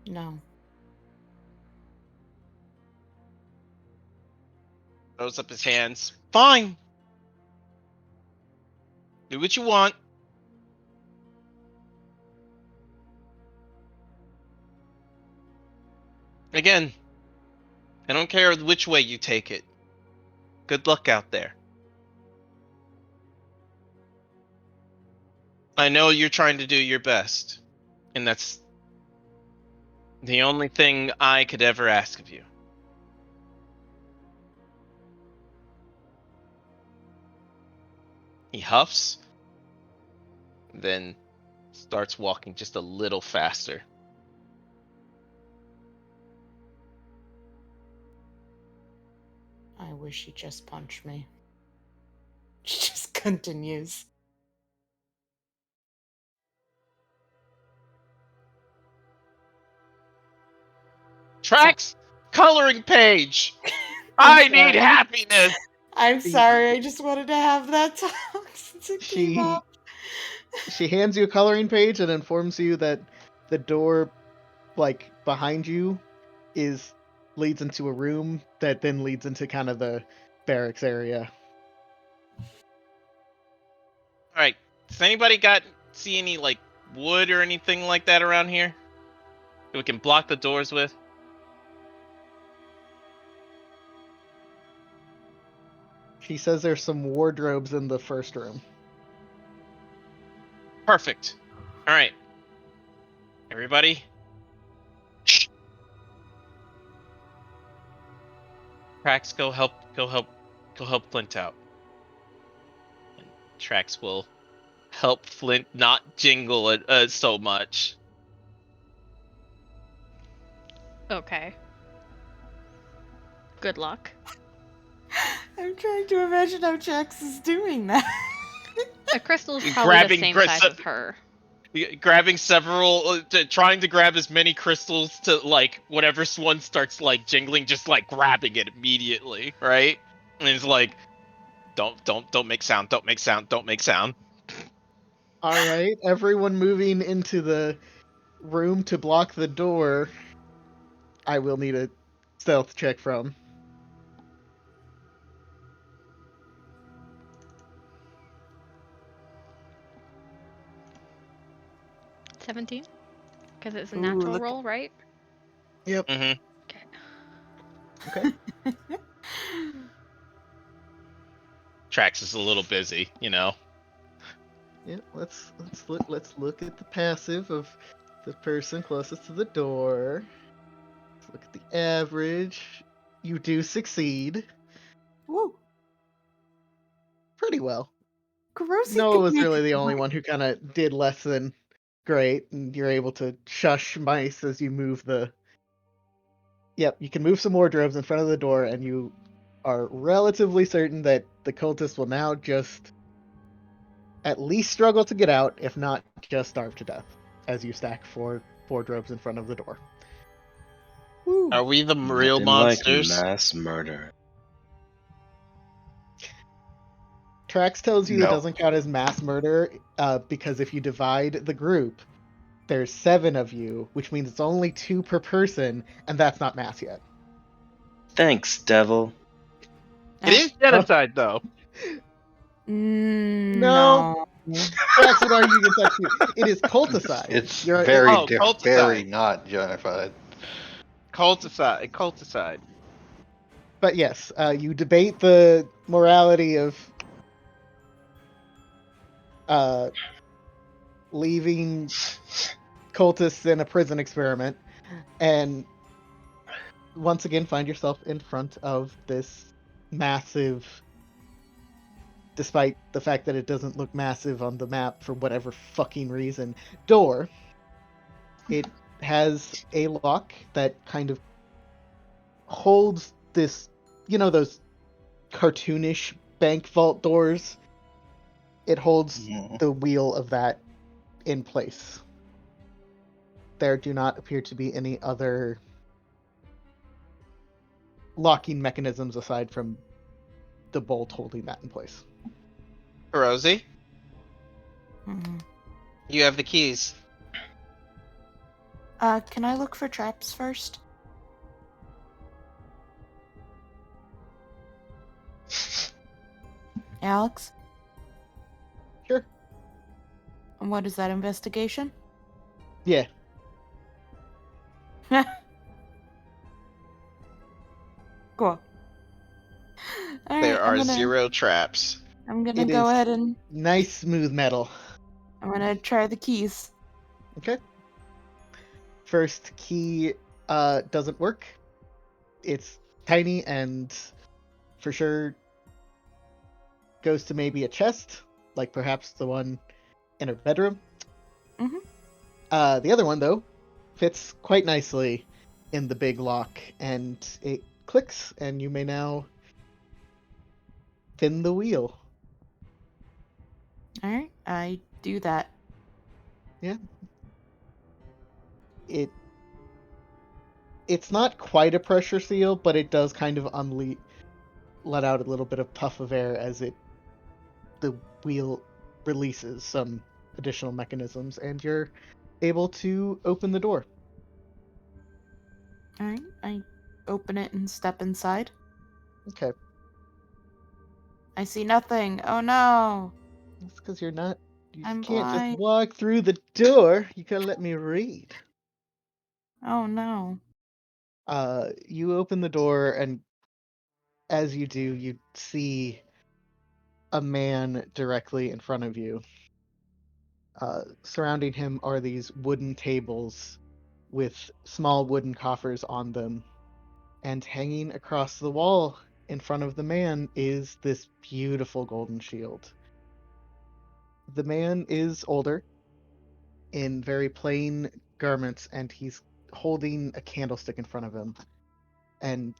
No. Throws up his hands. Fine. Do what you want. Again, I don't care which way you take it. Good luck out there. I know you're trying to do your best, and that's the only thing I could ever ask of you. He huffs, then starts walking just a little faster. I wish he just punched me. She just continues. Tracks coloring page. I need happiness. I'm sorry, I just wanted to have that talk since it came She up. she hands you a coloring page and informs you that the door, like behind you, leads into a room that then leads into kind of the barracks area. All right. Does anybody see any like wood or anything like that around here that we can block the doors with? She says there's some wardrobes in the first room. Perfect. All right. Everybody. Shh. Trax, go help Flint out. And Trax will help Flint not jingle it so much. Okay. Good luck. I'm trying to imagine how Jax is doing that. A crystal's probably the same size as her. Grabbing several, trying to grab as many crystals to like whatever one starts like jingling, just like grabbing it immediately, right? And it's like, don't make sound, don't make sound, don't make sound. All right, everyone moving into the room to block the door. I will need a stealth check from. $17? Because it's a Ooh, natural look- roll, right? Yep. Mm-hmm. Okay. Trax is a little busy, you know. Yeah. Let's look at the passive of the person closest to the door. Let's look at the average. You do succeed. Woo. Pretty well. Kurosi Noah could was make really it the only work. one who kind of did less than great, and you're able to shush mice as you move the. Yep, you can move some wardrobes in front of the door, and you are relatively certain that the cultist will now just at least struggle to get out, if not just starve to death, as you stack four wardrobes in front of the door. Woo. Are we the real Nothing monsters? like mass murder. Trax tells you No. it doesn't count as mass murder because if you divide the group, there's 7 of you, which means it's only 2 per person, and that's not mass yet. Thanks, devil. It is genocide, though. No. Trax would argue against that too. It is culticide. It's You're- very Oh, culticide. very not genocide. Culticide. But yes, you debate the morality of leaving cultists in a prison experiment, and once again find yourself in front of this massive, despite the fact that it doesn't look massive on the map for whatever fucking reason, door. It has a lock that kind of holds this, you know, those cartoonish bank vault doors. It holds Mhm. the wheel of that in place. There do not appear to be any other locking mechanisms aside from the bolt holding that in place. Rosie, Mhm. you have the keys. Can I look for traps first? Alex? Sure. And what is that, investigation? Yeah. Cool. There are 0 traps. I'm gonna It go is ahead and nice smooth metal. I'm gonna try the keys. Okay. First key doesn't work. It's tiny and for sure goes to maybe a chest, like perhaps the one in her bedroom. Mhm. The other one though fits quite nicely in the big lock, and it clicks, and you may now spin the wheel. Alright, I do that. It's not quite a pressure seal, but it does kind of let out a little bit of puff of air as the wheel releases some additional mechanisms, and you're able to open the door. Alright, I open it and step inside. Okay, I see nothing. Oh no! that's because you I'm can't just blind. walk through the door. You gotta let me read. Oh no. You open the door, and as you do, you see a man directly in front of you. Surrounding him are these wooden tables with small wooden coffers on them, and hanging across the wall in front of the man is this beautiful golden shield. The man is older, in very plain garments, and he's holding a candlestick in front of him. And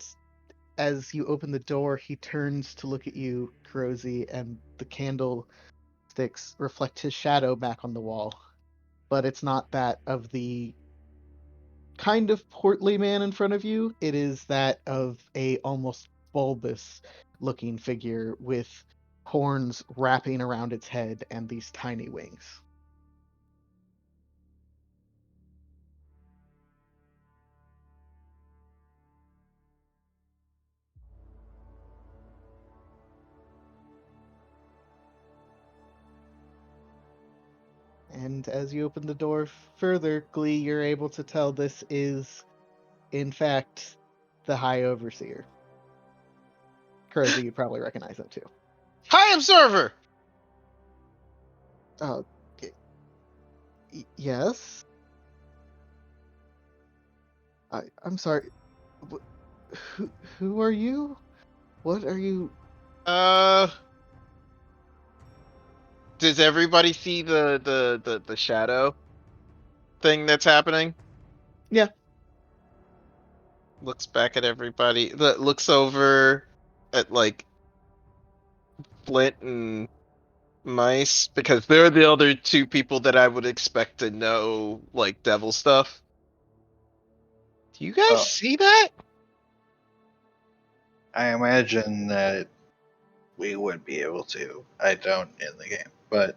as you open the door, he turns to look at you, Kurosi, and the candlesticks reflect his shadow back on the wall. But it's not that of the kind of portly man in front of you. It is that of a almost bulbous looking figure with horns wrapping around its head and these tiny wings. And as you open the door further, Glee, you're able to tell this is, in fact, the High Overseer. Kurosi, you probably recognize him too. Hi, Observer! Oh, yes? I'm sorry. Who are you? What are you? Does everybody see the shadow thing that's happening? Yeah. Looks back at everybody. Looks over at like Flint and mice because they're the other two people that I would expect to know like devil stuff. Do you guys Oh. see that? I imagine that we would be able to. I don't in the game, but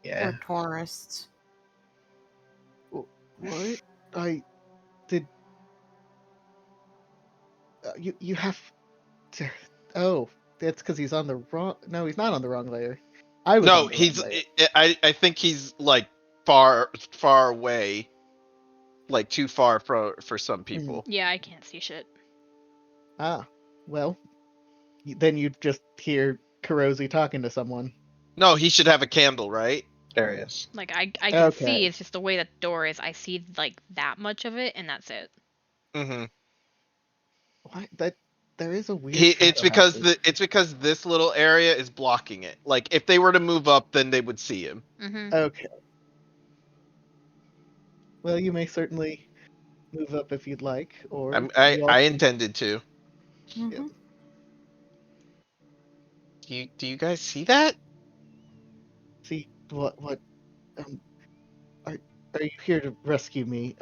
yeah. We're tourists. What? I did. You have to. Oh, that's because he's on the wrong. No, he's not on the wrong layer. I was No, on the he's. wrong layer. I think he's like far away, like too far for some people. Yeah, I can't see shit. Ah, well, then you just hear Kurosi talking to someone. No, he should have a candle, right? There he is. Like I can Okay. see. It's just the way that door is. I see like that much of it, and that's it. Mm-hmm. Why that? There is a weird. It's shadow because happening. it's because this little area is blocking it. Like if they were to move up, then they would see him. Mm-hmm. Okay. Well, you may certainly move up if you'd like, or you all I can intended to. Mhm. Do you guys see that? see what. Um, are you here to rescue me?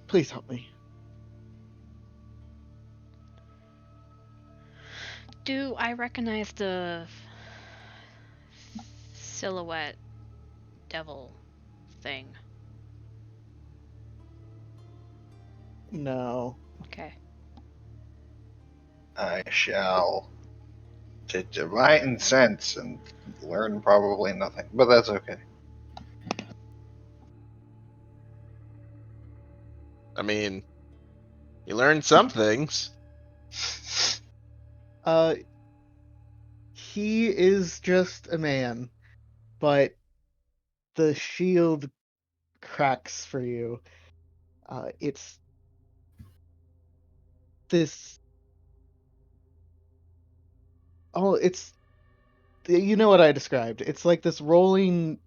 Please help me. Do I recognize the silhouette devil thing? No. Okay. I shall to divine sense and learn probably nothing, but that's okay. I mean, you learn some things. He is just a man, but the shield cracks for you. It's this. Oh, it's. You know what I described. It's like this rolling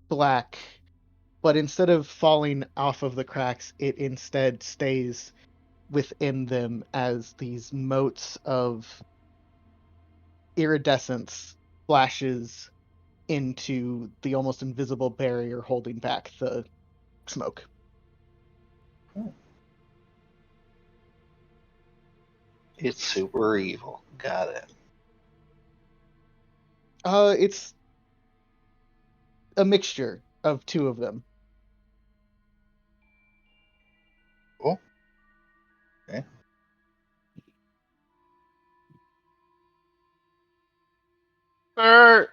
black, but instead of falling off of the cracks, it instead stays within them as these motes of iridescence flashes into the almost invisible barrier holding back the smoke. It's super evil. Got it. It's a mixture of two of them. Cool. Okay. Sir,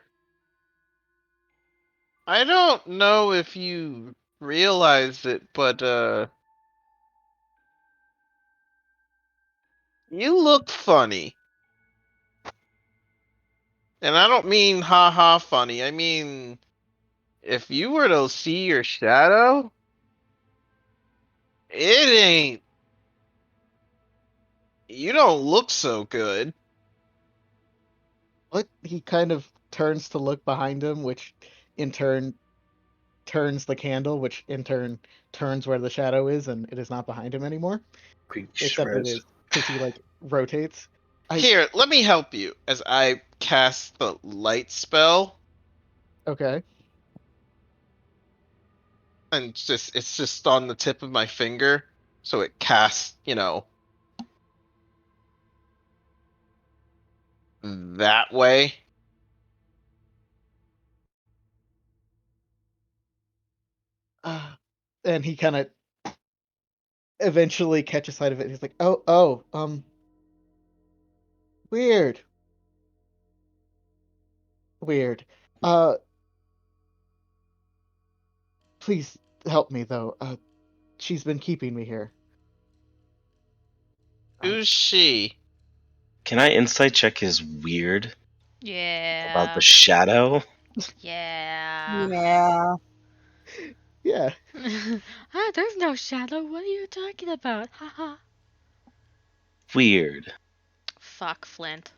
I don't know if you realize it, but you look funny. And I don't mean ha ha funny. I mean if you were to see your shadow, it ain't. You don't look so good. What he kind of turns to look behind him, which in turn turns the candle, which in turn turns where the shadow is, and it is not behind him anymore. Peach Except it spreads. is, because he like rotates. Here, let me help you as I cast the light spell. Okay. And it's just on the tip of my finger, so it casts, that way. And he kind of eventually catches sight of it. And he's like, "Oh, weird, weird. Uh, please help me though. She's been keeping me here." Who's she? Can I insight check his weird about Yeah. the shadow? Yeah. Yeah. Yeah. Ah, there's no shadow. What are you talking about? Haha. Weird. Fuck Flint.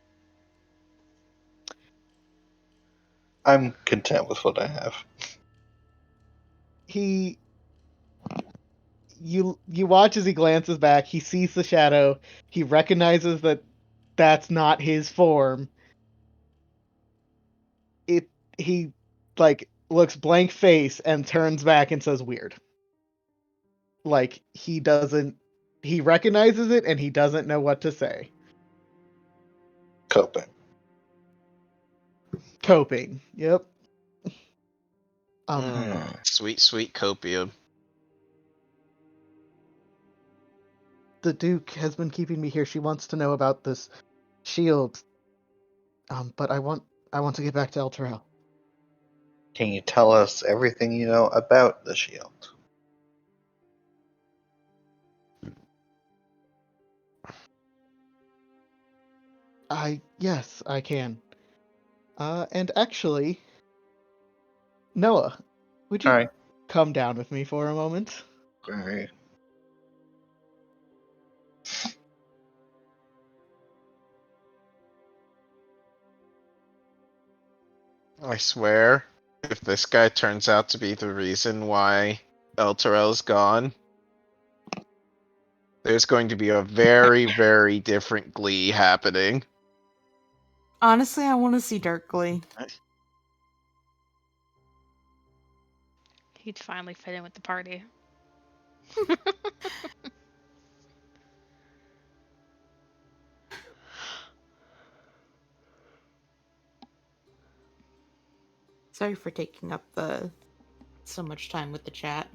I'm content with what I have. You watch as he glances back. He sees the shadow. He recognizes that that's not his form. He like looks blank face and turns back and says weird. Like he recognizes it and he doesn't know what to say. Coping. Coping. Yep. Sweet, sweet copium. The Duke has been keeping me here. She wants to know about this shield. But I want to get back to El Terrell. Can you tell us everything you know about the shield? Yes, I can. And actually, Noah, would you Alright. come down with me for a moment? Alright. I swear, if this guy turns out to be the reason why El Terrell's gone, there's going to be a very, very different Glee happening. Honestly, I want to see Darkly. He'd finally fit in with the party. Sorry for taking up so much time with the chat.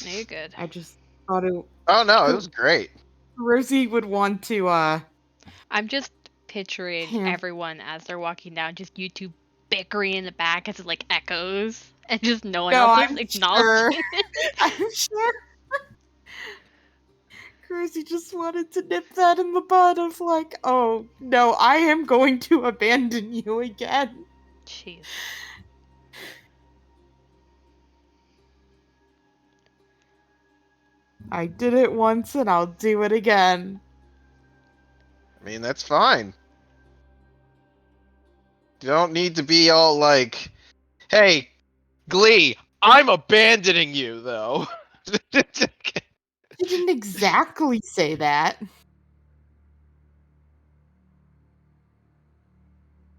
No, you're good. I just thought Oh no, it was great. Rosie would want to I'm just picturing Yeah. everyone as they're walking down, just you two bickering in the back as it like echoes, and just no one No, else I'm is acknowledging sure. it. I'm sure. Rosie just wanted to nip that in the bud of like, oh no, I am going to abandon you again. Jeez. I did it once and I'll do it again. I mean, that's fine. You don't need to be all like, hey, Glee, I'm abandoning you, though. She didn't exactly say that.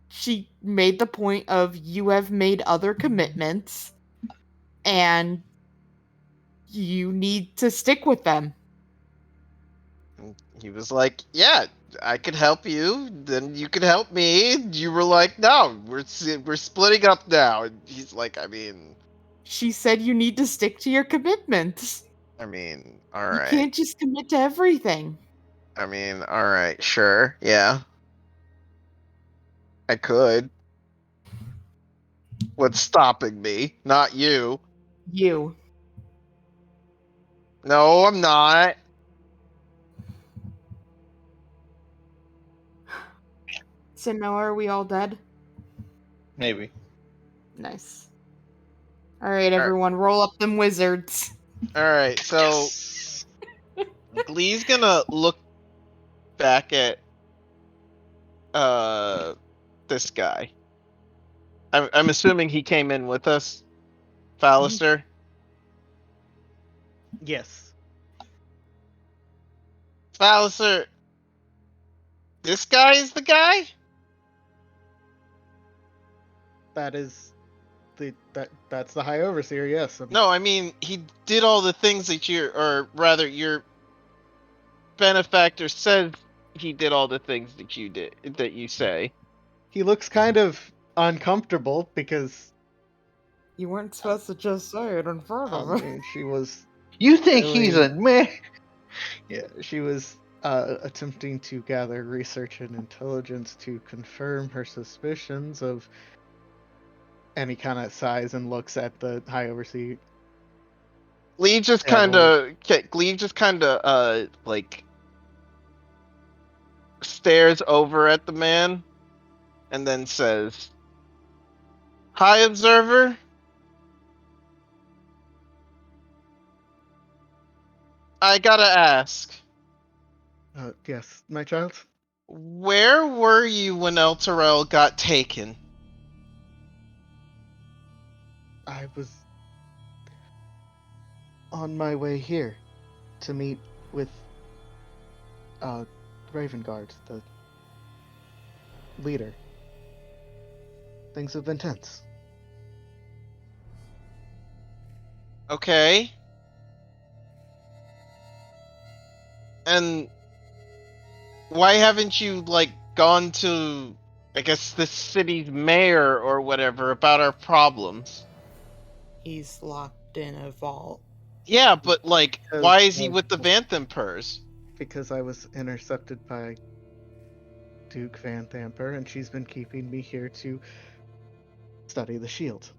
She made the point of you have made other commitments and you need to stick with them. He was like, yeah, I could help you, then you could help me. You were like, no, we're splitting up now. And he's like, I mean, She said you need to stick to your commitments. all You right. can't just commit to everything. I mean, all right, sure, yeah. I could. What's stopping me? Not you. You. No, I'm not. So now are we all dead? Maybe. Nice. Alright, everyone, roll up them wizards. Alright, so Glee's gonna look back at this guy. I'm assuming he came in with us, Fallister. Yes. Fallister, this guy is the guy? That's the High Overseer, yes. No, I mean he did all the things that your benefactor said he did all the things that you say. He looks kind of uncomfortable because You weren't supposed to just say it in front of her. she was You think he's a meh? she was attempting to gather research and intelligence to confirm her suspicions of. And he kind of sighs and looks at the High Overseer. Glee just kind of like stares over at the man and then says, "Hi, Observer. I gotta ask, Yes, my child? where were you when El Terrell got taken?" I was on my way here to meet with Ravenguard, the leader. Things have been tense. Okay. And why haven't you, like, gone to, I guess, the city's mayor or whatever about our problems? He's locked in a vault. Yeah, but, like, Because why is he I- with the Vanthempers? Because I was intercepted by Duke Van Thamper, and she's been keeping me here to study the shield.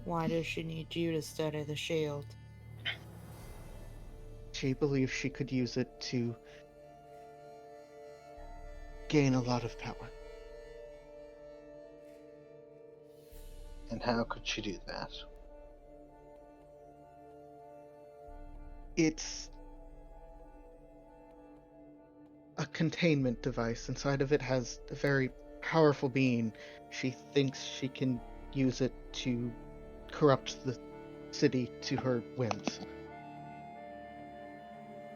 Why does she need you to study the shield? She believes she could use it to gain a lot of power. And how could she do that? It's a containment device. Inside of it has a very powerful being. She thinks she can use it to corrupt the city to her whims.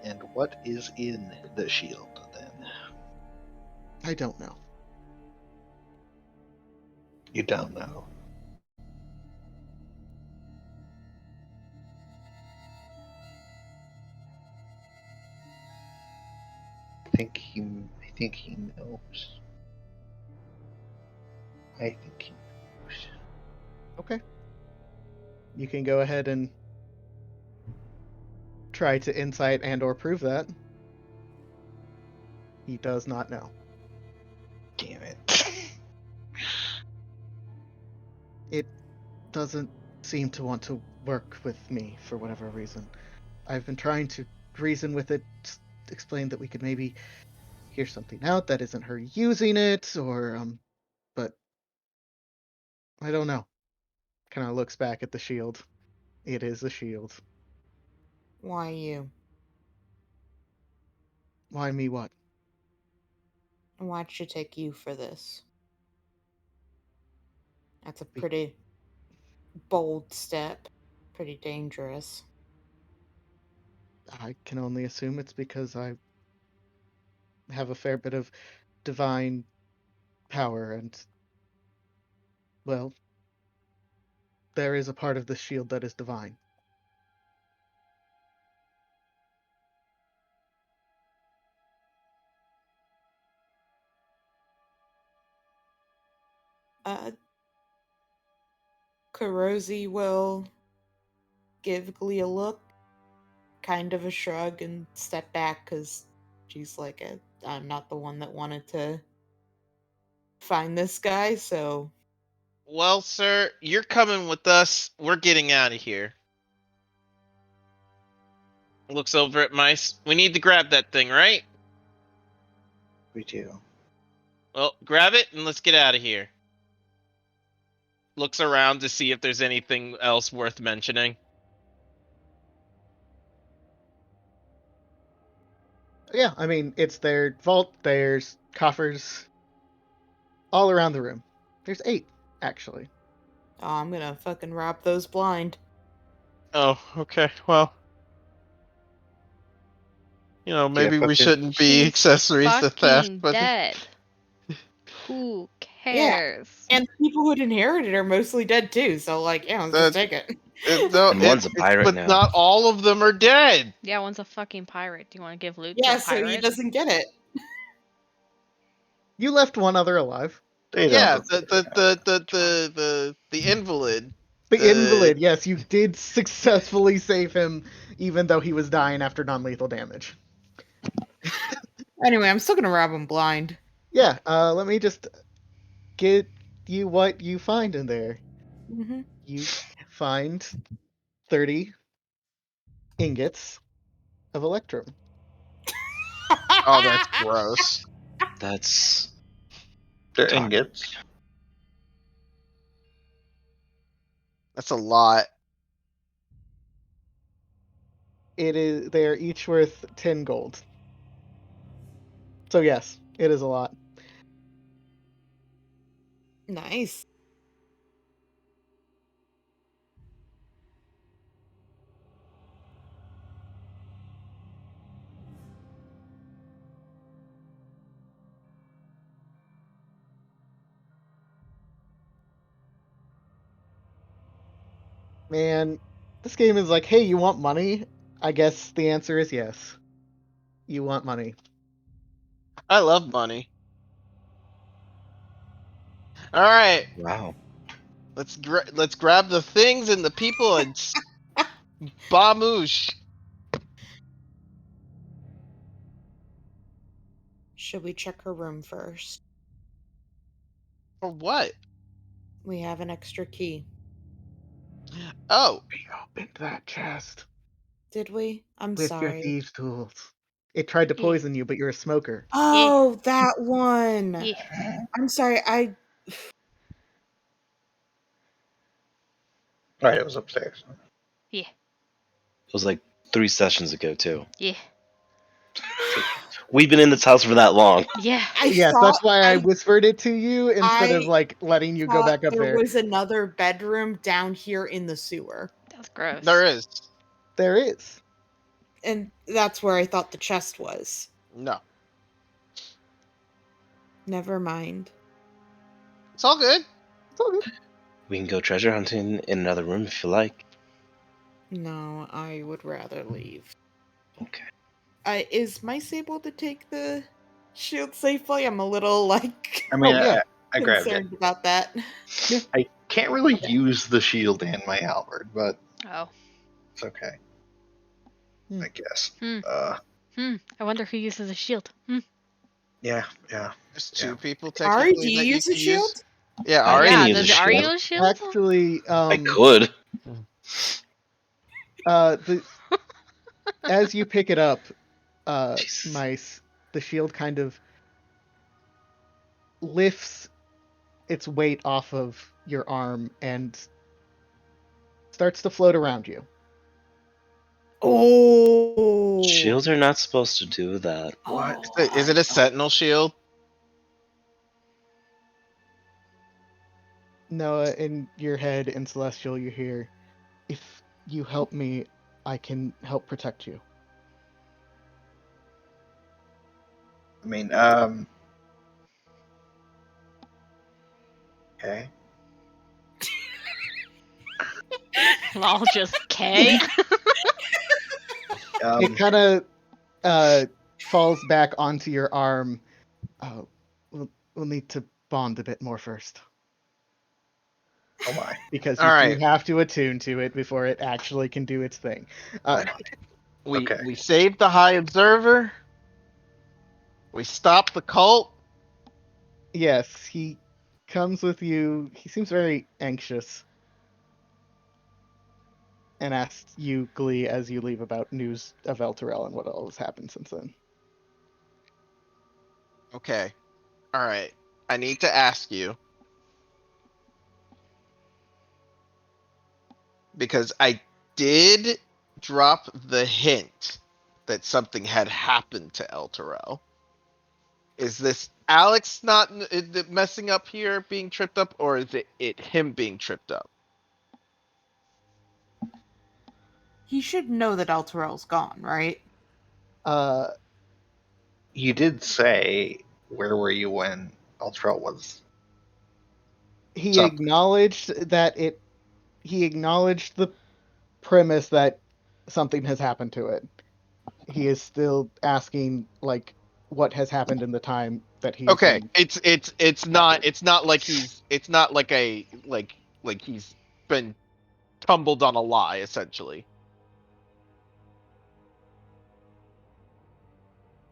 And what is in the shield then? I don't know. You don't know. I think he knows. I think he knows. Okay. You can go ahead and try to insight and or prove that. He does not know. Damn it. It doesn't seem to want to work with me for whatever reason. I've been trying to reason with it, explain that we could maybe hear something out that isn't her using it, or but I don't know. Kind of looks back at the shield. It is a shield. Why you? Why me? What? Why'd she take you for this? That's a pretty bold step. Pretty dangerous. I can only assume it's because I have a fair bit of divine power, and well, there is a part of the shield that is divine. Kurosi will give Glee a look, kind of a shrug, and step back because she's like, I'm not the one that wanted to find this guy, so. Well, sir, you're coming with us. We're getting out of here. Looks over at Mice. We need to grab that thing, right? We do. Well, grab it and let's get out of here. Looks around to see if there's anything else worth mentioning. Yeah, I mean, it's their vault, there's coffers all around the room. There's 8, actually. Oh, I'm gonna fucking rob those blind. Oh, okay. Well, maybe we fucking- shouldn't be She's accessories to theft, fucking but dead. Who cares? And the people who'd inherited are mostly dead too, so like, yeah, let's just take it. And one's a pirate but now. not all of them are dead. Yeah, one's a fucking pirate. Do you want to give loot Yeah, to a so he pirate? doesn't get it. You left one other alive. They Yeah, don't the invalid. The invalid, yes, you did successfully save him, even though he was dying after non-lethal damage. Anyway, I'm still gonna rob him blind. Yeah, let me just get you what you find in there. Mm-hmm. You find 30 ingots of electrum. Oh, that's gross. That's They're Talk. ingots. That's a lot. They are each worth 10 gold. So yes, it is a lot. Nice. Man, this game is like, hey, you want money? I guess the answer is yes. You want money. I love money. All right, Wow. let's grab the things and the people and bamoosh. Should we check her room first? For what? We have an extra key. Oh, We opened that chest Did we? I'm with your sorry. thieves' tools. It tried to Yeah. poison you, but you're a smoker. Oh, that one. Yeah. I'm sorry. Right, it was upstairs. Yeah. It was like 3 sessions ago too. Yeah. We've been in this house for that long. Yeah. Yes, that's why I whispered it to you instead of I like letting you go thought back up there there. was another bedroom down here in the sewer. That's gross. there is. There is. And that's where I thought the chest was. No, Never mind. it's all good. It's all good. We can go treasure hunting in another room if you like. No, I would rather leave. Okay. Is Mice able to take the shield safely? I'm a little like I mean, Oh, yeah. I grabbed it. concerned about that. I can't really use the shield and my halberd, but Oh. it's okay. Hmm. I guess. Hmm. Uh, I wonder who uses a shield. yeah. There's two Yeah. people Ari, technically do you that use a can shield? Yeah, I Ari. can Yeah, use a does Are shield. you a shield? Actually, I could. as you pick it up, Jesus. Mice, the shield kind of lifts its weight off of your arm and starts to float around you. Oh. Shields are not supposed to do that. What? Is it a sentinel shield? Noah, in your head, in Celestial, you hear, if you help me, I can help protect you. I mean, okay. Lol, just K. It kind of falls back onto your arm. We'll need to bond a bit more first. Oh my. Because All you right. do have to attune to it before it actually can do its thing. Okay. We saved the High Observer. We stopped the cult. Yes, he comes with you. He seems very anxious. And asks you, Glee, as you leave about news of Elturel and what all has happened since then. Okay. All right. I need to ask you because I did drop the hint that something had happened to Elturel. Is this Alex not messing up here, being tripped up, or is it him being tripped up? He should know that Elturel's gone, right? You did say, where were you when Ultra was? He Something. acknowledged that it. He acknowledged the premise that something has happened to it. He is still asking, like, what has happened in the time that he's Okay, been- it's not like he's been tumbled on a lie essentially.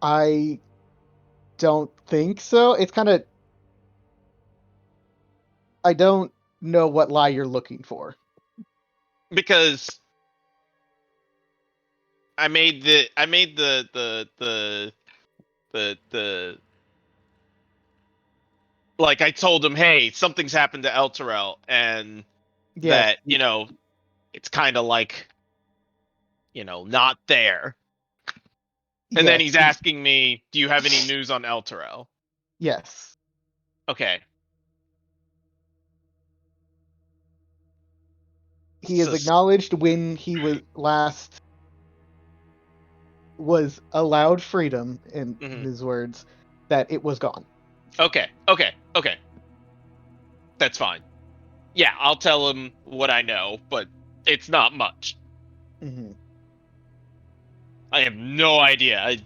I don't think so. It's kind of. I don't know what lie you're looking for. Because I made the like I told him, hey, something's happened to Elturel, and Yes, that it's kind of like not there. And then yes, he's asking me, do you have any news on Elturel? Yes. Okay. He has acknowledged when he was last was allowed freedom, in his words, that it was gone. Okay. That's fine. Yeah, I'll tell him what I know, but It's not much. Hmm. I have no idea.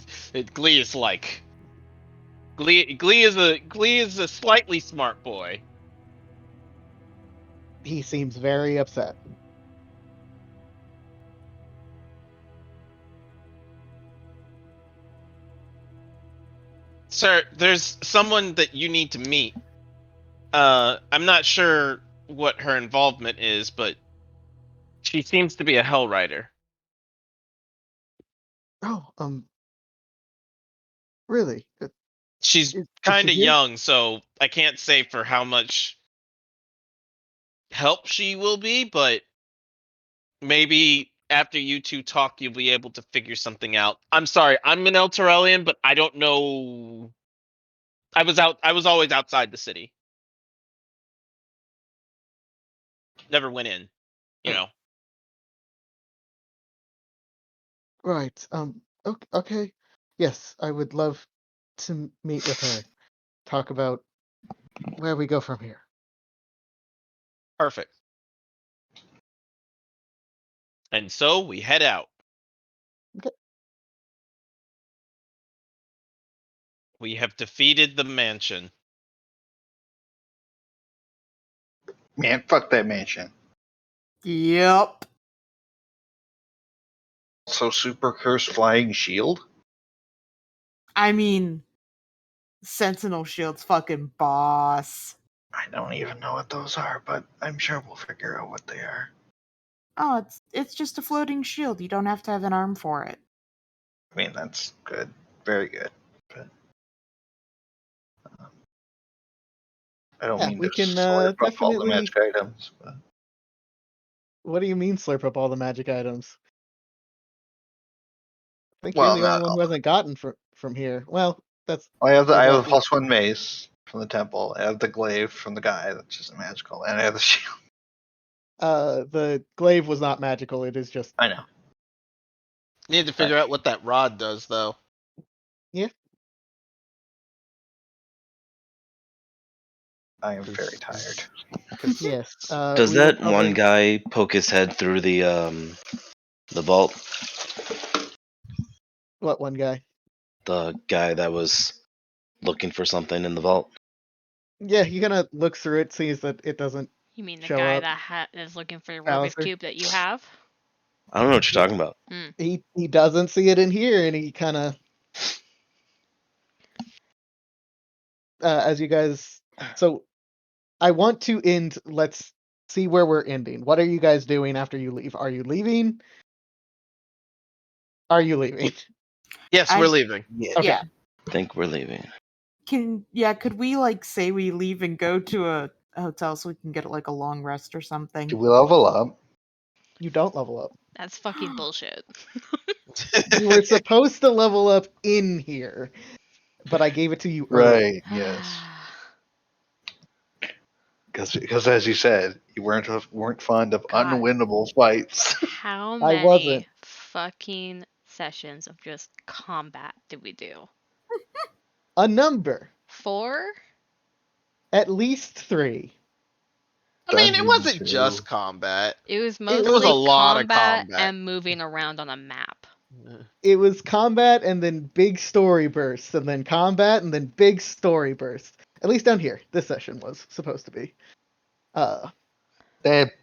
Glee is like Glee is a slightly smart boy. He seems very upset. Sir, there's someone that you need to meet. I'm not sure what her involvement is, but she seems to be a hell rider. Oh, really? She's Is kind she of here? young, so I can't say for how much help she will be, but maybe after you two talk, you'll be able to figure something out. I'm sorry, I'm an Elturellian, but I don't know. I was always outside the city. Never went in, you know. Right. Okay. Yes, I would love to meet with her. Talk about where we go from here. Perfect. And so we head out. Okay. We have defeated the mansion. Man, fuck that mansion. Yep. So super cursed flying shield? I mean, Sentinel Shield's fucking boss. I don't even know what those are, but I'm sure we'll figure out what they are. Oh, it's just a floating shield. You don't have to have an arm for it. I mean, that's good. Very good. But I don't Yeah, mean we to can slurp up all the definitely. magic items. But What do you mean slurp up all the magic items? I think well, you're the only one who hasn't gotten from here. Well, that's I have the that +1 mace from the temple. I have the glaive from the guy that's just magical, and I have the shield. the glaive was not magical. It is just I know. Need to figure out what that rod does, though. I am very tired. yes. Does we will that one probably- guy poke his head through the vault? What one guy? The guy that was looking for something in the vault. Yeah, he kind of looks through it, sees that it doesn't. You mean the Show guy up. that is looking for the Rubik's Bowser. Cube that you have? I don't know what you're talking about. He doesn't see it in here, and he kind of. As you guys, so I want to end. Let's see where we're ending. What are you guys doing after you leave? Are you leaving? Are you leaving? Yes, I- we're leaving. Yeah. Yeah. I think we're leaving. Could we like say we leave and go to a hotel so we can get like a long rest or something? Do we level up? You don't level up. That's fucking bullshit. You were supposed to level up in here, but I gave it to you early. Right. Yes. Because as you said, you weren't fond of God. unwinnable fights. How I many wasn't. fucking sessions of just combat did we do? A number, 4? at least 3. I mean, it Dungeon wasn't two. just combat. It was It mostly was a lot of combat combat. and moving around on a map. It was combat and then big story bursts, and then combat and then big story bursts. At least down here, this session was supposed to be. That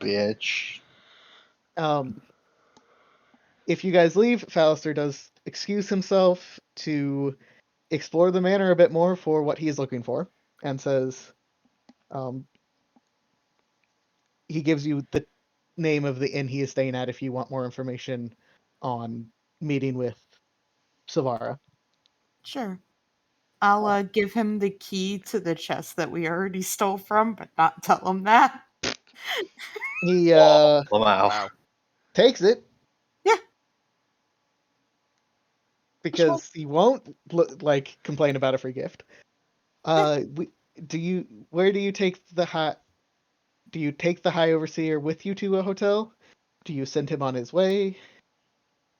bitch. If you guys leave, Fallister does excuse himself to explore the manor a bit more for what he is looking for, and says, he gives you the name of the inn he is staying at if you want more information on meeting with Savara. Sure. I'll give him the key to the chest that we already stole from, but not tell him that. He Wow. Wow. takes it. Yeah. Because he won't like complain about a free gift. Where do you take the high? Do you take the High Overseer with you to a hotel? Do you send him on his way?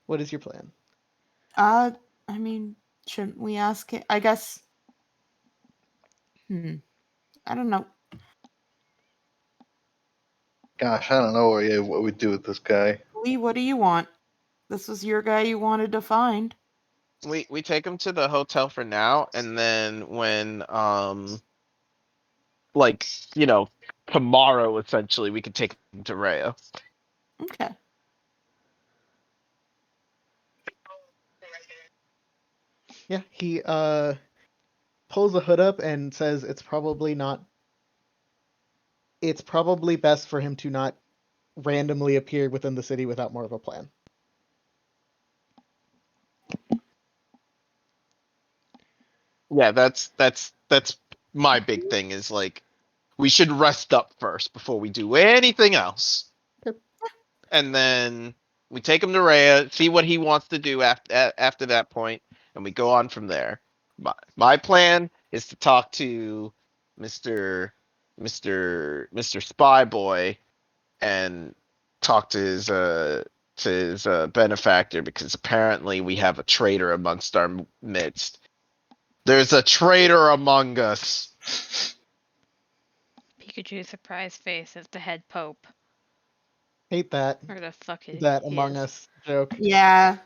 What is your plan? I mean, shouldn't we ask him? I guess. I don't know. Gosh, I don't know what we do with this guy. Lee, what do you want? This was your guy you wanted to find. We take him to the hotel for now, and then when like tomorrow essentially we could take him to Rhea. Okay. Yeah, he pulls the hood up and says it's probably best for him to not randomly appear within the city without more of a plan. Yeah, that's my big thing is like we should rest up first before we do anything else. Yep. And then we take him to Rhea, see what he wants to do after that point, and we go on from there. My plan is to talk to Mr. Spy Boy and talk to his benefactor, because apparently we have a traitor amongst our midst. There's a traitor among us. Pikachu's surprise face as the head pope. Hate that. Or the fuck it That he Among is. Us joke. Yeah.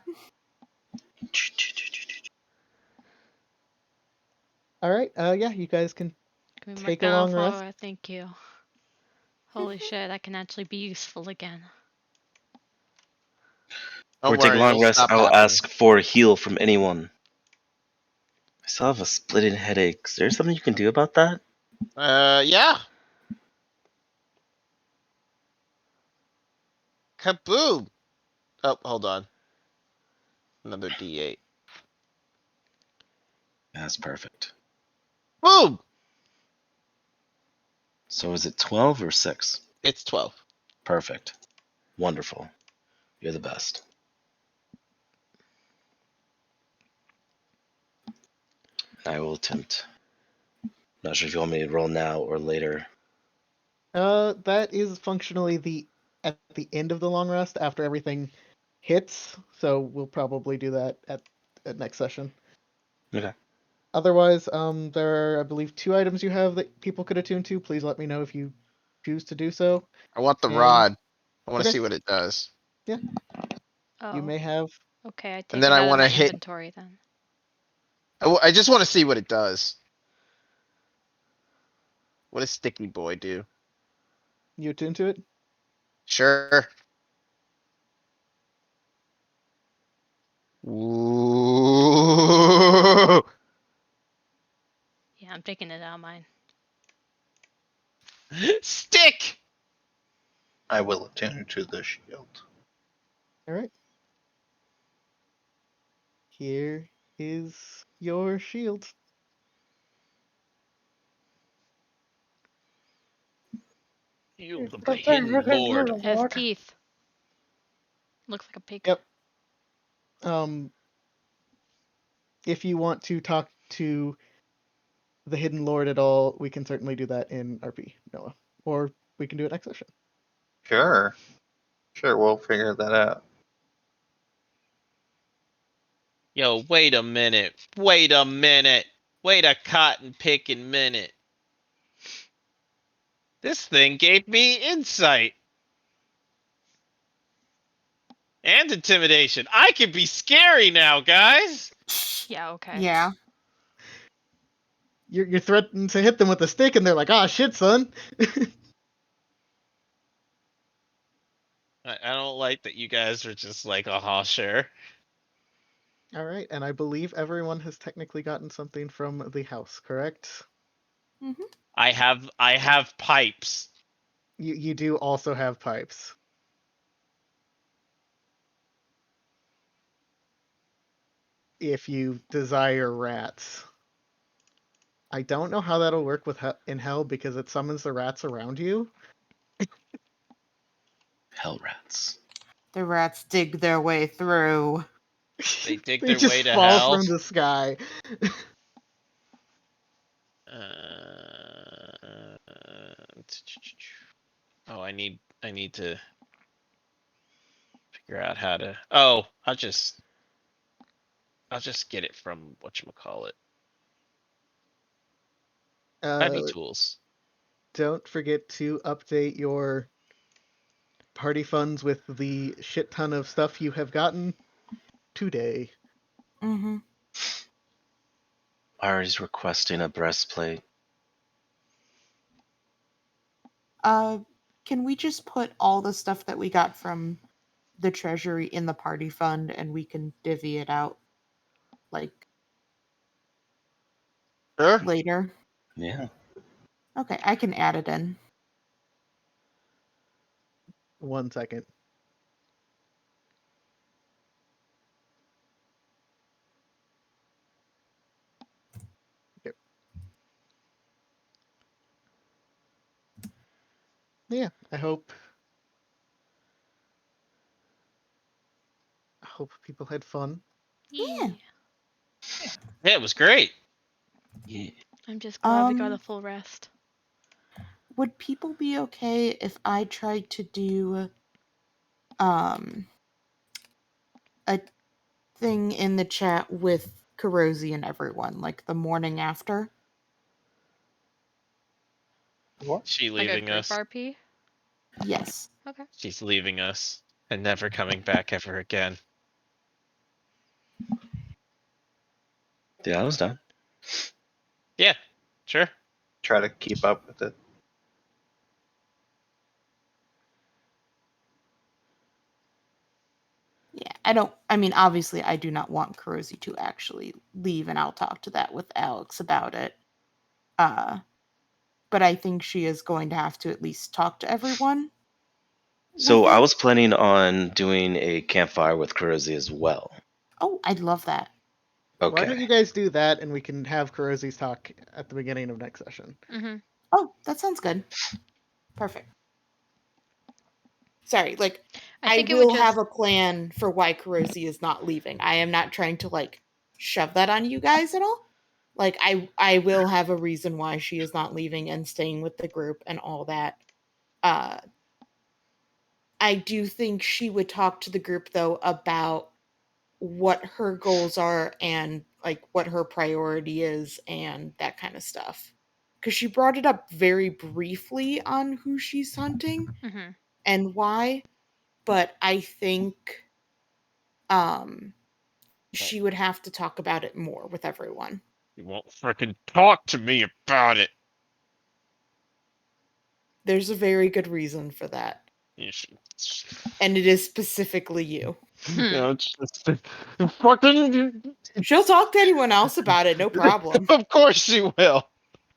All right. Yeah, you guys can Can we mark take a down long for rest. thank you. Holy shit, I can actually be useful again. Before Don't we take a worry, long it'll rest, stop I will happening. ask for a heal from anyone. I still have a splitting headache. Is there something you can do about that? Yeah. Kaboom! Oh, hold on. Another D8. That's perfect. Boom! So is it 12 or 6? It's 12. Perfect. Wonderful. You're the best. I will attempt. Not sure if you want me to roll now or later. That is functionally at the end of the long rest after everything hits. So we'll probably do that at next session. Okay. Otherwise, there are, I believe, 2 items you have that people could attune to. Please let me know if you choose to do so. I want the And- rod. I want to Okay. see what it does. Oh. You may have. Okay, I take And then it I out of wanna my hit- inventory then. I just want to see what it does. What does Sticky Boy do? You attune to it? Sure. Ooh. Yeah, I'm taking it out of mine. Stick! I will attune to the shield. All right. Here is your shield. Shield of the Hidden Lord. It has teeth. Looks like a pig. Yep. If you want to talk to the Hidden Lord at all, we can certainly do that in RP, Noah. Or we can do it next session. Sure. Sure, we'll figure that out. Yo, wait a minute. Wait a minute. Wait a cotton picking minute. This thing gave me insight. And intimidation. I can be scary now, guys. Yeah, okay. Yeah. You're threatening to hit them with a stick, and they're like, "Ah, shit, son." I don't like that you guys are just like, aha, sure. All right, and I believe everyone has technically gotten something from the house, correct? Mm-hmm. I have pipes. You do also have pipes. If you desire rats. I don't know how that'll work with in hell because it summons the rats around you. Hell rats. The rats dig their way through. They dig They their just way to fall hell. from the sky. Oh, I need to figure out how to. Oh, I'll just get it from whatchamacallit. I need tools. Don't forget to update your party funds with the shit ton of stuff you have gotten today. Mm-hmm. Ari's requesting a breastplate. Can we just put all the stuff that we got from the treasury in the party fund and we can divvy it out like Sure. later? Yeah. Okay, I can add it in. 1 second. Yep. Yeah, I hope people had fun. Yeah. Yeah, it was great. Yeah. I'm just glad we got a Um, full rest. Would people be okay if I tried to do a thing in the chat with Kurosi and everyone, like the morning after? What? She Like a leaving group us. RP? Yes. Okay. She's leaving us and never coming back ever again. Yeah, I was done. Yeah, sure. Try to keep up with it. Yeah, I mean, obviously, I do not want Kurosi to actually leave, and I'll talk to that with Alex about it. But I think she is going to have to at least talk to everyone. So with I it. was planning on doing a campfire with Kurosi as well. Oh, I'd love that. Why don't Okay. you guys do that and we can have Kurosi's talk at the beginning of next session? Mm-hmm. Oh, that sounds good. Perfect. Sorry, like, I I think it would will just. have a plan for why Kurosi is not leaving. I am not trying to, like, shove that on you guys at all. Like, I will have a reason why she is not leaving and staying with the group and all that. I do think she would talk to the group, though, about what her goals are and, like, what her priority is and that kind of stuff. Because she brought it up very briefly on who she's hunting Mm-hmm. and why, but I think she would have to talk about it more with everyone. You won't frickin' talk to me about it. There's a very good reason for that. You should. And it is specifically you. You know, just fucking. She'll talk to anyone else about it, no problem. Of course she will.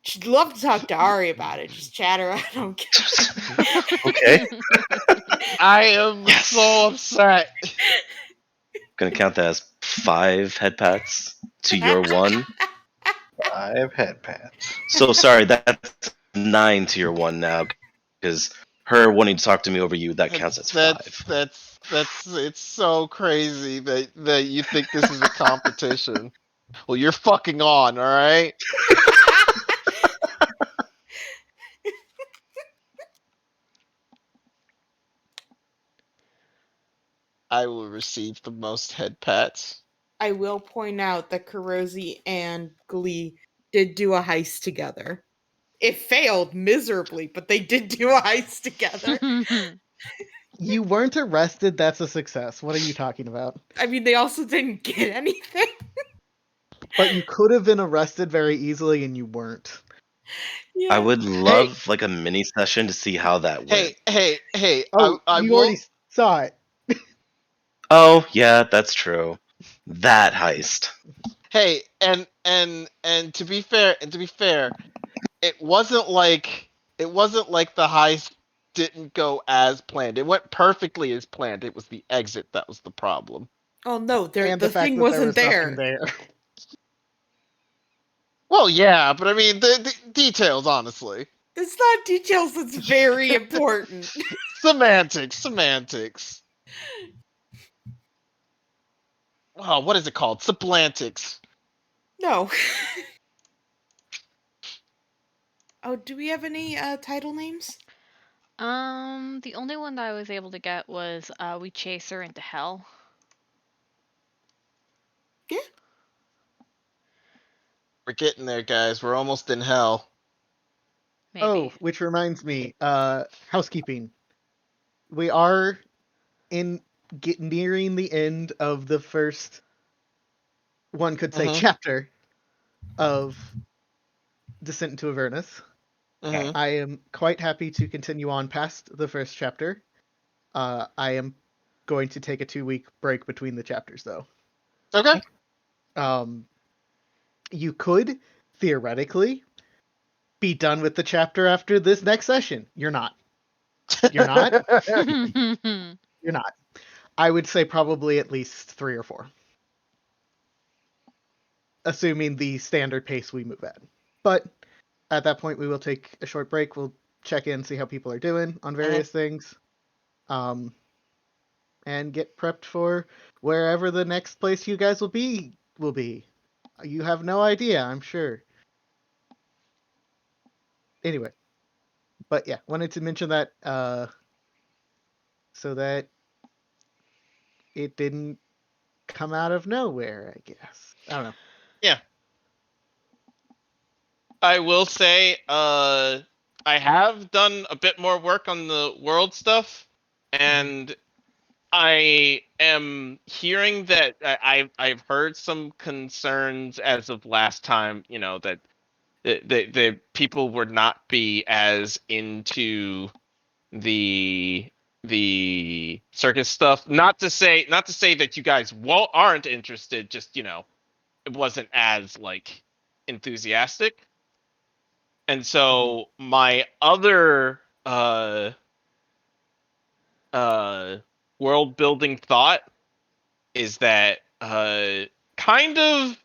She'd love to talk to Ari about it. Just chat her. I don't care. Okay. I am Yes. so upset. Gonna count that as 5 head pats to your 1. 5 head pats. So sorry, that's 9 to your 1 now, because her wanting to talk to me over you, that counts as 5. That's it's so crazy that you think this is a competition. Well, you're fucking on, all right? I will receive the most head pats. I will point out that Kurosi and Glee did do a heist together. It failed miserably, but they did do a heist together. You weren't arrested, that's a success. What are you talking about? I mean, they also didn't get anything. But you could have been arrested very easily and you weren't. Yeah. I would love like a mini session to see how that went. Hey! Oh, I you will. already saw it. Oh, yeah, that's true. That heist. Hey, and to be fair, it wasn't like the heist didn't go as planned. It went perfectly as planned. It was the exit that was the problem. Oh no, And the the fact thing that there wasn't was there. nothing there. Well, yeah, but I mean the details, honestly. It's not details that's very important. Semantics. Oh, what is it called? Sublantics. No. Oh, do we have any title names? The only one that I was able to get was We Chase Her into Hell. Yeah. We're getting there, guys. We're almost in hell. Maybe. Oh, which reminds me, housekeeping. we are nearing the end of the first, one could say, Mhm. chapter of Descent into Avernus. Mhm. I am quite happy to continue on past the first chapter. I am going to take a 2-week break between the chapters, though. Okay. You could theoretically be done with the chapter after this next session. You're not. You're not. You're not. I would say probably at least 3 or 4, assuming the standard pace we move at. But at that point, we will take a short break. We'll check in, see how people are doing on various things, and get prepped for wherever the next place you guys will be. You have no idea, I'm sure. Anyway, but yeah, wanted to mention that so that it didn't come out of nowhere, I guess. I don't know. Yeah. I will say, I have done a bit more work on the world stuff, and I am hearing that I've heard some concerns as of last time. You know that the people would not be as into the circus stuff. Not to say that you guys aren't interested. Just it wasn't as like enthusiastic. And so my other uh world building thought is that kind of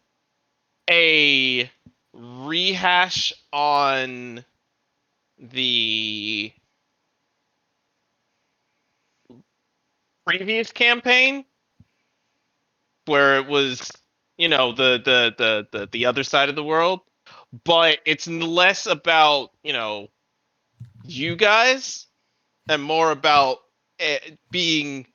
a rehash on the previous campaign where it was the other side of the world, but it's less about you guys and more about being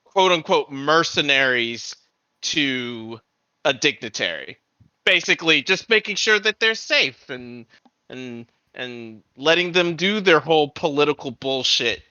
quote unquote mercenaries to a dignitary. Basically, just making sure that they're safe and and letting them do their whole political bullshit